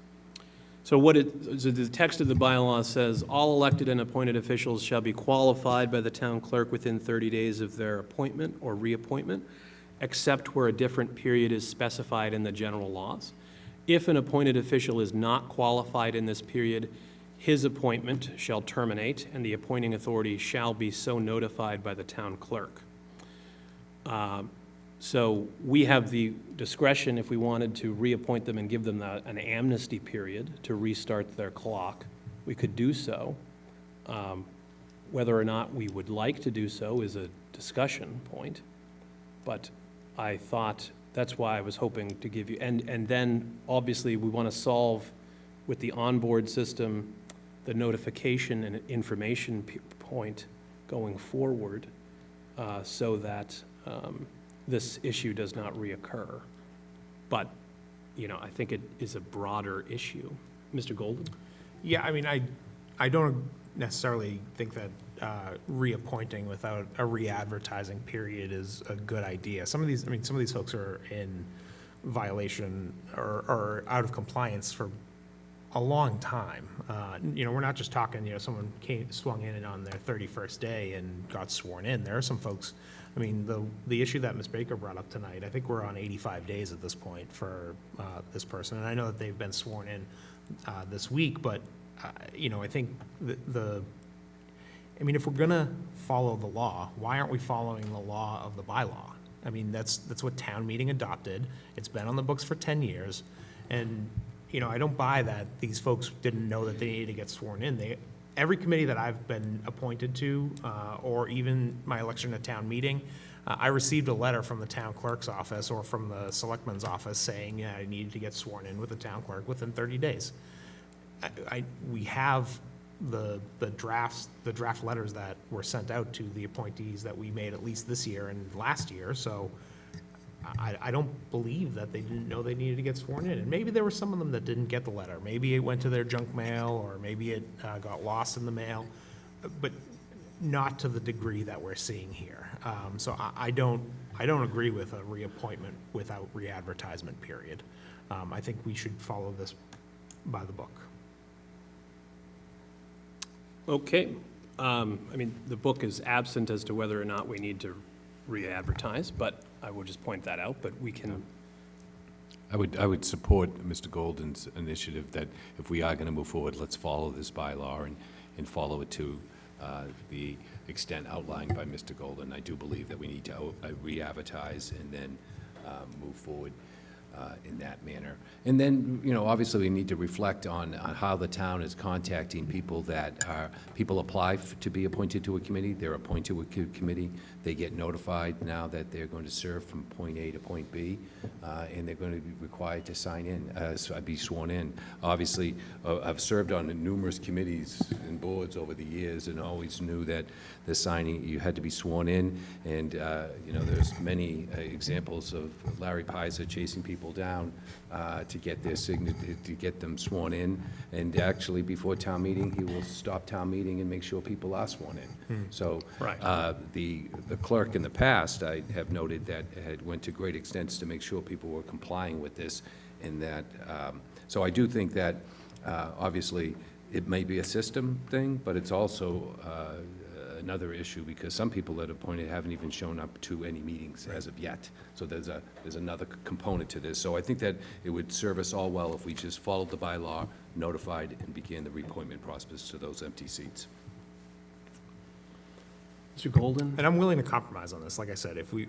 Speaker 1: So so the text of the bylaw says, all elected and appointed officials shall be qualified by the town clerk within 30 days of their appointment or reappointment, except where a different period is specified in the general laws. If an appointed official is not qualified in this period, his appointment shall terminate, and the appointing authority shall be so notified by the town clerk. So we have the discretion, if we wanted to reappoint them and give them an amnesty period to restart their clock, we could do so. Whether or not we would like to do so is a discussion point, but I thought that's why I was hoping to give you, and then obviously we want to solve with the onboard system the notification and information point going forward, so that this issue does not reoccur. But, I think it is a broader issue. Mr. Golden?
Speaker 4: Yeah, I mean, I don't necessarily think that reappointing without a re-advertising period is a good idea. Some of these folks are in violation or out of compliance for a long time. We're not just talking, someone swung in on their 31st day and got sworn in. There are some folks, the issue that Ms. Baker brought up tonight, I think we're on 85 days at this point for this person. And I know that they've been sworn in this week, but, I think if we're gonna follow the law, why aren't we following the law of the bylaw? That's what town meeting adopted. It's been on the books for 10 years. And, I don't buy that these folks didn't know that they needed to get sworn in. Every committee that I've been appointed to, or even my election at town meeting, I received a letter from the town clerk's office or from the selectman's office saying, I needed to get sworn in with the town clerk within 30 days. We have the draft letters that were sent out to the appointees that we made at least this year and last year, so I don't believe that they didn't know they needed to get sworn in. And maybe there were some of them that didn't get the letter. Maybe it went to their junk mail, or maybe it got lost in the mail, but not to the degree that we're seeing here. So I don't I don't agree with a reappointment without re-advertisement, period. I think we should follow this by the book.
Speaker 1: Okay. I mean, the book is absent as to whether or not we need to re-advertise, but I will just point that out, but we can,
Speaker 8: I would support Mr. Golden's initiative that if we are going to move forward, let's follow this bylaw and follow it to the extent outlined by Mr. Golden. I do believe that we need to re-advertise and then move forward in that manner. And then, you know, obviously, we need to reflect on how the town is contacting people that are, people apply to be appointed to a committee, they're appointed to a committee, they get notified now that they're going to serve from point A to point B, and they're going to be required to sign in, be sworn in. Obviously, I've served on numerous committees and boards over the years and always knew that the signing, you had to be sworn in, and, you know, there's many examples of Larry Pizer chasing people down to get their signature, to get them sworn in, and actually, before town meeting, he will stop town meeting and make sure people are sworn in. So,
Speaker 4: Right.
Speaker 8: the clerk in the past, I have noted that had went to great extents to make sure people were complying with this, and that, so I do think that, obviously, it may be a system thing, but it's also another issue, because some people that are appointed haven't even shown up to any meetings as of yet. So there's another component to this. So I think that it would serve us all well if we just followed the bylaw, notified, and began the reappointment process to those empty seats.
Speaker 1: Mr. Golden?
Speaker 4: And I'm willing to compromise on this. Like I said, if we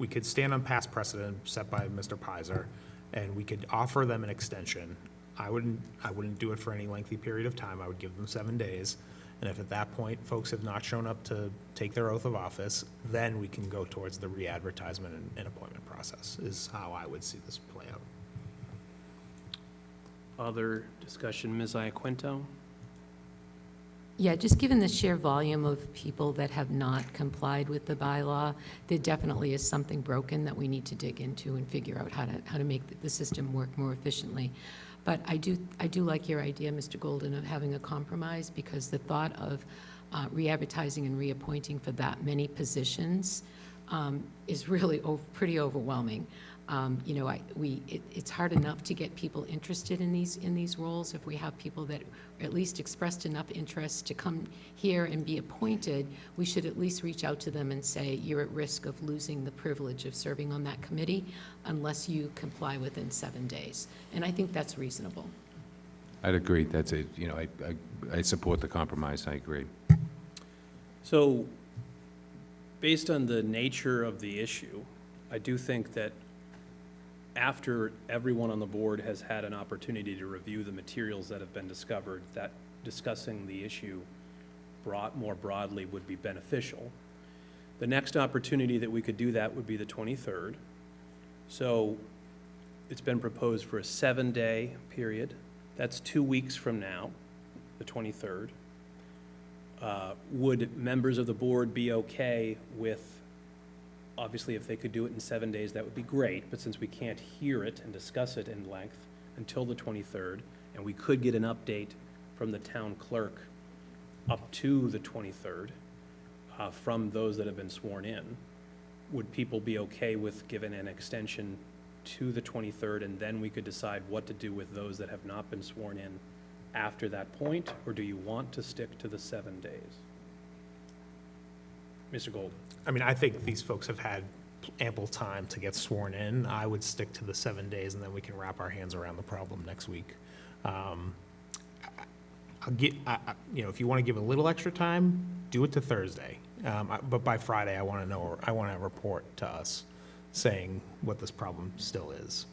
Speaker 4: could stand on past precedent set by Mr. Pizer, and we could offer them an extension. I wouldn't do it for any lengthy period of time. I would give them 7 days. And if at that point, folks have not shown up to take their oath of office, then we can go towards the re-advertisement and appointment process, is how I would see this play out.
Speaker 1: Other discussion, Ms. Iaquinto?
Speaker 3: Yeah, just given the sheer volume of people that have not complied with the bylaw, there definitely is something broken that we need to dig into and figure out how to make the system work more efficiently. But I do like your idea, Mr. Golden, of having a compromise, because the thought of re-advertising and reappointing for that many positions is really pretty overwhelming. You know, it's hard enough to get people interested in these roles. If we have people that at least expressed enough interest to come here and be appointed, we should at least reach out to them and say, you're at risk of losing the privilege of serving on that committee unless you comply within 7 days. And I think that's reasonable.
Speaker 8: I'd agree. That's it. You know, I support the compromise. I agree.
Speaker 1: So, based on the nature of the issue, I do think that after everyone on the board has had an opportunity to review the materials that have been discovered, that discussing the issue more broadly would be beneficial. The next opportunity that we could do that would be the 23rd. So it's been proposed for a 7-day period. That's 2 weeks from now, the 23rd. Would members of the board be okay with, obviously, if they could do it in 7 days, that would be great, but since we can't hear it and discuss it in length until the 23rd, and we could get an update from the town clerk up to the 23rd from those that have been sworn in, would people be okay with giving an extension to the 23rd, and then we could decide what to do with those that have not been sworn in after that point, or do you want to stick to the 7 days? Mr. Golden?
Speaker 4: I mean, I think these folks have had ample time to get sworn in. I would stick to the 7 days, and then we can wrap our hands around the problem next week. You know, if you want to give a little extra time, do it to Thursday. But by Friday, I want to report to us saying what this problem still is.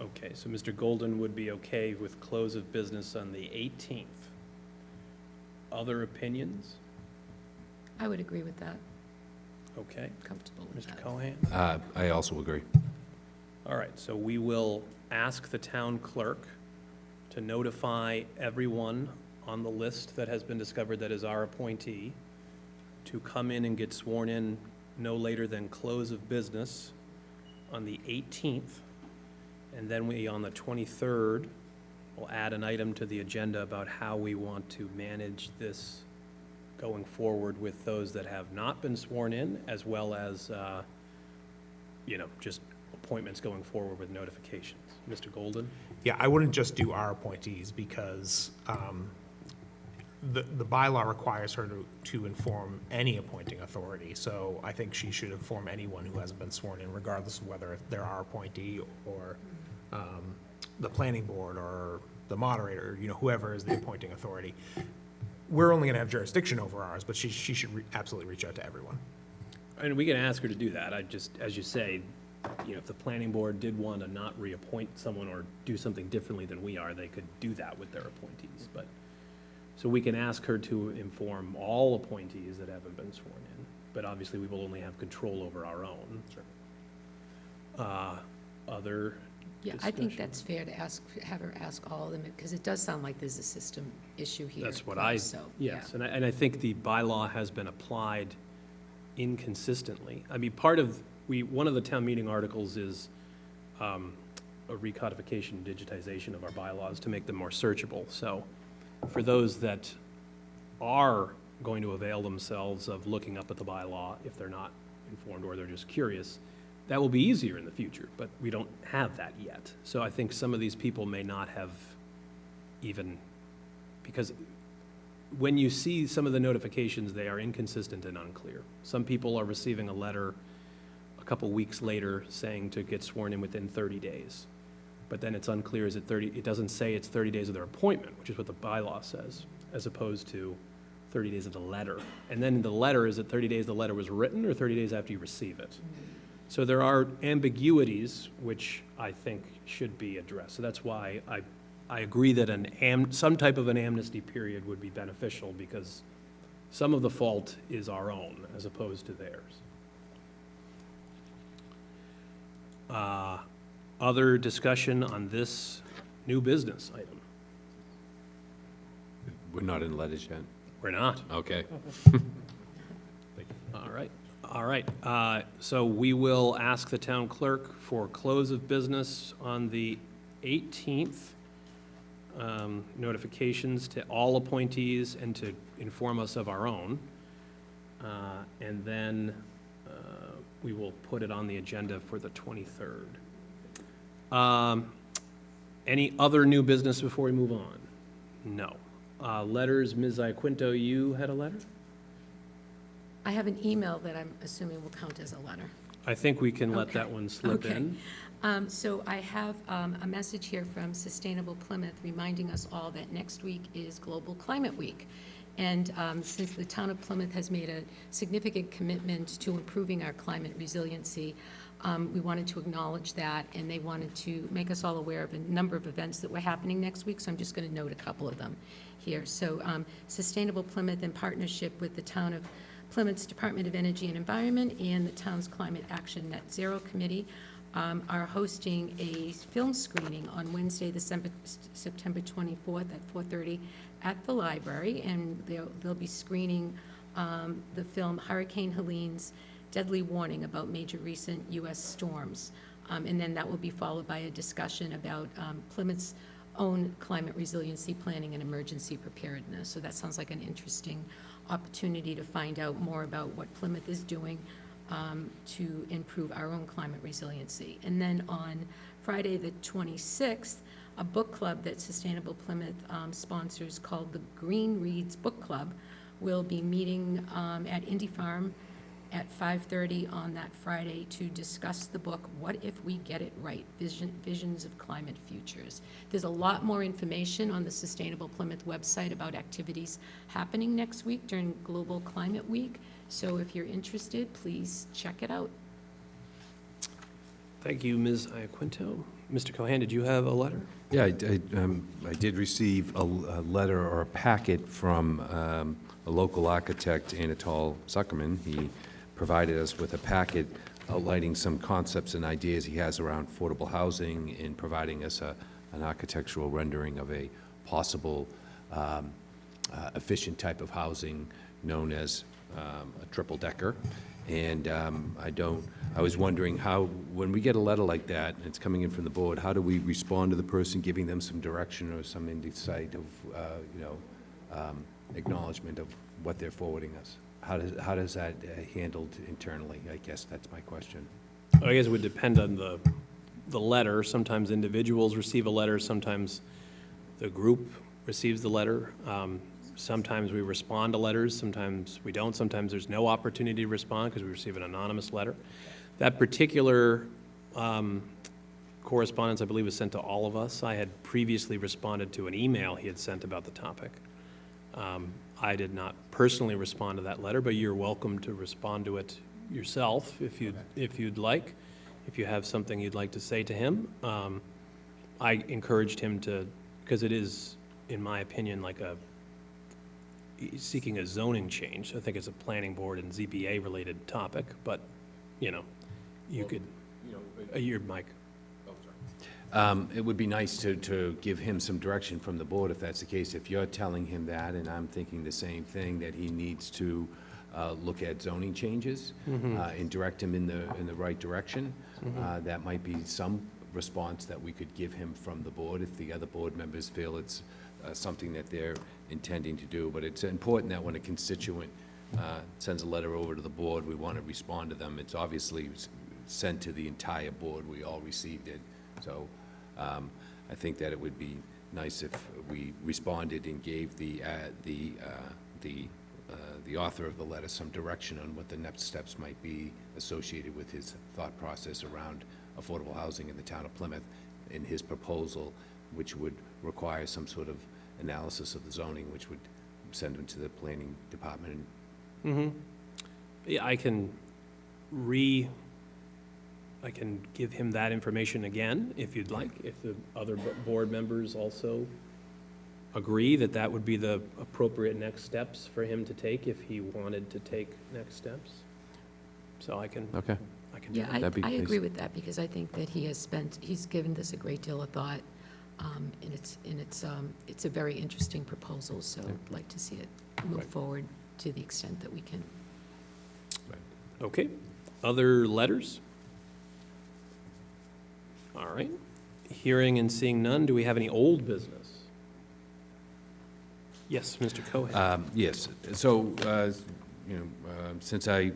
Speaker 1: Okay, so Mr. Golden would be okay with close of business on the 18th. Other opinions?
Speaker 3: I would agree with that.
Speaker 1: Okay.
Speaker 3: Comfortable with
Speaker 1: Mr.
Speaker 3: that.
Speaker 1: Cohan?
Speaker 8: I also agree.
Speaker 1: All right, so we will ask the town clerk to notify everyone on the list that has been discovered that is our appointee to come in and get sworn in no later than close of business on the 18th. And then we, on the 23rd, will add an item to the agenda about how we want to manage this going forward with those that have not been sworn in, as well as, just appointments going forward with notifications. Mr. Golden?
Speaker 4: Yeah, I wouldn't just do our appointees because the bylaw requires her to inform any appointing authority. So I think she should inform anyone who hasn't been sworn in, regardless of whether they're our appointee or the planning board or the moderator, whoever is the appointing authority. We're only going to have jurisdiction over ours, but she should absolutely reach out to everyone.
Speaker 1: And we can ask her to do that. I just, as you say, if the planning board did want to not reappoint someone or do something differently than we are, they could do that with their appointees. But, so we can ask her to inform all appointees that haven't been sworn in, but obviously we will only have control over our own. Other
Speaker 3: Yeah, I think
Speaker 1: discussion?
Speaker 3: that's fair to have her ask all of them, because it does sound like there's a system issue here.
Speaker 1: That's what I,
Speaker 3: so, yeah.
Speaker 1: yes, and I think the bylaw has been applied inconsistently. I mean, part of, one of the town meeting articles is a recodification and digitization of our bylaws to make them more searchable. So for those that are going to avail themselves of looking up at the bylaw, if they're not informed or they're just curious, that will be easier in the future, but we don't have that yet. So I think some of these people may not have even, because when you see some of the notifications, they are inconsistent and unclear. Some people are receiving a letter a couple weeks later saying to get sworn in within 30 days. But then it's unclear, is it 30, it doesn't say it's 30 days of their appointment, which is what the bylaw says, as opposed to 30 days of the letter. And then the letter, is it 30 days the letter was written or 30 days after you receive it? So there are ambiguities which I think should be addressed. So that's why I agree that some type of an amnesty period would be beneficial, because some of the fault is our own as opposed to theirs. Other discussion on this new business item?
Speaker 8: We're not in letters yet.
Speaker 1: We're not.
Speaker 8: Okay.
Speaker 1: All right. So we will ask the town clerk for close of business on the 18th. Notifications to all appointees and to inform us of our own. And then we will put it on the agenda for the 23rd. Any other new business before we move on? No. Letters, Ms. Iaquinto, you had a letter?
Speaker 3: I have an email that I'm assuming will count as a letter.
Speaker 1: I think we can let
Speaker 3: Okay.
Speaker 1: that one slip
Speaker 3: Okay.
Speaker 1: in.
Speaker 3: So I have a message here from Sustainable Plymouth reminding us all that next week is Global Climate Week. And since the town of Plymouth has made a significant commitment to improving our climate resiliency, we wanted to acknowledge that, and they wanted to make us all aware of a number of events that were happening next week, so I'm just going to note a couple of them here. So Sustainable Plymouth, in partnership with the town of Plymouth's Department of Energy and Environment and the town's Climate Action Net Zero Committee, are hosting a film screening on Wednesday, September 24th at 4:30 at the library, and they'll be screening the film Hurricane Helene's Deadly Warning about major recent U.S. storms. And then that will be followed by a discussion about Plymouth's own climate resiliency planning and emergency preparedness. So that sounds like an interesting opportunity to find out more about what Plymouth is doing to improve our own climate resiliency. And then on Friday, the 26th, a book club that Sustainable Plymouth sponsors called the Green Reads Book Club will be meeting at Indy Farm at 5:30 on that Friday to discuss the book, What If We Get It Right? Visions of Climate Futures. There's a lot more information on the Sustainable Plymouth website about activities happening next week during Global Climate Week. So if you're interested, please check it out.
Speaker 1: Thank you, Ms. Iaquinto. Mr. Cohan, did you have a letter?
Speaker 8: Yeah, I did receive a letter or a packet from a local architect, Anatol Zuckerman. He provided us with a packet outlining some concepts and ideas he has around affordable housing and providing us an architectural rendering of a possible efficient type of housing known as a triple-decker. And I was wondering how, when we get a letter like that, and it's coming in from the board, how do we respond to the person, giving them some direction or some insight of, acknowledgement of what they're forwarding us? How does that handled internally? I guess that's my question.
Speaker 1: I guess it would depend on the letter. Sometimes individuals receive a letter, sometimes the group receives the letter. Sometimes we respond to letters, sometimes we don't. Sometimes there's no opportunity to respond because we receive an anonymous letter. That particular correspondence, I believe, was sent to all of us. I had previously responded to an email he had sent about the topic. I did not personally respond to that letter, but you're welcome to respond to it yourself if you'd like. If you have something you'd like to say to him, I encouraged him to, because it is, in my opinion, like seeking a zoning change. I think it's a planning board and ZBA-related topic, but, you know, you could, your mic.
Speaker 8: It would be nice to give him some direction from the board if that's the case. If you're telling him that, and I'm thinking the same thing, that he needs to look at zoning changes and direct him in the right direction, that might be some response that we could give him from the board if the other board members feel it's something that they're intending to do. But it's important that when a constituent sends a letter over to the board, we want to respond to them. It's obviously sent to the entire board. We all received it. So I think that it would be nice if we responded and gave the author of the letter some direction on what the next steps might be associated with his thought process around affordable housing in the town of Plymouth in his proposal, which would require some sort of analysis of the zoning, which would send him to the planning department.
Speaker 1: Yeah, I can give him that information again, if you'd like, if the other board members also agree that that would be the appropriate next steps for him to take if he wanted to take next steps. So I can,
Speaker 8: Okay.
Speaker 1: I can do
Speaker 3: Yeah,
Speaker 1: that.
Speaker 3: I agree with that, because I think that he's given this a great deal of thought, and it's a very interesting proposal, so I'd like to see it move
Speaker 1: Right.
Speaker 3: forward to the extent that we can.
Speaker 1: Okay, other letters? All right, hearing and seeing none, do we have any old business? Yes, Mr. Cohen.
Speaker 8: Yes, so, since I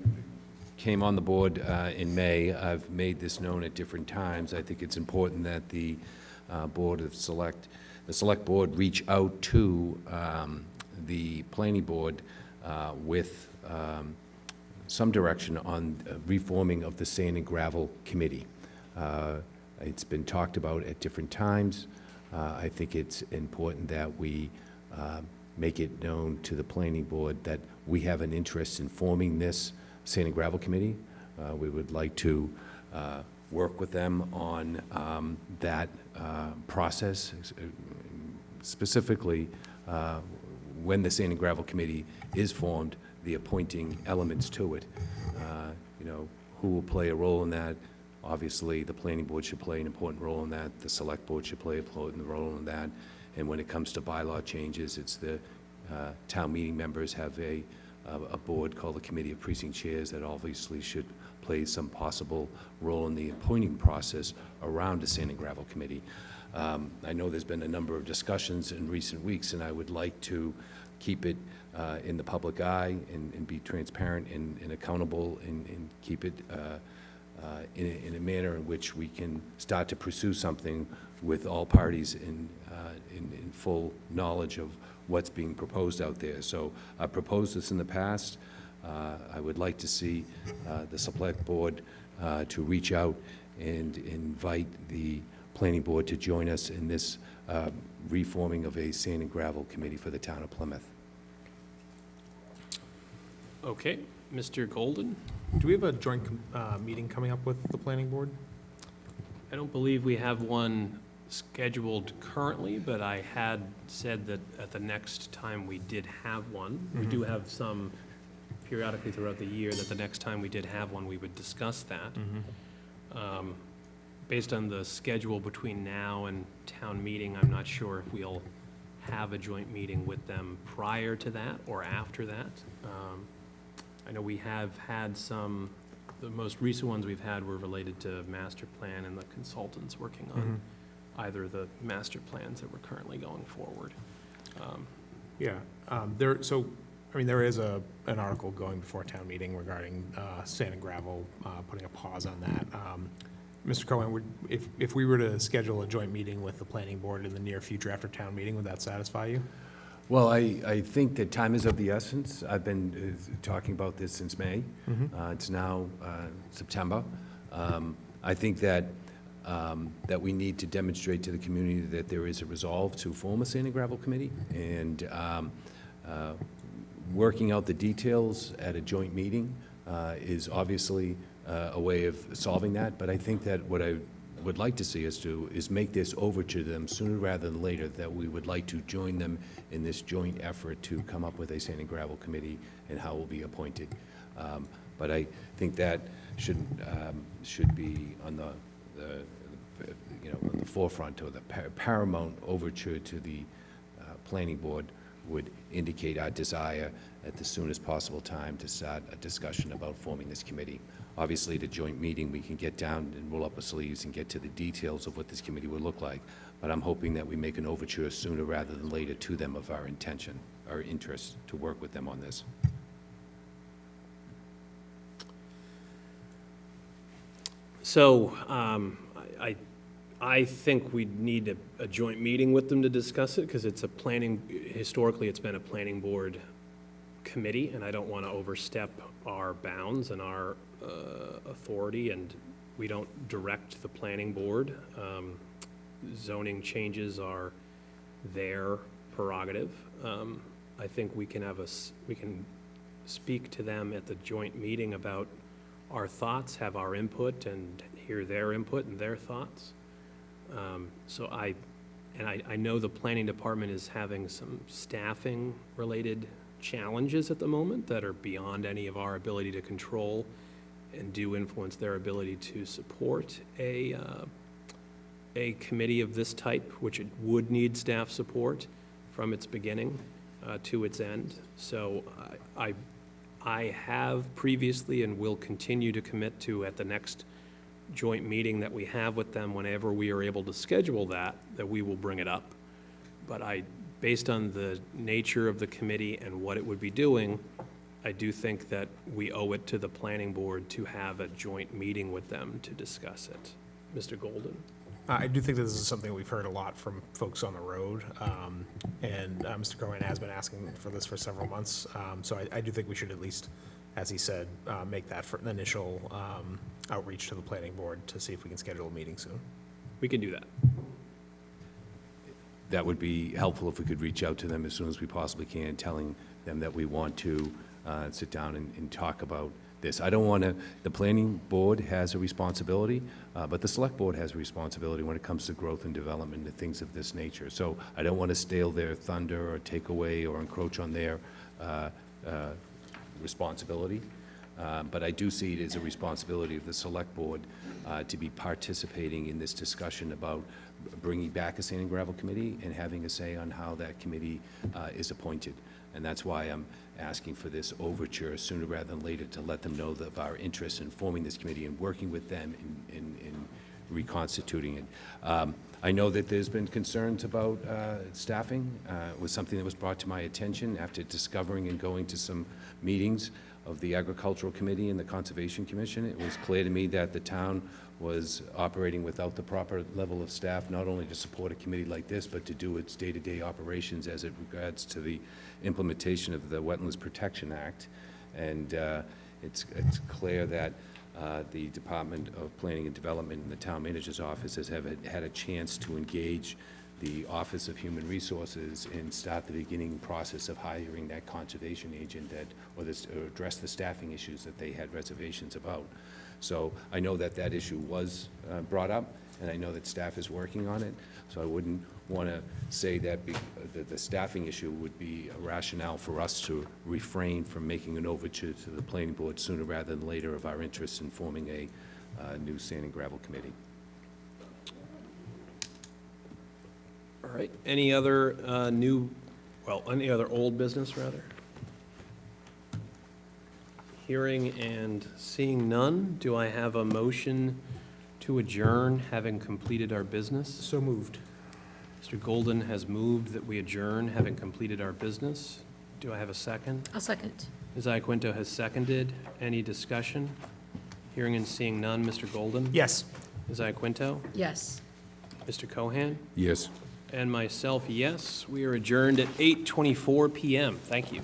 Speaker 8: came on the board in May, I've made this known at different times. I think it's important that the select board reach out to the planning board with some direction on reforming of the sand and gravel committee. It's been talked about at different times. I think it's important that we make it known to the planning board that we have an interest in forming this sand and gravel committee. We would like to work with them on that process, specifically when the sand and gravel committee is formed, the appointing elements to it. Who will play a role in that? Obviously, the planning board should play an important role in that. The select board should play an important role in that. And when it comes to bylaw changes, it's the town meeting members have a board called the Committee of Precinct Chairs that obviously should play some possible role in the appointing process around the sand and gravel committee. I know there's been a number of discussions in recent weeks, and I would like to keep it in the public eye and be transparent and accountable and keep it in a manner in which we can start to pursue something with all parties in full knowledge of what's being proposed out there. So I've proposed this in the past. I would like to see the select board to reach out and invite the planning board to join us in this reforming of a sand and gravel committee for the town of Plymouth.
Speaker 1: Okay, Mr. Golden?
Speaker 4: Do we have a joint meeting coming up with the planning board?
Speaker 1: I don't believe we have one scheduled currently, but I had said that at the next time we did have one, we do have some periodically throughout the year, that the next time we did have one, we would discuss that. Based on the schedule between now and town meeting, I'm not sure if we'll have a joint meeting with them prior to that or after that. I know we have had some, the most recent ones we've had were related to master plan and the consultants working on either the master plans that were currently going forward.
Speaker 4: So I mean, there is an article going before town meeting regarding sand and gravel, putting a pause on that. Mr. Cohen, if we were to schedule a joint meeting with the planning board in the near future after town meeting, would that satisfy you?
Speaker 8: Well, I think that time is of the essence. I've been talking about this since May. It's now September. I think that we need to demonstrate to the community that there is a resolve to form a sand and gravel committee, and working out the details at a joint meeting is obviously a way of solving that. But I think that what I would like to see us do is make this over to them sooner rather than later, that we would like to join them in this joint effort to come up with a sand and gravel committee and how it will be appointed. But I think that should be on the on the forefront, or the paramount overture to the planning board would indicate our desire at the soonest possible time to start a discussion about forming this committee. Obviously, at a joint meeting, we can get down and roll up our sleeves and get to the details of what this committee would look like. But I'm hoping that we make an overture sooner rather than later to them of our intention, our interest to work with them on this.
Speaker 1: So I think we need a joint meeting with them to discuss it, because it's historically, it's been a planning board committee, and I don't want to overstep our bounds and our authority, and we don't direct the planning board. Zoning changes are their prerogative. I think we can speak to them at the joint meeting about our thoughts, have our input, and hear their input and their thoughts. So I know the planning department is having some staffing-related challenges at the moment that are beyond any of our ability to control, and do influence their ability to support a committee of this type, which it would need staff support from its beginning to its end. So I have previously and will continue to commit to, at the next joint meeting that we have with them, whenever we are able to schedule that we will bring it up. But based on the nature of the committee and what it would be doing, I do think that we owe it to the planning board to have a joint meeting with them to discuss it. Mr. Golden?
Speaker 4: I do think that this is something we've heard a lot from folks on the road, and Mr. Cohen has been asking for this for several months. So I do think we should at least, as he said, make that for an initial outreach to the planning board to see if we can schedule a meeting soon.
Speaker 1: We can do that.
Speaker 8: That would be helpful if we could reach out to them as soon as we possibly can, telling them that we want to sit down and talk about this. I don't want to, the planning board has a responsibility, but the select board has a responsibility when it comes to growth and development and things of this nature. So I don't want to steal their thunder or take away or encroach on their responsibility. But I do see it as a responsibility of the select board to be participating in this discussion about bringing back a sand and gravel committee and having a say on how that committee is appointed. And that's why I'm asking for this overture sooner rather than later, to let them know of our interest in forming this committee and working with them in reconstituting it. I know that there's been concerns about staffing. It was something that was brought to my attention after discovering and going to some meetings of the Agricultural Committee and the Conservation Commission. It was clear to me that the town was operating without the proper level of staff, not only to support a committee like this, but to do its day-to-day operations as it regards to the implementation of the Wetlands Protection Act. And it's clear that the Department of Planning and Development and the Town Manager's Office has had a chance to engage the Office of Human Resources and start the beginning process of hiring that conservation agent or address the staffing issues that they had reservations about. So I know that that issue was brought up, and I know that staff is working on it. So I wouldn't want to say that the staffing issue would be a rationale for us to refrain from making an overture to the planning board sooner rather than later of our interest in forming a new sand and gravel committee.
Speaker 1: All right, any other any other old business, rather? Hearing and seeing none, do I have a motion to adjourn, having completed our business?
Speaker 4: So moved.
Speaker 1: Mr. Golden has moved that we adjourn, having completed our business. Do I have a second?
Speaker 3: I'll second.
Speaker 1: Ms. Iaquinto has seconded. Any discussion? Hearing and seeing none. Mr. Golden?
Speaker 4: Yes.
Speaker 1: Ms. Iaquinto?
Speaker 3: Yes.
Speaker 1: Mr. Cohan?
Speaker 8: Yes.
Speaker 1: And myself, yes. We are adjourned at 8:24 PM. Thank you.